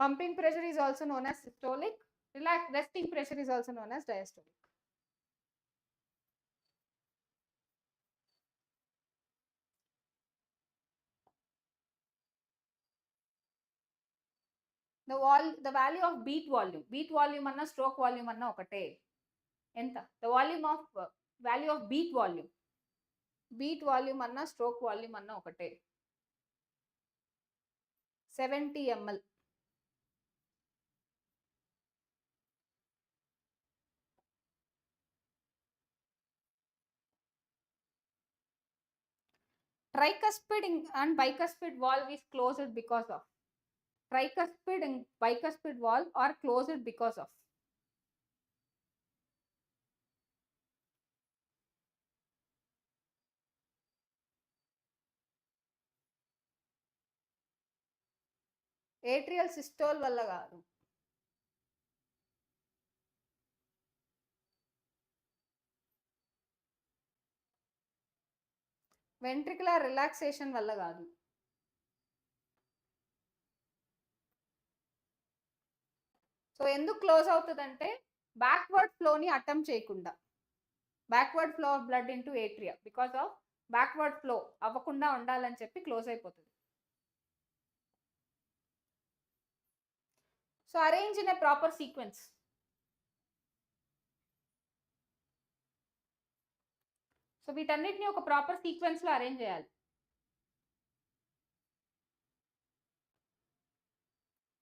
S2: Pumping pressure is also known as systolic. Resting pressure is also known as diastolic. The value of beat volume anna stroke volume anna okate enta. The value of beat volume anna stroke volume anna okate 70 ml. Tricuspid and bicuspid valve is closed because of. Tricuspid and bicuspid valve are closed because of. Atrial systole వల్ల కాదు. Ventricular relaxation వల్ల కాదు. So ఎందుకు close అవుతుందంటే backward ఫ్లోని attempt చేయకుండా, backward flow of blood into atria, because of backward flow అవ్వకుండా ఉండాలని చెప్పి క్లోజ్ అయిపోతుంది. So arrange in a proper sequence. So వీటన్నిటిని ఒక ప్రాపర్ సీక్వెన్స్లో అరేంజ్ చేయాలి.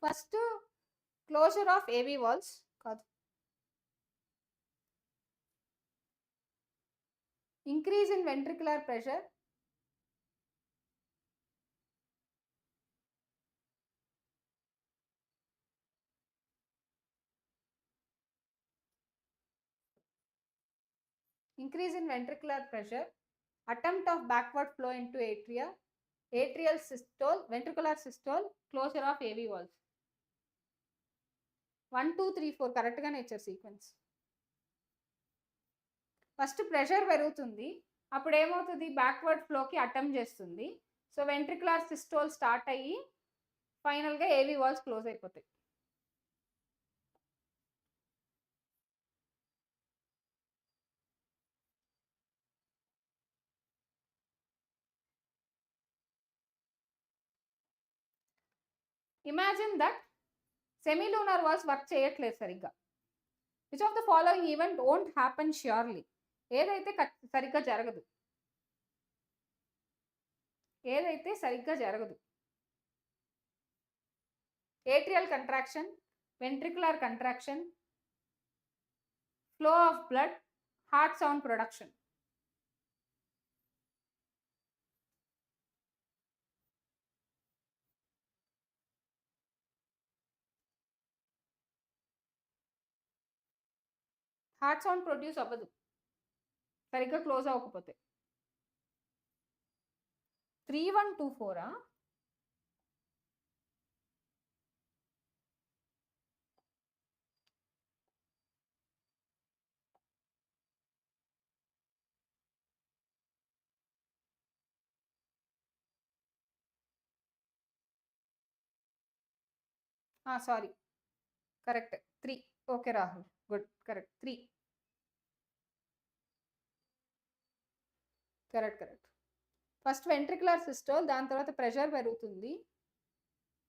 S2: First closure of AV walls కాదు, increase in ventricular pressure, increase in ventricular pressure, attempt of backward flow into atria, atrial systole, ventricular systole, closure of AV valves. 1 2 3 4 correct గానే ఇచ్చారు sequence. First pressure పెరుగుతుంది, అప్పుడు ఏమవుతుంది, backward ఫ్లోకి attempt చేస్తుంది. So ventricular systole start అయ్యి ఫైనల్గా ఏవి valves close అయిపోతాయి. ఇమాజిన్ దట్ సెమీలూనర్ వాల్స్ వర్క్ చేయట్లేదు సరిగ్గా. Which of the following event won't happen surely? ఏదైతే సరిగ్గా జరగదు, ఏదైతే సరిగ్గా జరగదు. Atrial contraction, ventricular contraction, flow of blood, heart sound production. Heart sound produce అవ్వదు సరిగ్గా క్లోజ్ అవ్వకపోతే. 3124 sorry, correct 3. Okay Rahul, good, correct 3, correct. First ventricular systole, దాని తర్వాత ప్రెషర్ పెరుగుతుంది,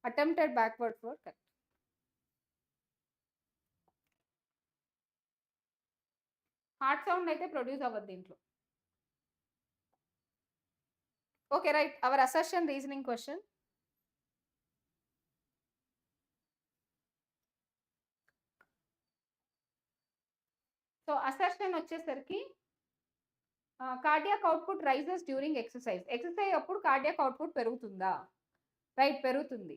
S2: attempted backward flow, correct. Heart sound అయితే ప్రొడ్యూస్ అవ్వదు దీంట్లో. Okay right, our assertion reasoning question. So assertion వచ్చేసరికి cardiac output rises during exercise. Exercise అప్పుడు cardiac output పెరుగుతుందా? Right, పెరుగుతుంది.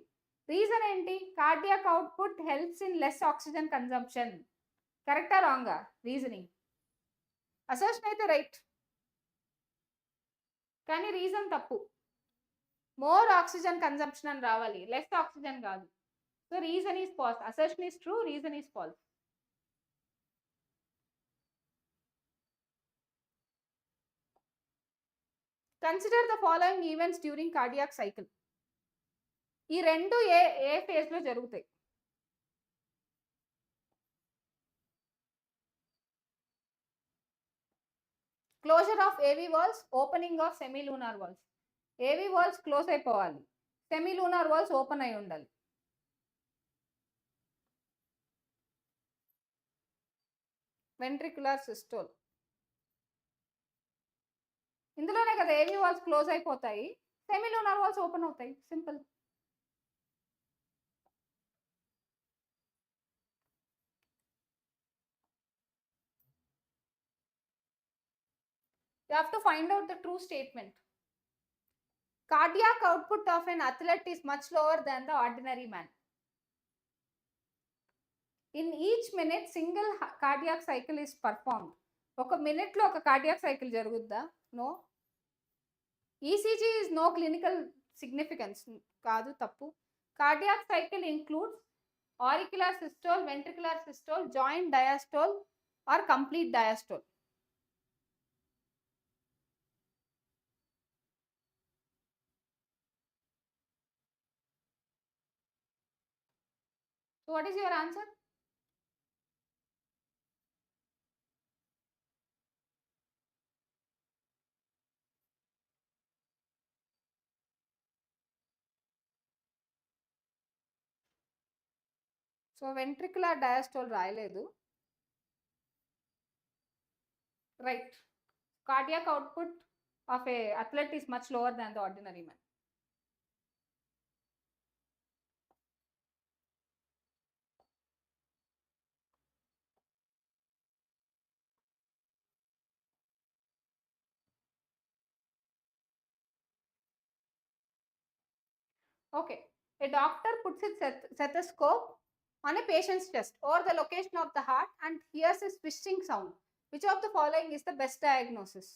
S2: రీజన్ ఏంటి? Cardiac output helps in less oxygen consumption. కరెక్టా రాంగా రీజనింగ్? అసర్షన్ అయితే రైట్, కానీ రీజన్ తప్పు. మోర్ ఆక్సిజన్ కన్జంప్షన్ అని రావాలి, లెస్ ఆక్సిజన్ కాదు. So reason is false. Assertion is true, reason is false. Consider the following events during cardiac cycle. ఈ రెండు ఏ ఫేజ్ లో జరుగుతాయి? Closure of AV valves, opening of semilunar valves. AV valves close అయిపోవాలి, semilunar valves open అయి ఉండాలి. Ventricular systole, ఇందులోనే కదా ఏవి వాల్స్ క్లోజ్ అయిపోతాయి, సెమీలూనార్ వాల్స్ ఓపెన్ అవుతాయి, simple. You have to find out the true statement. Cardiac output of an athlete is much lower than the ordinary man. In each minute, single cardiac cycle is performed. ఒక మినిట్లో ఒక cardiac cycle జరుగుద్దా? No. ECG is no clinical significance. కాదు, తప్పు. Cardiac cycle includes auricular systole, ventricular systole, joint diastole or complete diastole. So what is your answer? So ventricular diastole రాయలేదు. Right, cardiac output of a athlete is much lower than the ordinary man. Okay. A doctor puts its stethoscope on a patient's chest or the location of the heart and hears a swishing sound. Which of the following is the best diagnosis?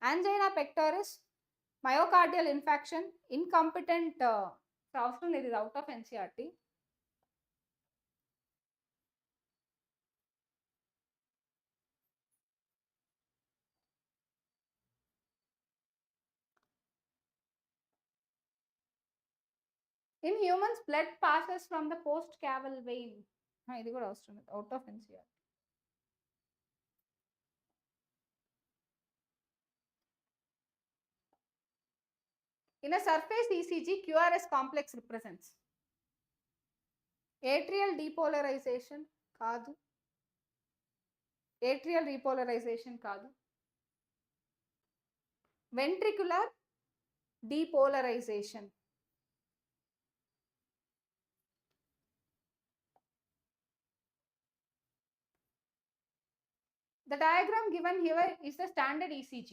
S2: Angina pectoris, myocardial infarction, incompetent అవసరం లేదు, ఇది out of NCERT. In humans, blood passes from the post-caval vein. ఇది కూడా అవసరం లేదు, out of NCERT. In a surface ECG, QRS complex represents atrial depolarization కాదు, atrial repolarization కాదు, ventricular depolarization. The diagram given here is the standard ECG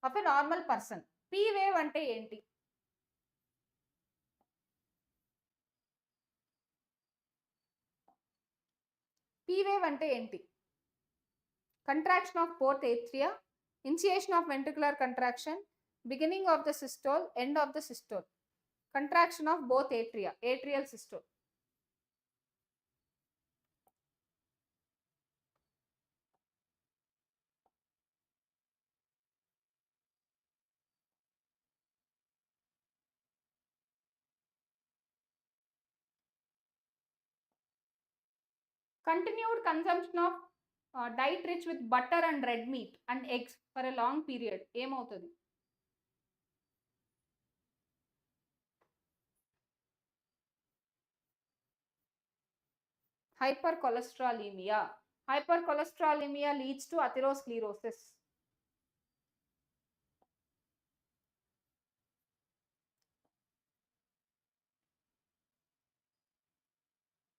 S2: of a normal person. P wave అంటే ఏంటి? P wave అంటే ఏంటి? Contraction of both atria, initiation of ventricular contraction, beginning of the systole, end of the systole. Contraction of both atria, atrial systole. Continued consumption of diet rich with butter and red meat and eggs for a long period ఏమవుతుంది? Hypercholesterolemia. Hypercholesterolemia leads to atherosclerosis.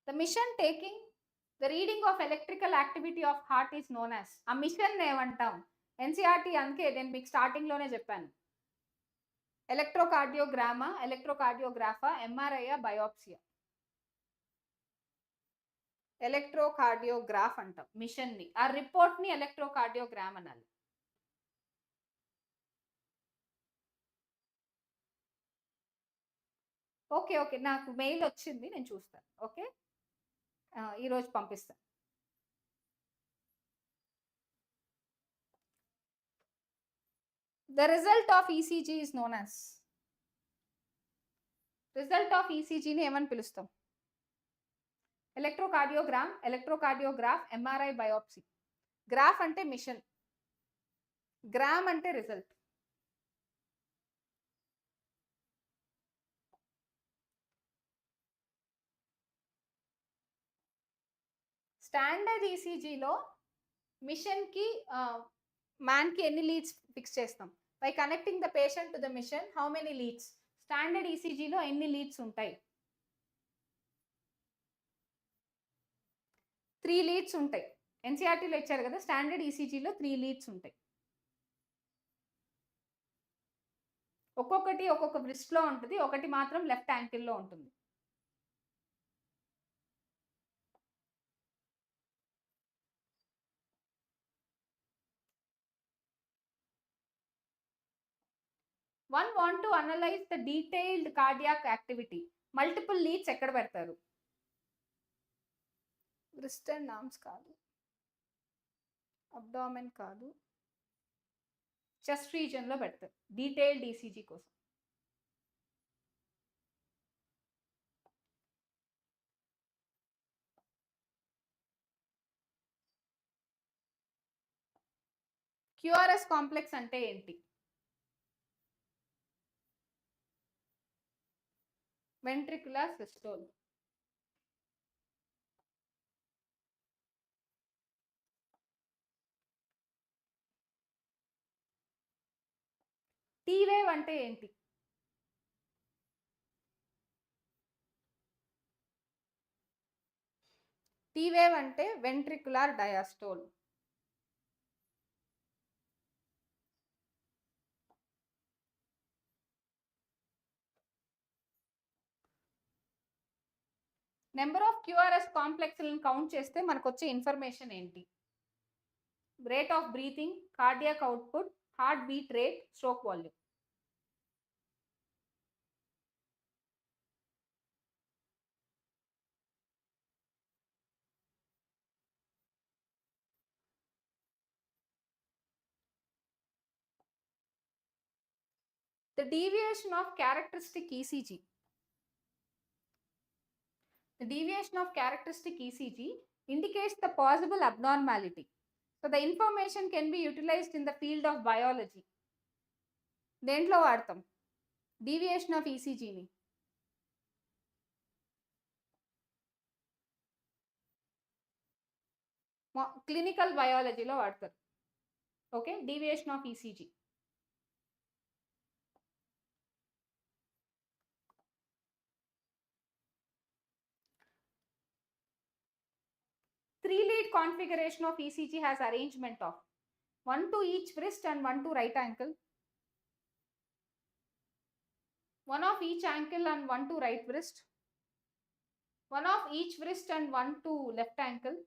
S2: The mission taking the reading of electrical activity of heart is known as. ఆ machine ఏమంటాం? NCERT అందుకే నేను మీకు starting లోనే చెప్పాను. ఎలక్ట్రోకార్డియోగ్రామా, ఎలక్ట్రోకార్డియోగ్రాఫా, ఎంఆర్ఐయా, బయోప్సియా. ఎలక్ట్రోకార్డియోగ్రాఫ్ అంటాం machine ని, ఆ రిపోర్ట్ ని ఎలక్ట్రోకార్డియోగ్రామ్ అనాలి. ఓకే ఓకే, నాకు మెయిల్ వచ్చింది, నేను చూస్తాను. ఓకే, ఈరోజు పంపిస్తాను. The result of ECG is known as. Result of ఈసీజీని ఏమని పిలుస్తాం? Electrocardiogram, electrocardiograph, MRI, biopsy. Graph అంటే మిషన్, గ్రామ్ అంటే రిజల్ట్. స్టాండర్డ్ ఈసీజీలో మిషన్కి మ్యాన్కి ఎన్ని లీడ్స్ ఫిక్స్ చేస్తాం? By connecting the patient to the machine, how many leads? Standard ఈసీజీలో ఎన్ని లీడ్స్ ఉంటాయి? 3 లీడ్స్ ఉంటాయి. ఎన్సీఆర్టీలో ఇచ్చారు కదా, స్టాండర్డ్ ఈసీజీలో 3 లీడ్స్ ఉంటాయి. ఒక్కొక్కటి ఒక్కొక్క బ్రిస్ట్లో ఉంటుంది, ఒకటి మాత్రం లెఫ్ట్ యాంకిల్లో ఉంటుంది. One want to analyse the detailed cardiac activity. Multiple leads ఎక్కడ పెడతారు? రిస్ట్ అండ్ ఆర్మ్స్ కాదు, అబ్డామెన్ కాదు, చెస్ట్ రీజన్లో పెడతారు డీటెయిల్డ్ ఈసీజీ కోసం. క్యూఆర్ఎస్ కాంప్లెక్స్ అంటే ఏంటి? Ventricular systole. టీ వేవ్ అంటే ఏంటి? టీ వేవ్ అంటే ventricular diastole. Number of QRS కాంప్లెక్స్లను కౌంట్ చేస్తే మనకు వచ్చే ఇన్ఫర్మేషన్ ఏంటి? Rate of breathing, cardiac output, heart beat rate, stroke volume. The deviation of characteristic ECG. The deviation of characteristic ECG indicates the possible abnormality. So the information can be utilized in the field of biology. దేంట్లో వాడతాం deviation of ఈసీజీని? Clinical బయాలజీలో వాడతారు. Okay, deviation of ECG. Three-lead configuration of ECG has arrangement of 1 to each wrist and 1 to right ankle, 1 of each ankle and 1 to right wrist, 1 of each wrist and 1 to left ankle,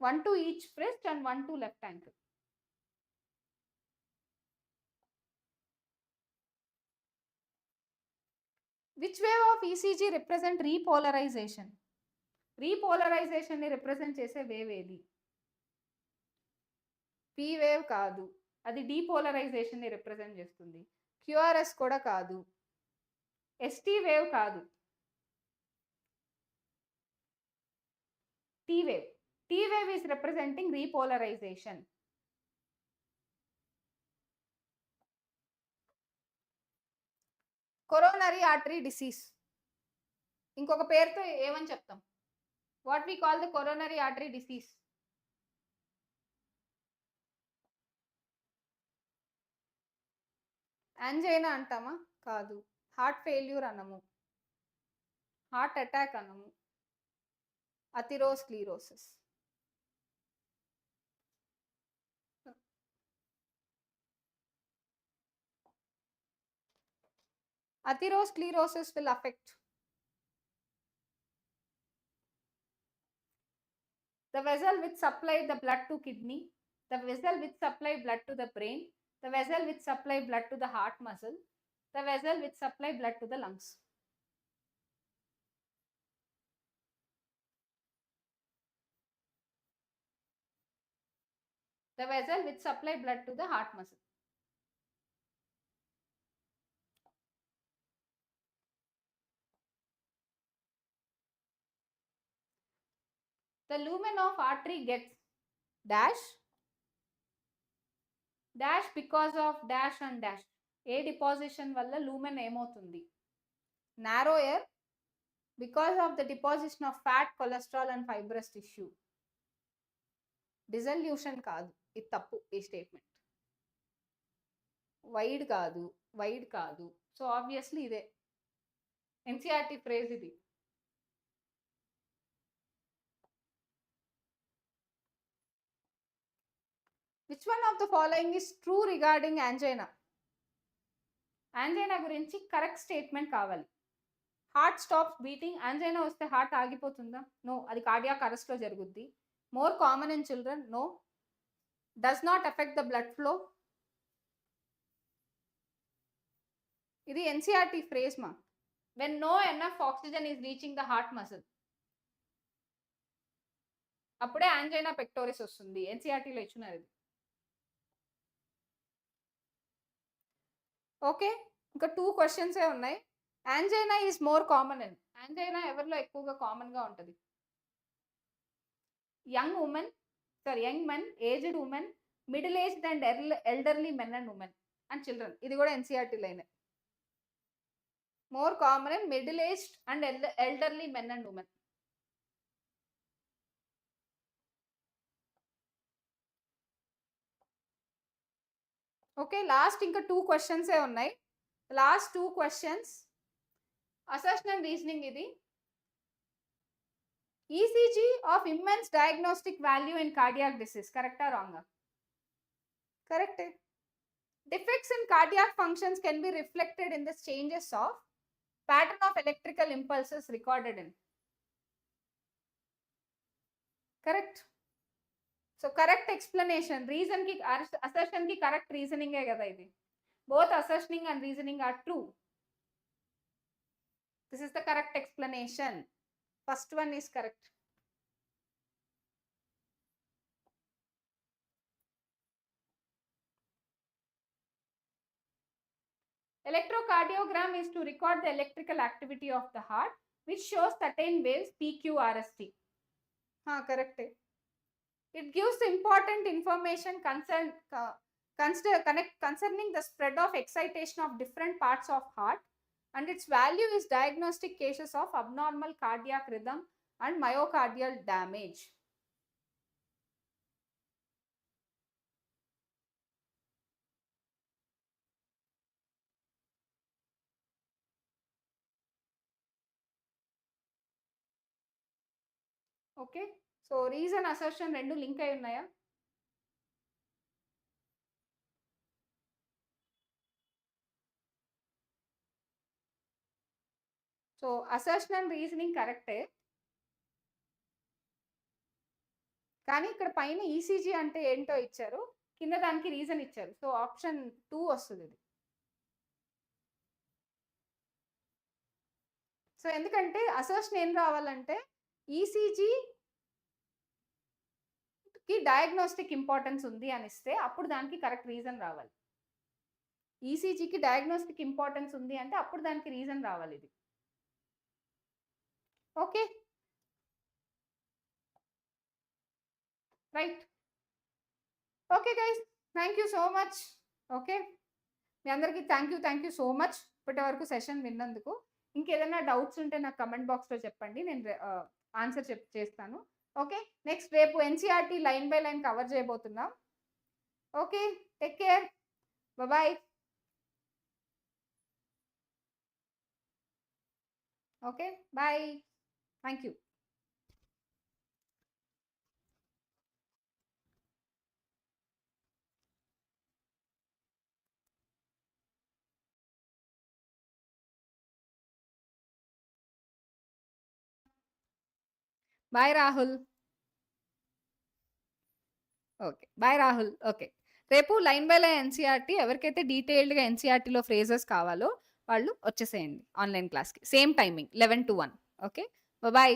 S2: 1 to each wrist and 1 to left ankle. Which wave of ECG represent repolarization? Repolarization ni represent చేసే wave ఏది? P wave కాదు, అది depolarisation ని represent చేస్తుంది. QRS కూడా కాదు, ST wave కాదు, T wave. T wave is representing repolarization. Coronary artery disease ఇంకొక పేరుతో ఏమని చెప్తాం? What we call the coronary artery disease? Angina అంటామా? కాదు. హార్ట్ ఫెయిల్యూర్ అనము, హార్ట్ అటాక్ అనము, atherosclerosis. Atherosclerosis will affect the vessel which supply the blood to kidney, the vessel which supply blood to the brain, the vessel which supply blood to the heart muscle, the vessel which supply blood to the lungs. The vessel which supply blood to the heart muscle. The lumen of artery gets dash because of dash and dash. A deposition వల్ల lumen ఏమవుతుంది? narrower because of the deposition of fat, cholesterol and fibrous tissue. Dissolution కాదు, ఇది తప్పు ఈ statement. Wide కాదు. So obviously ఇదే NCERT phrase ఇది. Which one of the following is true regarding angina? Angina గురించి కరెక్ట్ స్టేట్మెంట్ కావాలి. Heart stops beating. యాంజైనా వస్తే హార్ట్ ఆగిపోతుందా? నో, అది కార్డియాక్ అరెస్ట్లో జరుగుద్ది. More common in children? No. Does not effect the blood flow. ఇది NCERT phrase మా. When no enough oxygen is reaching the heart muscle, అప్పుడే angina pectoris వస్తుంది. ఎన్సిఆర్టీలో ఇచ్చున్నారు ఇది. ఓకే, ఇంకా 2 క్వశ్చన్సే ఉన్నాయి. Angina is more common in. Angina ఎవరిలో ఎక్కువగా కామన్గా ఉంటుంది? Young men, aged women, middle aged and elderly men and women and children. ఇది కూడా ఎన్సిఆర్టీలోనే. More common in middle aged and elderly men and women. Okay, last ఇంకా 2 క్వశ్చన్సే ఉన్నాయి. Last 2 questions assessment reasoning. ఇది ECG of immense diagnostic value in cardiac disease. కరెక్టా రాంగా? కరెక్టే. Defects in cardiac functions can be reflected in the changes of pattern of electrical impulses recorded in. Correct. So correct explanation, reason ki assertion ki correct reasoning hai kada idi. Both asserting and reasoning are true. This is the correct explanation. First one is correct. Electrocardiogram is to record the electrical activity of the heart, which shows certain waves PQRST. Correct. It gives important information concerning the spread of excitation of different parts of heart, and its value is diagnostic cases of abnormal cardiac rhythm and myocardial damage. Okay, so reason assertion rendu link ayi unnaya. So assertion and reasoning correct. కానీ ఇక్కడ పైన ECG అంటే ఏంటో ఇచ్చారు, కింద దానికి reason ఇచ్చారు. So option 2 వస్తుంది ఇది. సో ఎందుకంటే అసర్షన్ ఏం రావాలంటే ఈసీజీ కి డయాగ్నోస్టిక్ ఇంపార్టెన్స్ ఉంది అని ఇస్తే అప్పుడు దానికి కరెక్ట్ రీజన్ రావాలి. ఈసీజీకి డయాగ్నోస్టిక్ ఇంపార్టెన్స్ ఉంది అంటే అప్పుడు దానికి రీజన్ రావాలి ఇది. Okay right. Okay guys, thank you so much. Okay, మీ అందరికీ థ్యాంక్ యూ సో మచ్ ఇప్పటి వరకు సెషన్ విన్నందుకు. ఇంకేదైనా డౌట్స్ ఉంటే నాకు కమెంట్ బాక్స్లో చెప్పండి, నేను ఆన్సర్ చేస్తాను. ఓకే, నెక్స్ట్ రేపు NCERT line by line cover చేయబోతున్నాం. Okay, take care, bye. Okay, bye, thank you. Bye Rahul. Okay, bye Rahul. Okay, రేపు లైన్ బై లైన్ ఎన్సీఆర్టీ ఎవరికైతే డీటెయిల్డ్గా ఎన్సీఆర్టీలో ఫ్రేజెస్ కావాలో వాళ్ళు వచ్చేసేయండి ఆన్లైన్ క్లాస్కి. Same timing 11 to 1. ఓకే, బాయ్.